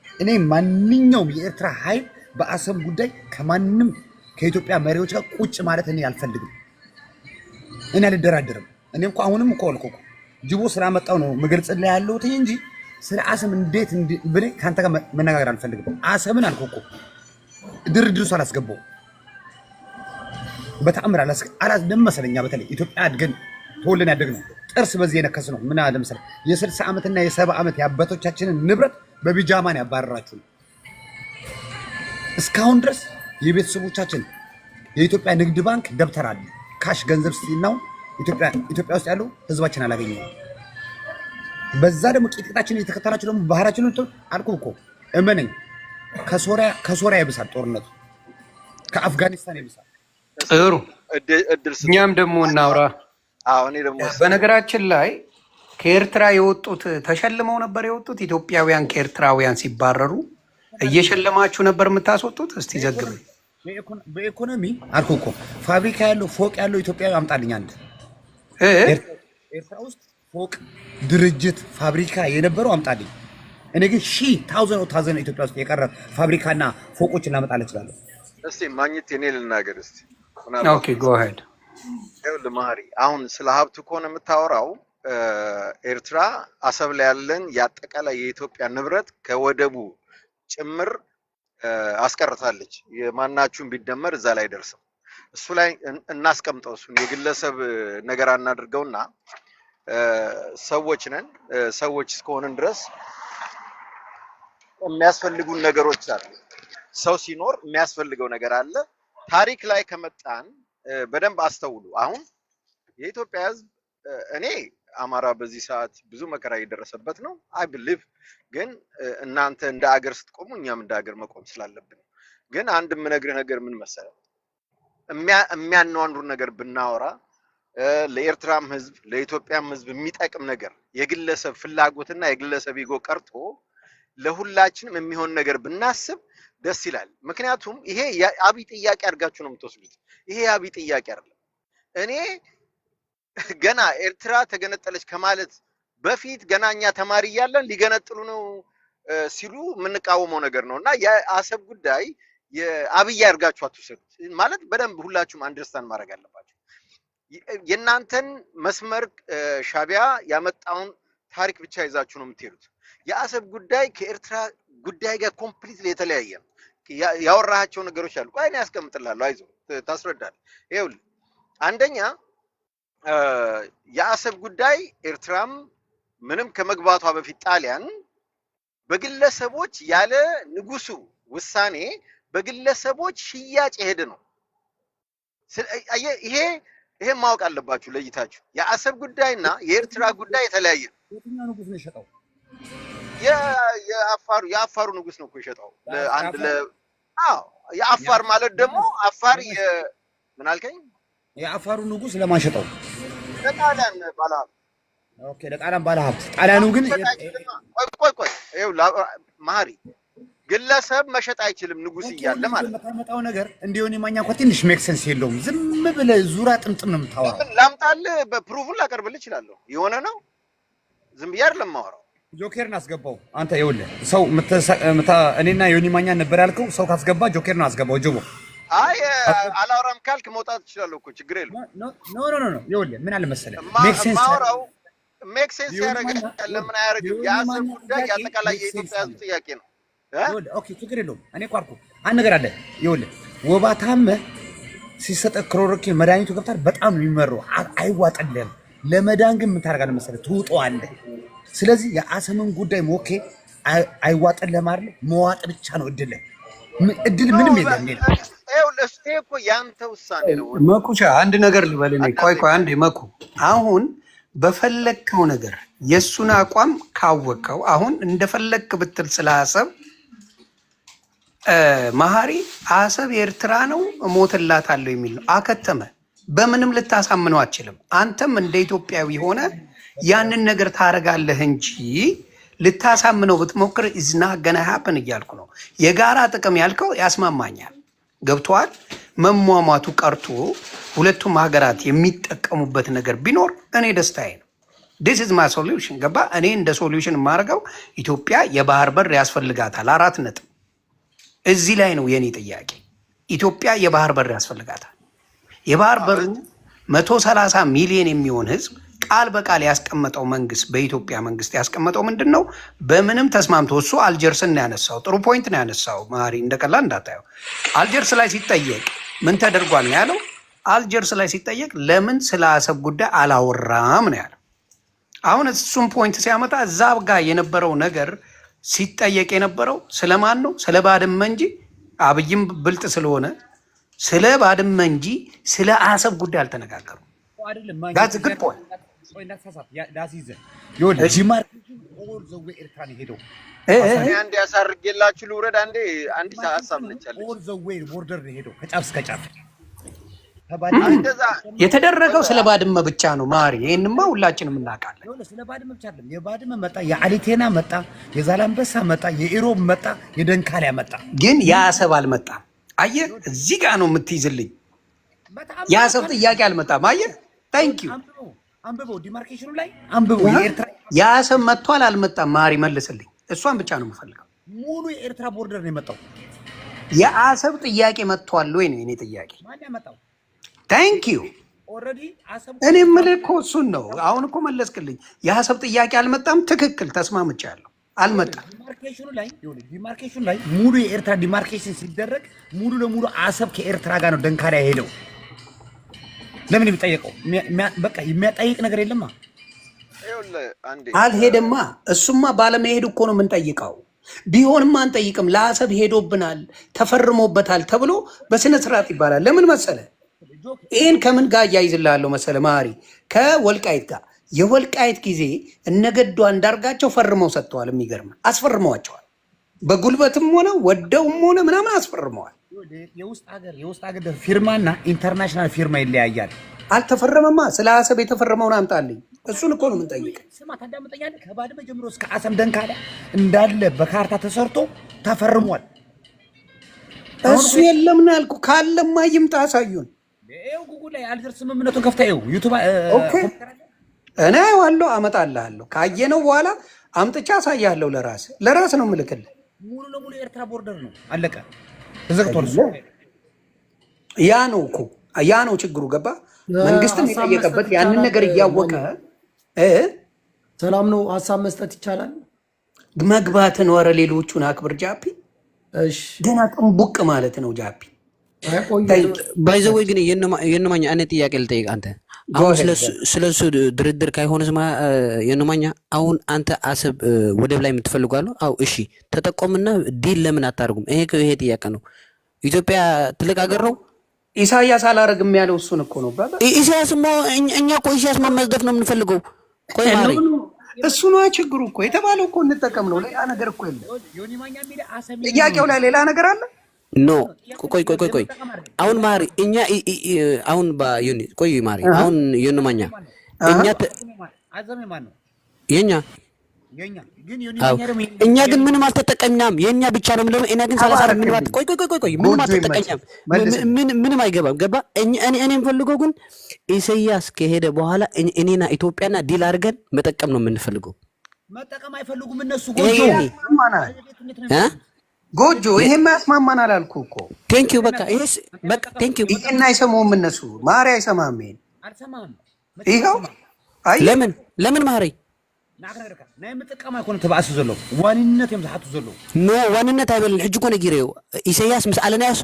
እኔ ማንኛውም የኤርትራ ኃይል በአሰብ ጉዳይ ከማንም ከኢትዮጵያ መሪዎች ጋር ቁጭ ማለት እኔ አልፈልግም። እኔ አልደራደርም። እኔ እንኳ አሁንም እኮ አልኩህ እኮ ጅቦ ስላመጣው ነው መገልጽልህ ያለሁት እንጂ ስለ አሰብ እንዴት ብለህ ካንተ ጋር መነጋገር አልፈልግም። አሰብን አልኩህ እኮ ድርድር ውስጥ አላስገባው በተአምር መሰለኛ። በተለይ ኢትዮጵያ አድገን ተወልደን ያደግነው ጥርስ በዚህ የነከስ ነው። ምን አለ መሰለህ የ60 ዓመትና የ70 ዓመት የአባቶቻችንን ንብረት በቢጃማን ያባረራችሁ እስካሁን ድረስ የቤተሰቦቻችን የኢትዮጵያ ንግድ ባንክ ደብተር አለ ካሽ ገንዘብ ሲናው ኢትዮጵያ ውስጥ ያለው ህዝባችን አላገኘው። በዛ ደግሞ ቂጥቂጣችን እየተከተላችሁ ደግሞ ባህራችን አልኩህ እኮ እመነኝ ከሶሪያ ይብሳል ጦርነቱ፣ ከአፍጋኒስታን ይብሳል። ጥሩ እኛም ደግሞ እናውራ። በነገራችን ላይ ከኤርትራ የወጡት ተሸልመው ነበር የወጡት። ኢትዮጵያውያን ከኤርትራውያን ሲባረሩ እየሸለማችሁ ነበር የምታስወጡት። እስቲ ዘግብ። በኢኮኖሚ አልኩህ እኮ ፋብሪካ ያለው ፎቅ ያለው ኢትዮጵያዊ አምጣልኝ አንድ ኤርትራ ውስጥ ፎቅ፣ ድርጅት፣ ፋብሪካ የነበረው አምጣልኝ። እኔ ግን ታውዘንድ ኢትዮጵያ ውስጥ የቀረ ፋብሪካና ፎቆችን ላመጣልህ እችላለሁ። እስቲ ማግኘት እኔ ልናገር እስቲ። ኦኬ ጎ አሄድ። ይኸውልህ መሀሪ፣ አሁን ስለ ሀብት ከሆነ የምታወራው ኤርትራ አሰብ ላይ ያለን የአጠቃላይ የኢትዮጵያ ንብረት ከወደቡ ጭምር አስቀርታለች። የማናችሁን ቢደመር እዛ ላይ ደርሰው እሱ ላይ እናስቀምጠው። እሱን የግለሰብ ነገር አናድርገውና ሰዎች ነን። ሰዎች እስከሆንን ድረስ የሚያስፈልጉን ነገሮች አሉ። ሰው ሲኖር የሚያስፈልገው ነገር አለ። ታሪክ ላይ ከመጣን በደንብ አስተውሉ። አሁን የኢትዮጵያ ሕዝብ እኔ አማራ በዚህ ሰዓት ብዙ መከራ እየደረሰበት ነው። አይ ብሊቭ ግን እናንተ እንደ አገር ስትቆሙ እኛም እንደ አገር መቆም ስላለብን ግን አንድ የምነግርህ ነገር ምን መሰለህ፣ የሚያኗኑር ነገር ብናወራ ለኤርትራም ሕዝብ ለኢትዮጵያም ሕዝብ የሚጠቅም ነገር የግለሰብ ፍላጎትና የግለሰብ ኢጎ ቀርቶ ለሁላችንም የሚሆን ነገር ብናስብ ደስ ይላል። ምክንያቱም ይሄ የአብይ ጥያቄ አድርጋችሁ ነው የምትወስዱት። ይሄ የአብይ ጥያቄ አይደለም። እኔ ገና ኤርትራ ተገነጠለች ከማለት በፊት ገና እኛ ተማሪ እያለን ሊገነጥሉ ነው ሲሉ የምንቃወመው ነገር ነው እና የአሰብ ጉዳይ የአብይ አድርጋችሁ አትወስዱት። ማለት በደንብ ሁላችሁም አንደርስታንድ ማድረግ አለባችሁ። የእናንተን መስመር ሻቢያ ያመጣውን ታሪክ ብቻ ይዛችሁ ነው የምትሄዱት። የአሰብ ጉዳይ ከኤርትራ ጉዳይ ጋር ኮምፕሊትሊ የተለያየ ነው። ያወራሃቸው ነገሮች አሉ። ቆይ እኔ ያስቀምጥልሃለሁ፣ አይዞህ ታስረዳለህ። ይኸውልህ አንደኛ የአሰብ ጉዳይ ኤርትራም ምንም ከመግባቷ በፊት ጣሊያን በግለሰቦች ያለ ንጉሱ ውሳኔ በግለሰቦች ሽያጭ የሄደ ነው። ይሄ ማወቅ አለባችሁ ለይታችሁ። የአሰብ ጉዳይና የኤርትራ ጉዳይ የተለያየ ነው። የትኛው ንጉስ ነው የሸጠው? የአፋሩ ንጉስ ነው እኮ የሸጠው ለአንድ የአፋር ማለት ደግሞ አፋር ምን አልከኝ? የአፋሩ ንጉስ ለማን ሸጠው? ለጣሊያን ባለሀብት። ኦኬ ለጣሊያን ባለሀብት። ጣሊያኑ ግን ቆይ ይኸው መሀሪ ግለሰብ መሸጥ አይችልም ንጉስ እያለ ማለት ነው። የምታመጣው ነገር እንዲሆን የማኛ እንኳን ትንሽ ሜክ ሴንስ የለውም። ዝም ብለህ ዙራ ጥምጥም ነው የምታወራው። ላምጣልህ፣ በፕሩፉን ላቀርብልህ እችላለሁ። የሆነ ነው ዝም ብዬ አይደለም የማወራው። ጆኬርን አስገባው አንተ። ይኸውልህ ሰው እኔና ዮኒ ማኛን ነበር ያልከው። ሰው ካስገባ ጆኬርን አስገባው። ጆቦ አይ አላወራም ካልክ መውጣት ትችላለህ እኮ ችግር የለውም። ኖ ይኸውልህ ምን አለ መሰለህ ሜክ ሴንስ ማውራው ሜክ ሴንስ ያደርጋል። ለምን አያደርግም? የአሰብ ጉዳይ የአጠቃላይ የኢትዮጵያ ሕዝብ ጥያቄ ነው። ኦኬ ችግር የለውም። እኔ እኮ አልኩህ አንድ ነገር አለ። ይኸውልህ ወባ ታመህ ሲሰጠህ ክሎሮኪን መድኃኒቱ ገብታል በጣም ነው የሚመረው፣ አይዋጥልህም። ለመዳን ግን ምን ታደርጋለህ መሰለህ ትውጠዋለህ። ስለዚህ የአሰምን ጉዳይ ሞኬ አይዋጥልህም አይደል? መዋጥ ብቻ ነው እድል ምንም የለም። እሱ እኮ ያንተ ውሳኔ ነው። መኩቻ አንድ ነገር ልበልህ። ቆይ አንዴ መኩ፣ አሁን በፈለግከው ነገር የእሱን አቋም ካወቀው አሁን እንደፈለግክ ብትል ስለ አሰብ መሀሪ አሰብ የኤርትራ ነው እሞትላታለሁ የሚል ነው። አከተመ። በምንም ልታሳምነው አትችልም። አንተም እንደ ኢትዮጵያዊ ሆነ ያንን ነገር ታረጋለህ እንጂ ልታሳምነው ብትሞክር ኢዝና ገና ሀፕን እያልኩ ነው። የጋራ ጥቅም ያልከው ያስማማኛል። ገብቶሃል? መሟሟቱ ቀርቶ ሁለቱም ሀገራት የሚጠቀሙበት ነገር ቢኖር እኔ ደስታዬ ነው። ዲስ ኢዝ ማይ ሶሉሽን። ገባ? እኔ እንደ ሶሉሽን የማደርገው ኢትዮጵያ የባህር በር ያስፈልጋታል። 4 ነጥብ። እዚህ ላይ ነው የኔ ጥያቄ። ኢትዮጵያ የባህር በር ያስፈልጋታል። የባህር በሩ 130 ሚሊዮን የሚሆን ህዝብ ቃል በቃል ያስቀመጠው መንግስት በኢትዮጵያ መንግስት ያስቀመጠው ምንድን ነው? በምንም ተስማምቶ እሱ አልጀርስን ያነሳው ጥሩ ፖይንት ነው ያነሳው። ማሪ እንደቀላል እንዳታየው። አልጀርስ ላይ ሲጠየቅ ምን ተደርጓል ነው ያለው። አልጀርስ ላይ ሲጠየቅ ለምን ስለ አሰብ ጉዳይ አላወራም ነው ያለው። አሁን እሱም ፖይንት ሲያመጣ እዛ ጋር የነበረው ነገር ሲጠየቅ የነበረው ስለማን ነው? ስለ ባድመ እንጂ አብይም ብልጥ ስለሆነ ስለ ባድመ እንጂ ስለ አሰብ ጉዳይ አልተነጋገሩም። That's a good point. አንዴ ያሳርጌላችሁ ልውረድ። አንድ ሀሳብ ነቻለች የተደረገው ስለ ባድመ ብቻ ነው ማሪ። ይህንማ ሁላችንም እናውቃለን። ስለ ባድመ ብቻ አይደለም። የባድመ መጣ፣ የአሊቴና መጣ፣ የዛላምበሳ መጣ፣ የኢሮብ መጣ፣ የደንካሊያ መጣ። ግን የአሰብ አልመጣም። አየህ፣ እዚህ ጋር ነው የምትይዝልኝ። የአሰብ ጥያቄ አልመጣም። አየህ፣ ታንክ ዩ አንብበው፣ ዲማርኬሽኑ ላይ አንብበው። የኤርትራ የአሰብ መጥቷል አልመጣም? ማሪ መልስልኝ። እሷን ብቻ ነው የምፈልገው። ሙሉ የኤርትራ ቦርደር ነው የመጣው። የአሰብ ጥያቄ መጥቷል ወይ ነው የኔ ጥያቄ። ማን ያመጣው? ታንክ ዩ ኦልሬዲ አሰብ። እኔ የምልህ እኮ እሱን ነው። አሁን እኮ መለስክልኝ። የአሰብ ጥያቄ አልመጣም። ትክክል፣ ተስማምቻለሁ። አልመጣም። ዲማርኬሽኑ ላይ ሙሉ የኤርትራ ዲማርኬሽን ሲደረግ ሙሉ ለሙሉ አሰብ ከኤርትራ ጋር ነው ደንካሪያ ሄደው። ለምን የሚጠየቀው? በቃ የሚያጠይቅ ነገር የለማ። አልሄደማ። እሱማ ባለመሄዱ እኮ ነው የምንጠይቀው። ቢሆንማ አንጠይቅም። ለአሰብ ሄዶብናል ተፈርሞበታል ተብሎ በስነ ስርዓት ይባላል። ለምን መሰለ? ይህን ከምን ጋር እያይዝልሃለሁ መሰለ ማሪ? ከወልቃይት ጋር የወልቃይት ጊዜ እነገዱ አንዳርጋቸው ፈርመው ሰጥተዋል። የሚገርም አስፈርመዋቸዋል። በጉልበትም ሆነ ወደውም ሆነ ምናምን አስፈርመዋል። የውስጥ ሀገር ፊርማና ኢንተርናሽናል ፊርማ ይለያያል። አልተፈረመማ። ስለ አሰብ የተፈረመውን አምጣልኝ። እሱን እኮ ነው የምንጠይቅ። ስማ ታዳምጠኛለህ? ከባድመ ጀምሮ እስከ አሰብ ደንካዳ እንዳለ በካርታ ተሰርቶ ተፈርሟል። እሱ የለም ነው ያልኩህ። ካለማ ይምጣ አሳዩን። ጉጉል ላይ አልጀር ስምምነቱን ከፍተው ዩቲዩብ እኔ ዋለው አመጣልሃለሁ። ካየነው በኋላ አምጥቻ አሳያለሁ። ለራስ ነው የምልክልህ። ሙሉ ለሙሉ የኤርትራ ቦርደር ነው። አለቀ። ተዘግቷል። ያ ነው እኮ ያ ነው ችግሩ። ገባ? መንግስትም የጠየቀበት ያንን ነገር እያወቀ ሰላም ነው። ሀሳብ መስጠት ይቻላል። መግባትን ወረ ሌሎቹን አክብር ጃፒ። ገና ጥንቡቅ ማለት ነው ጃፒ። ባይዘወይ ግን የነማኛ እኔ ጥያቄ ልጠይቅ። አንተ አሁን ስለሱ ድርድር ካይሆነ ስማ የነማኛ አሁን አንተ አሰብ ወደብ ላይ የምትፈልጓሉ? አው እሺ ተጠቆምና ዲል ለምን አታርጉም? ይሄ ጥያቄ ነው። ኢትዮጵያ ትልቅ ሀገር ነው። ኢሳያስ አላረግም ያለው እሱን እኮ ነው። ኢሳያስ እኛ እኮ ኢሳያስ መመዝደፍ ነው የምንፈልገው። ቆይ ማሪ እሱ ነው ችግሩ እኮ የተባለው እኮ እንጠቀም ነው። ሌላ ነገር እኮ የለም። ጥያቄው ላይ ሌላ ነገር አለ። ኖ ቆይ አሁን ማሪ እኛ አሁን ባዩኒ ቆይ ማሪ አሁን የነማኛ እኛ ግን ምንም አልተጠቀምናም። የኛ ብቻ ነው ምንድነው? እኛ ግን 30 ምንም ቆይ ምንም አልተጠቀምናም። ምንም አይገባም። ገባ? እኔ የምፈልገው ግን ኢሳያስ ከሄደ በኋላ እኔና ኢትዮጵያና ዲል አድርገን መጠቀም ነው የምንፈልገው። መጠቀም አይፈልጉም እነሱ። ጎጆ ይሄማ ያስማማናል አልኩህ እኮ። ቴንክ ዩ በቃ ቴንክ ዩ። ይሄን አይሰማውም እነሱ። ማሪ አይሰማም። ይሄን አልሰማም። ይሄው ለምን ማሪ ናይ መጠቀም አይኮን ተባስ ዘሎ ዋንነት የምዛሓቱ ዘሎ ኖ ዋንነት አይበልን። ሕጂ ኮነ ጊሬው ኢሳያስ ምስ አለናያስ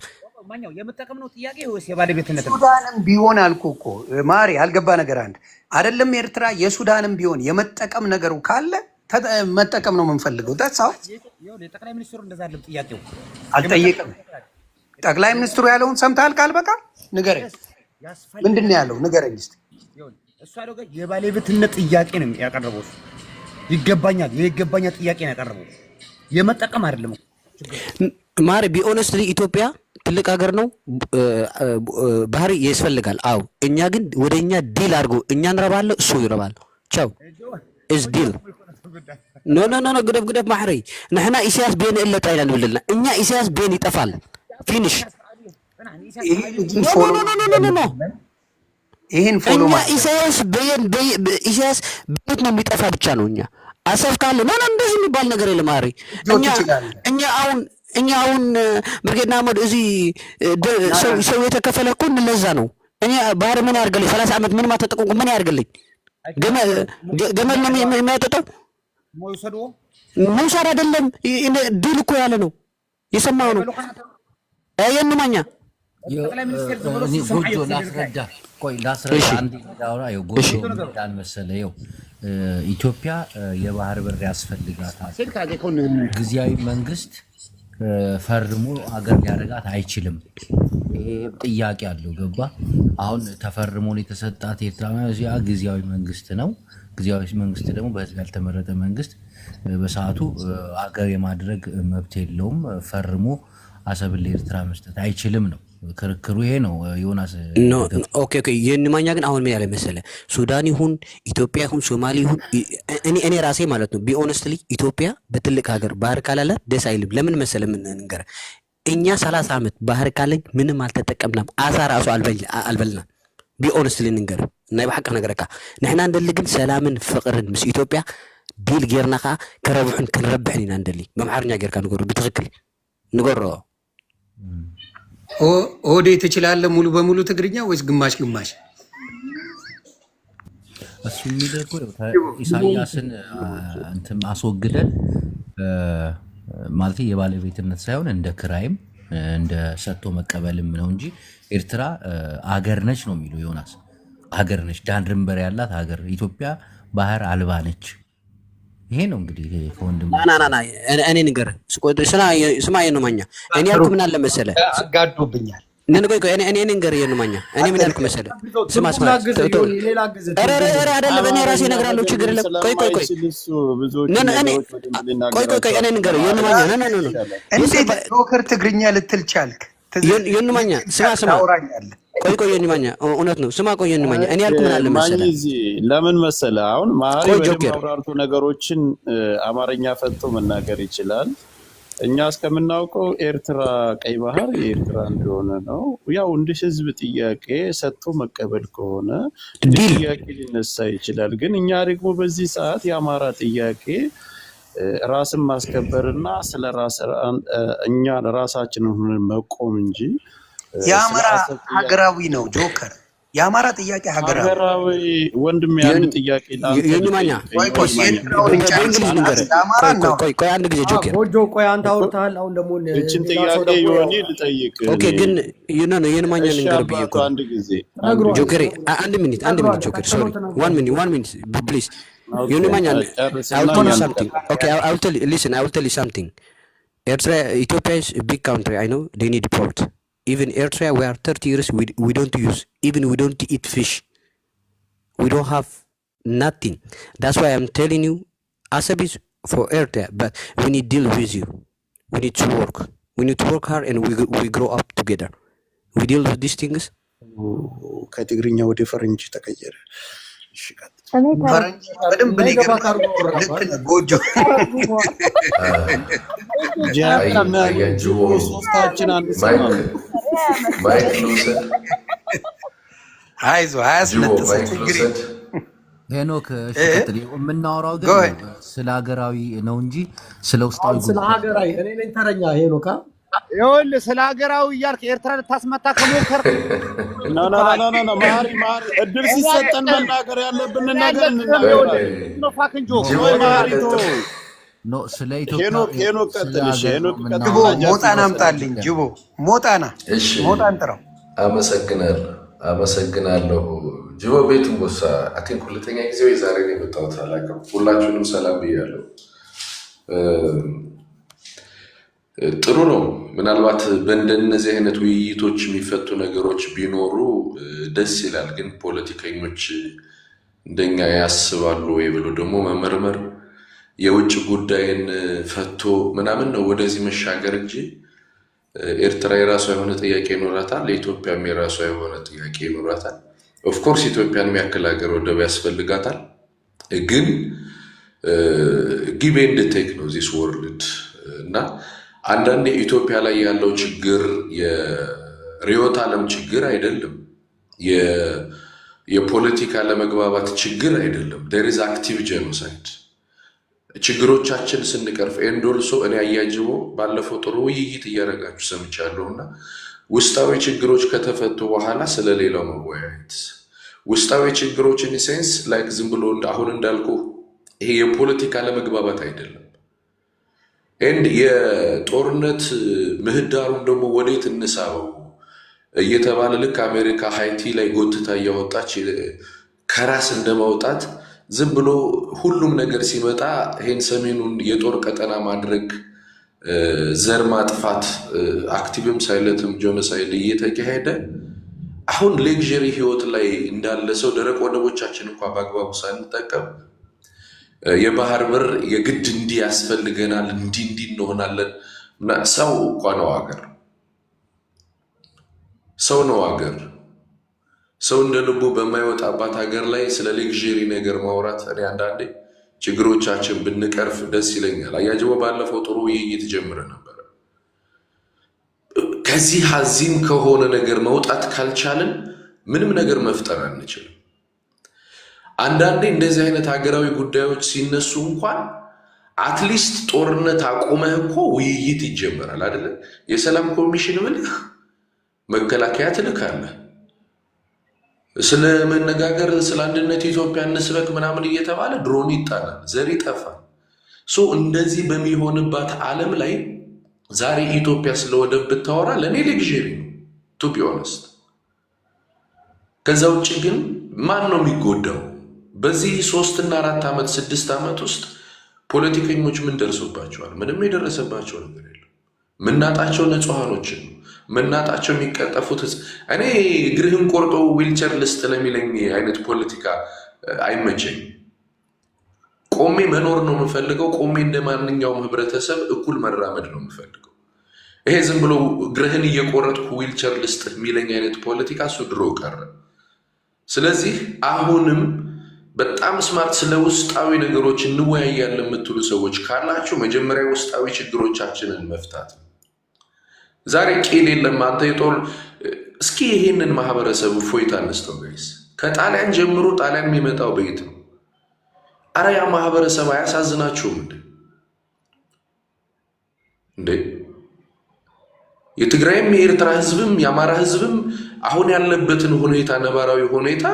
ማኛው የመጠቀም ነው ጥያቄ ወይስ የባለቤትነት ነው? ሱዳንም ቢሆን አልኩህ እኮ ማሪ አልገባ ነገር አንድ አይደለም። ኤርትራ የሱዳንም ቢሆን የመጠቀም ነገሩ ካለ መጠቀም ነው የምንፈልገው። ታሳው ጠቅላይ ሚኒስትሩ እንደዛ አይደለም ጥያቄው። አልጠየቅም። ጠቅላይ ሚኒስትሩ ያለውን ሰምተሃል? ቃል በቃ ንገረኝ። ምንድን ነው ያለው? ንገረኝ እስኪ። እሱ ያለው የባለቤትነት ጥያቄ ነው ያቀረበው። ይገባኛል ጥያቄ ነው ያቀረበው። የመጠቀም አይደለም ማሪ። ቢኦነስትሊ ኢትዮጵያ ትልቅ ሀገር ነው። ባህሪ ያስፈልጋል። አዎ እኛ ግን ወደኛ ዲል አድርጎ እኛ እንረባለን፣ እሱ ይረባል። ቻው እዝ ዲል ኖ ግደብ ማሕሪ ንሕና ኢሳያስ ቤን እለጣ ኢላ ንብልልና እኛ ኢሳያስ ቤን ይጠፋል። ፊኒሽ ይሄን ፎሎ እኛ ኢሳያስ ቤት ነው የሚጠፋ ብቻ ነው። እኛ አሰብ ካለ ኖ እንደዚህ የሚባል ነገር የለም። ማሕሪ እኛ አሁን ብርጌድና አህመድ እዚህ ሰው የተከፈለ እኮ ለዛ ነው። እኛ ባህር ምን ያርገልኝ? 30 ዓመት ምንም አልተጠቀምኩም። ምን ያርገልኝ? ገመድ ነው የሚያጠጣው። መውሰድ አይደለም ድል እኮ ያለ ነው። የሰማው ነው የነማኛ ጎጆ ላስረዳ አንድ ዳውራ ጎጆ እንዳል መሰለ ኢትዮጵያ የባህር በር ያስፈልጋታል። ጊዜያዊ መንግስት ፈርሞ አገር ሊያደርጋት አይችልም። ይሄ ጥያቄ አለው። ገባ? አሁን ተፈርሞ የተሰጣት ኤርትራ ጊዜያዊ መንግስት ነው። ጊዜያዊ መንግስት ደግሞ በህዝብ ያልተመረጠ መንግስት በሰዓቱ አገር የማድረግ መብት የለውም። ፈርሞ አሰብን ለኤርትራ መስጠት አይችልም ነው ክርክሩ። ይሄ ነው ዮናስ። ኦኬ የነማኛ ግን አሁን ምን ያለ መሰለ ሱዳን ይሁን ኢትዮጵያ ይሁን ሶማሊ ይሁን እኔ ራሴ ማለት ነው ቢኦነስትሊ ኢትዮጵያ በትልቅ ሀገር ባህር ካላለ ደስ አይልም። ለምን መሰለ ምን ነገር እኛ 30 ዓመት ባህር ካለኝ ምንም አልተጠቀምናም። አሳ ራሱ አልበልናም። بي اونستلي ننقر ناي بحق نقرك نحن ندلي قل سلامن فقرن مس اثيوبيا ديل غيرنا خا كربحن كنربحني ندلي بمحرنيا غير كان نقول بتخكل نقرو ኦዴ ትችላለህ ሙሉ በሙሉ ትግርኛ ወይስ ግማሽ ግማሽ? እሱ የሚደርኩ ኢሳያስን እንትን አስወግደን ማለት የባለቤትነት ሳይሆን እንደ ክራይም እንደ ሰጥቶ መቀበልም ነው እንጂ ኤርትራ ሀገር ነች ነው የሚለው ዮናስ። ሀገር ነች፣ ዳር ድንበር ያላት ሀገር። ኢትዮጵያ ባህር አልባ ነች። ይሄ ነው እንግዲህ ከወንድም ና እኔ ንገር ስማ የነማኛ እኔ ያልኩ ምን አለ መሰለህ ጋዶብኛል ነን ቆይ እኔ ንገር የነማኛ እኔ ምን ያልኩ መሰለህ ስማ አይደለም እኔ ራሴ እነግራለሁ ችግር የለም ቆይ እኔ ንገር የነማኛ ና እንዴት ጆከር ትግርኛ ልትል ቻልክ የነማኛ ስማ ቆይ የነማኛ እውነት ነው ስማ ቆይ የነማኛ እኔ ያልኩ ምን አለ መሰለህ ለምን መሰለህ አሁን ማሪ በማብራርቱ ነገሮችን አማርኛ ፈጥቶ መናገር ይችላል። እኛ እስከምናውቀው ኤርትራ ቀይ ባህር የኤርትራ እንደሆነ ነው። ያው እንደ ህዝብ ጥያቄ ሰጥቶ መቀበል ከሆነ ጥያቄ ሊነሳ ይችላል። ግን እኛ ደግሞ በዚህ ሰዓት የአማራ ጥያቄ ራስን ማስከበርና ስለ እኛ ራሳችንን ሆነን መቆም እንጂ የአማራ ሀገራዊ ነው ጆከር። የአማራ ጥያቄ ሀገራዊ ወንድም ያን ጥያቄ የኝማኛ ቆይ አንድ ጊዜ ጆከር ቆይ አንተ አውርተሃል። አሁን ደግሞ እቺን ጥያቄ ይሆን ልጠይቅ ኦኬ ግን የኝማኛ ነገር ብዬ አንድ ጊዜ ጆከር አንድ ሚኒት ጆከር ሶሪ 1 minute please የኝማኛ I will tell you something okay I will tell you something Ethiopia is a big country. I know they need port. Even Eritrea, we are 30 years, we don't use, even we don't eat fish. We don't have nothing. That's why I'm telling you, Asab is for Eritrea, but we need to deal with you. We need to work. We need to work hard and we grow up together. We deal with these things. ከትግርኛ ወደ ፈረንጅ ተቀየረ። ፈረንጅ በደንብ ጎጆ ሶስታችን አንድ አይዞህ አያስነጥስ ችግር ሄኖክ እሺ የምናወራው ግን ስለ ሀገራዊ ነው እንጂ ስለ ውስጣዊ ስለ ሀገራዊ እኔ ነኝ ተረኛ ሄኖካ ይኸውልህ ስለ ሀገራዊ እያልክ ኤርትራ ልታስመታ ከሞከር ኖ ማሪ እድል ሲሰጠን መናገር ያለብን ነገር እንናገራለን። ነው ፋክንጆ ኖ ስለ ኢትዮጵያ ሄኖክ ቀጥልሽ ጅቦ ሞጣና አምጣልኝ ጅቦ ሞጣና ሞጣን ጥራው። አመሰግናለሁ ጅቦ ቤቱን ቦሳ አቲንክ ሁለተኛ ጊዜው የዛሬ ነው የመጣሁት። አላውቅም ሁላችሁንም ሰላም ብያለሁ። ጥሩ ነው። ምናልባት በእንደነዚህ አይነት ውይይቶች የሚፈቱ ነገሮች ቢኖሩ ደስ ይላል። ግን ፖለቲከኞች እንደኛ ያስባሉ ወይ ብሎ ደግሞ መመርመር የውጭ ጉዳይን ፈቶ ምናምን ነው ወደዚህ መሻገር እንጂ ኤርትራ የራሷ የሆነ ጥያቄ ይኖራታል፣ ለኢትዮጵያም የራሷ የሆነ ጥያቄ ይኖራታል። ኦፍኮርስ ኢትዮጵያን የሚያክል ሀገር ወደብ ያስፈልጋታል። ግን ጊቭ ኤንድ ቴክ ነው ዚስ ወርልድ እና አንዳንድ ኢትዮጵያ ላይ ያለው ችግር የርዕዮተ ዓለም ችግር አይደለም፣ የፖለቲካ ለመግባባት ችግር አይደለም። there is active genocide ችግሮቻችን ስንቀርፍ ኤንዶልሶ እኔ አያጅቦ ባለፈው ጥሩ ውይይት እያደረጋችሁ ሰምቻለሁና ውስጣዊ ችግሮች ከተፈቱ በኋላ ስለሌላው መወያየት ውስጣዊ ችግሮች in sense like ዝም ብሎ አሁን እንዳልኩ ይሄ የፖለቲካ ለመግባባት አይደለም። ኤንድ የጦርነት ምህዳሩን ደግሞ ወዴት እንሳበው እየተባለ ልክ አሜሪካ ሃይቲ ላይ ጎትታ እያወጣች ከራስ እንደማውጣት ዝም ብሎ ሁሉም ነገር ሲመጣ ይሄን ሰሜኑን የጦር ቀጠና ማድረግ ዘር ማጥፋት አክቲቭም ሳይለትም ጆኖሳይድ እየተካሄደ አሁን ሌክዠሪ ህይወት ላይ እንዳለ ሰው ደረቅ ወደቦቻችን እንኳን በአግባቡ ሳንጠቀም የባህር በር የግድ እንዲህ ያስፈልገናል እንዲህ እንሆናለን። ሰው እንኳን ነው ሀገር ሰው ነው ሀገር ሰው እንደ ልቡ በማይወጣባት ሀገር ላይ ስለ ሌክዠሪ ነገር ማውራት እኔ አንዳንዴ ችግሮቻችን ብንቀርፍ ደስ ይለኛል። አያጅቦ ባለፈው ጥሩ ውይይት ጀምረ ነበር። ከዚህ ሀዚም ከሆነ ነገር መውጣት ካልቻልን ምንም ነገር መፍጠር አንችልም። አንዳንዴ እንደዚህ አይነት ሀገራዊ ጉዳዮች ሲነሱ እንኳን አትሊስት ጦርነት አቁመህ እኮ ውይይት ይጀመራል አይደለ? የሰላም ኮሚሽን ብልህ መከላከያ ትልካለህ። ስለ መነጋገር ስለ አንድነት ኢትዮጵያ እንስበክ ምናምን እየተባለ ድሮን ይጣላል፣ ዘር ይጠፋል። እንደዚህ በሚሆንባት ዓለም ላይ ዛሬ ኢትዮጵያ ስለ ወደብ ብታወራ ለእኔ ሌግዥሪ ነው ቱ ቢ ኦነስት። ከዛ ውጭ ግን ማን ነው የሚጎዳው? በዚህ 3 እና 4 ዓመት 6 ዓመት ውስጥ ፖለቲከኞች ምን ደርሶባቸዋል? ምንም የደረሰባቸው ነገር የለም። ምናጣቸው ንጹሐኖችን ነው ምናጣቸው የሚቀጠፉት። እኔ እግርህን ቆርጦ ዊልቸር ልስጥ ለሚለኝ አይነት ፖለቲካ አይመቸኝ። ቆሜ መኖር ነው የምፈልገው። ቆሜ እንደ ማንኛውም ህብረተሰብ እኩል መራመድ ነው የምፈልገው። ይሄ ዝም ብሎ እግርህን እየቆረጥኩ ዊልቸር ልስጥ የሚለኝ አይነት ፖለቲካ እሱ ድሮ ቀረ። ስለዚህ አሁንም በጣም ስማርት ስለ ውስጣዊ ነገሮች እንወያያለን የምትሉ ሰዎች ካላችሁ መጀመሪያ ውስጣዊ ችግሮቻችንን መፍታት ነው። ዛሬ ቄል የለም አንተ የጦር እስኪ ይሄንን ማህበረሰብ እፎይታ እንስጠው ጋይስ። ከጣሊያን ጀምሮ ጣሊያን የሚመጣው በየት ነው? አረ ያ ማህበረሰብ አያሳዝናችሁም እንዴ? የትግራይም የኤርትራ ህዝብም የአማራ ህዝብም አሁን ያለበትን ሁኔታ ነባራዊ ሁኔታ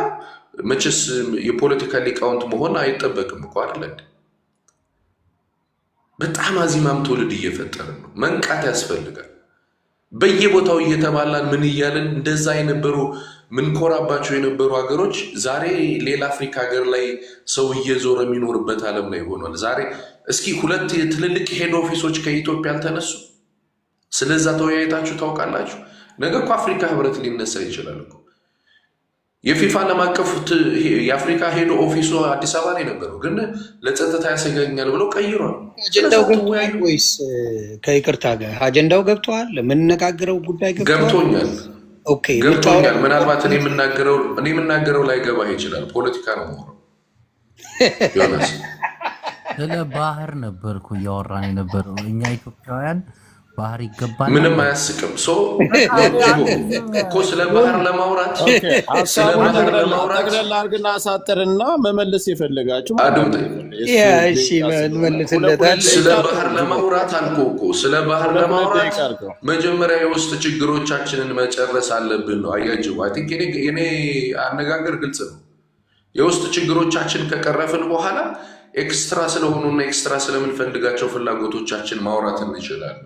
መቼስ የፖለቲካ ሊቃውንት መሆን አይጠበቅም እኮ አይደል? በጣም አዚማም ትውልድ እየፈጠርን ነው። መንቃት ያስፈልጋል። በየቦታው እየተባላን ምን እያለን እንደዛ የነበሩ ምንኮራባቸው የነበሩ ሀገሮች ዛሬ ሌላ አፍሪካ ሀገር ላይ ሰው እየዞረ የሚኖርበት ዓለም ላይ ሆኗል። ዛሬ እስኪ 2 ትልልቅ ሄድ ኦፊሶች ከኢትዮጵያ አልተነሱ? ስለዛ ተወያይታችሁ ታውቃላችሁ? ነገ እኮ አፍሪካ ህብረት ሊነሳ ይችላል እኮ። የፊፋ ዓለም አቀፍ የአፍሪካ ሄድ ኦፊሱ አዲስ አበባ ላይ ነበረው፣ ግን ለጸጥታ ያሰጋኛል ብለው ቀይሯል። አጀንዳው ገብቷል ወይስ ከይቅርታ ጋር አጀንዳው ገብቷል? የምንነጋገረው ጉዳይ ገብቶኛል። ኦኬ ገብቶኛል። ምናልባት እኔ የምናገረው ላይ ገባ ይችላል። ፖለቲካ ነው ሞሮ ዮናስ ስለ ባህር ነበርኩ እያወራን የነበረው እኛ ኢትዮጵያውያን ባህር ይገባል። ምንም አያስቅም። እኮ ስለ ባህር ለማውራት ጠቅለል አድርግና አሳጥርና መመለስ የፈለጋችሁ ስለ ባህር ለማውራት አልኩ እኮ። ስለ ባህር ለማውራት መጀመሪያ የውስጥ ችግሮቻችንን መጨረስ አለብን ነው። አያጅቡ አይ ቲንክ የኔ አነጋገር ግልጽ ነው። የውስጥ ችግሮቻችን ከቀረፍን በኋላ ኤክስትራ ስለሆኑና ኤክስትራ ስለምንፈልጋቸው ፍላጎቶቻችን ማውራት እንችላለን።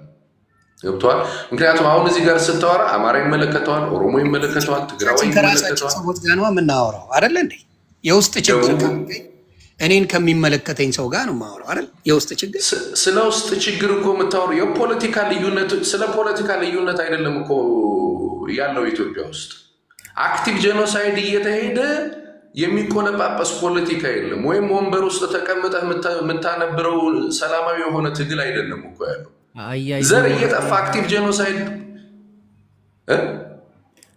ገብቷል? ምክንያቱም አሁን እዚህ ጋር ስታወራ አማራ ይመለከተዋል፣ ኦሮሞ ይመለከተዋል፣ ትግራዋይ ይመለከተዋል። ሰዎች ጋር ነው የምናወራው አይደለ እንዴ? የውስጥ ችግር እኔን ከሚመለከተኝ ሰው ጋር ነው የማወራው አይደል? የውስጥ ችግር ስለ ውስጥ ችግር እኮ የምታወራው የፖለቲካ ልዩነት ስለ ፖለቲካ ልዩነት አይደለም እኮ ያለው ኢትዮጵያ ውስጥ አክቲቭ ጄኖሳይድ እየተሄደ የሚቆለጳጰስ ፖለቲካ የለም። ወይም ወንበር ውስጥ ተቀምጠህ የምታነብረው ሰላማዊ የሆነ ትግል አይደለም እኮ ያለው። ዘር እየጠፋ አክቲቭ ጄኖሳይድ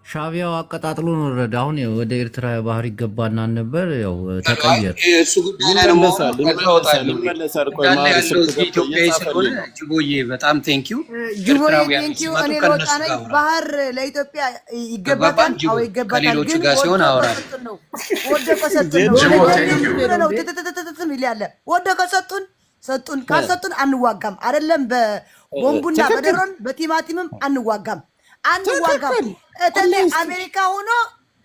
ሻቢያው አቀጣጥሎን ወረደ። አሁን ወደ ኤርትራ ባህር ይገባና ነበር ያው ተቀየረ። ጅቦዬ በጣም ቴንኪው። እኔ ለወጣ ነኝ። ባህር ለኢትዮጵያ ይገባታል። አዎ ይገባታል። ከሌሎቹ ጋር ሲሆን አወራል። ወደቀ ሰጡን ነው ወደቀ ሰጡን ካልሰጡን አንዋጋም። አይደለም በቦምቡና በደሮን በቲማቲምም አንዋጋም። እተሌ አሜሪካ ሆኖ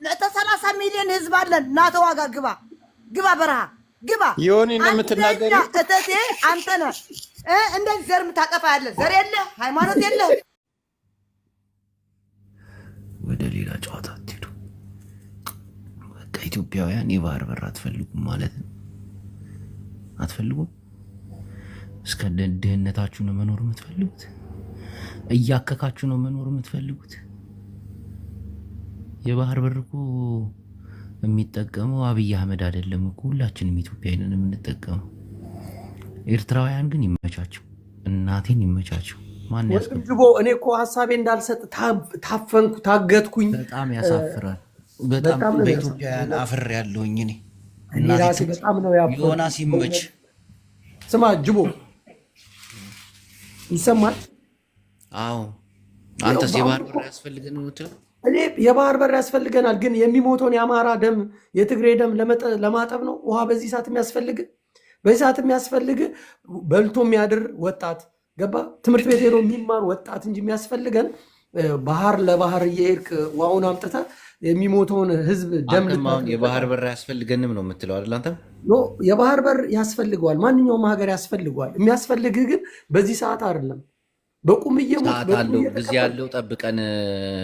ለ30 ሚሊዮን ህዝብ አለን። ናተዋጋ ግባ በረሃ ግባ። ይሁን እንደምትናገሪ እተቴ አንተ ነህ እንደዚህ ዘር የምታጠፋ ያለ ዘር የለ ሃይማኖት የለ። ወደ ሌላ ጨዋታ አትሄዱ። በቃ ኢትዮጵያውያን የባህር በር አትፈልጉም ማለት ነው። አትፈልጉም። እስከ ድህነታችሁ ነው መኖር የምትፈልጉት? እያከካችሁ ነው መኖር የምትፈልጉት? የባህር በር እኮ የሚጠቀመው አብይ አህመድ አይደለም እኮ ሁላችንም ኢትዮጵያውያን የምንጠቀመው። ኤርትራውያን ግን ይመቻቸው፣ እናቴን ይመቻቸው። ማን ያስገድቦ? እኔ እኮ ሀሳቤ እንዳልሰጥ ታፈንኩ፣ ታገትኩኝ። በጣም ያሳፍራል። በጣም በኢትዮጵያውያን አፍር ያለውኝ እኔ ራሴ በጣም ነው ያፈርኩት። ዮናስ ይመች። ስማ ጅቦ ይሰማል? አዎ አንተስ የባህር በር ያስፈልገን ነው የምትለው? እኔ የባህር በር ያስፈልገናል፣ ግን የሚሞተውን የአማራ ደም የትግሬ ደም ለማጠብ ነው ውሃ በዚህ ሰዓት የሚያስፈልግ? በዚህ ሰዓት የሚያስፈልግ በልቶ የሚያድር ወጣት ገባ ትምህርት ቤት ሄዶ የሚማር ወጣት እንጂ የሚያስፈልገን ባህር ለባህር እየሄድክ ውሃውን አምጥተህ የሚሞተውን ህዝብ ደም የባህር በር ያስፈልገንም ነው የምትለው አይደል? አንተ የባህር በር ያስፈልገዋል፣ ማንኛውም ሀገር ያስፈልገዋል። የሚያስፈልግህ ግን በዚህ ሰዓት አይደለም። በቁም እየሞት ጊዜ ያለው ጠብቀን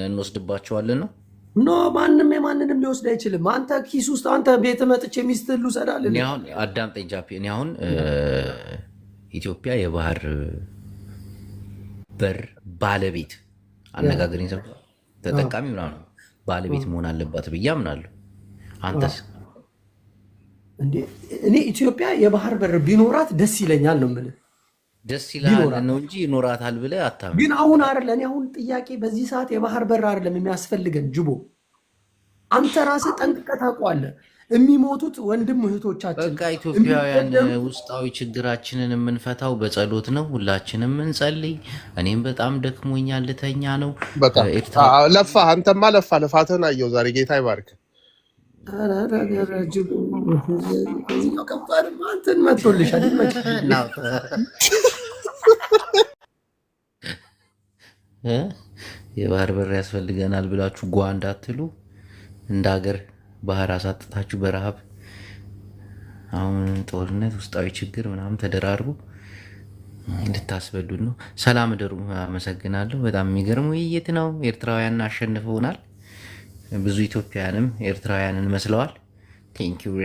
እንወስድባቸዋለን ነው። ኖ ማንም የማንንም ሊወስድ አይችልም። አንተ ኪስ ውስጥ አንተ ቤት መጥቼ ሚስትህን ልውሰዳለህ። እኔ አሁን አዳምጠኝ ጃፒ፣ እኔ አሁን ኢትዮጵያ የባህር በር ባለቤት አነጋገረኝ ሰው ተጠቃሚ ምናምን ባለቤት መሆን አለባት ብዬ አምናለሁ። አንተስ? እኔ ኢትዮጵያ የባህር በር ቢኖራት ደስ ይለኛል ነው የምልህ። ደስ ይላል ነው እንጂ ይኖራታል ብለህ አታምንም። ግን አሁን አይደለ። እኔ አሁን ጥያቄ በዚህ ሰዓት የባህር በር አይደለም የሚያስፈልገን ጅቦ። አንተ ራስህ ጠንቅቀህ ታውቀዋለህ። የሚሞቱት ወንድም እህቶቻችን። በቃ ኢትዮጵያውያን ውስጣዊ ችግራችንን የምንፈታው በጸሎት ነው። ሁላችንም እንጸልይ። እኔም በጣም ደክሞኛል፣ ልተኛ ነው። ለፋ አንተማ ለፋ ልፋትህን አየሁ ዛሬ። ጌታ ይባርክ። አንተን መጥቶልሻል። የባህር በር ያስፈልገናል ብላችሁ ጓ እንዳትሉ። እንደ ሀገር ባህር አሳጥታችሁ በረሃብ አሁን ጦርነት፣ ውስጣዊ ችግር ምናምን ተደራርቡ እንድታስበዱን ነው። ሰላም እደሩ። አመሰግናለሁ። በጣም የሚገርም ውይይት ነው። ኤርትራውያን አሸንፈውናል። ብዙ ኢትዮጵያውያንም ኤርትራውያንን መስለዋል። ቴንኪው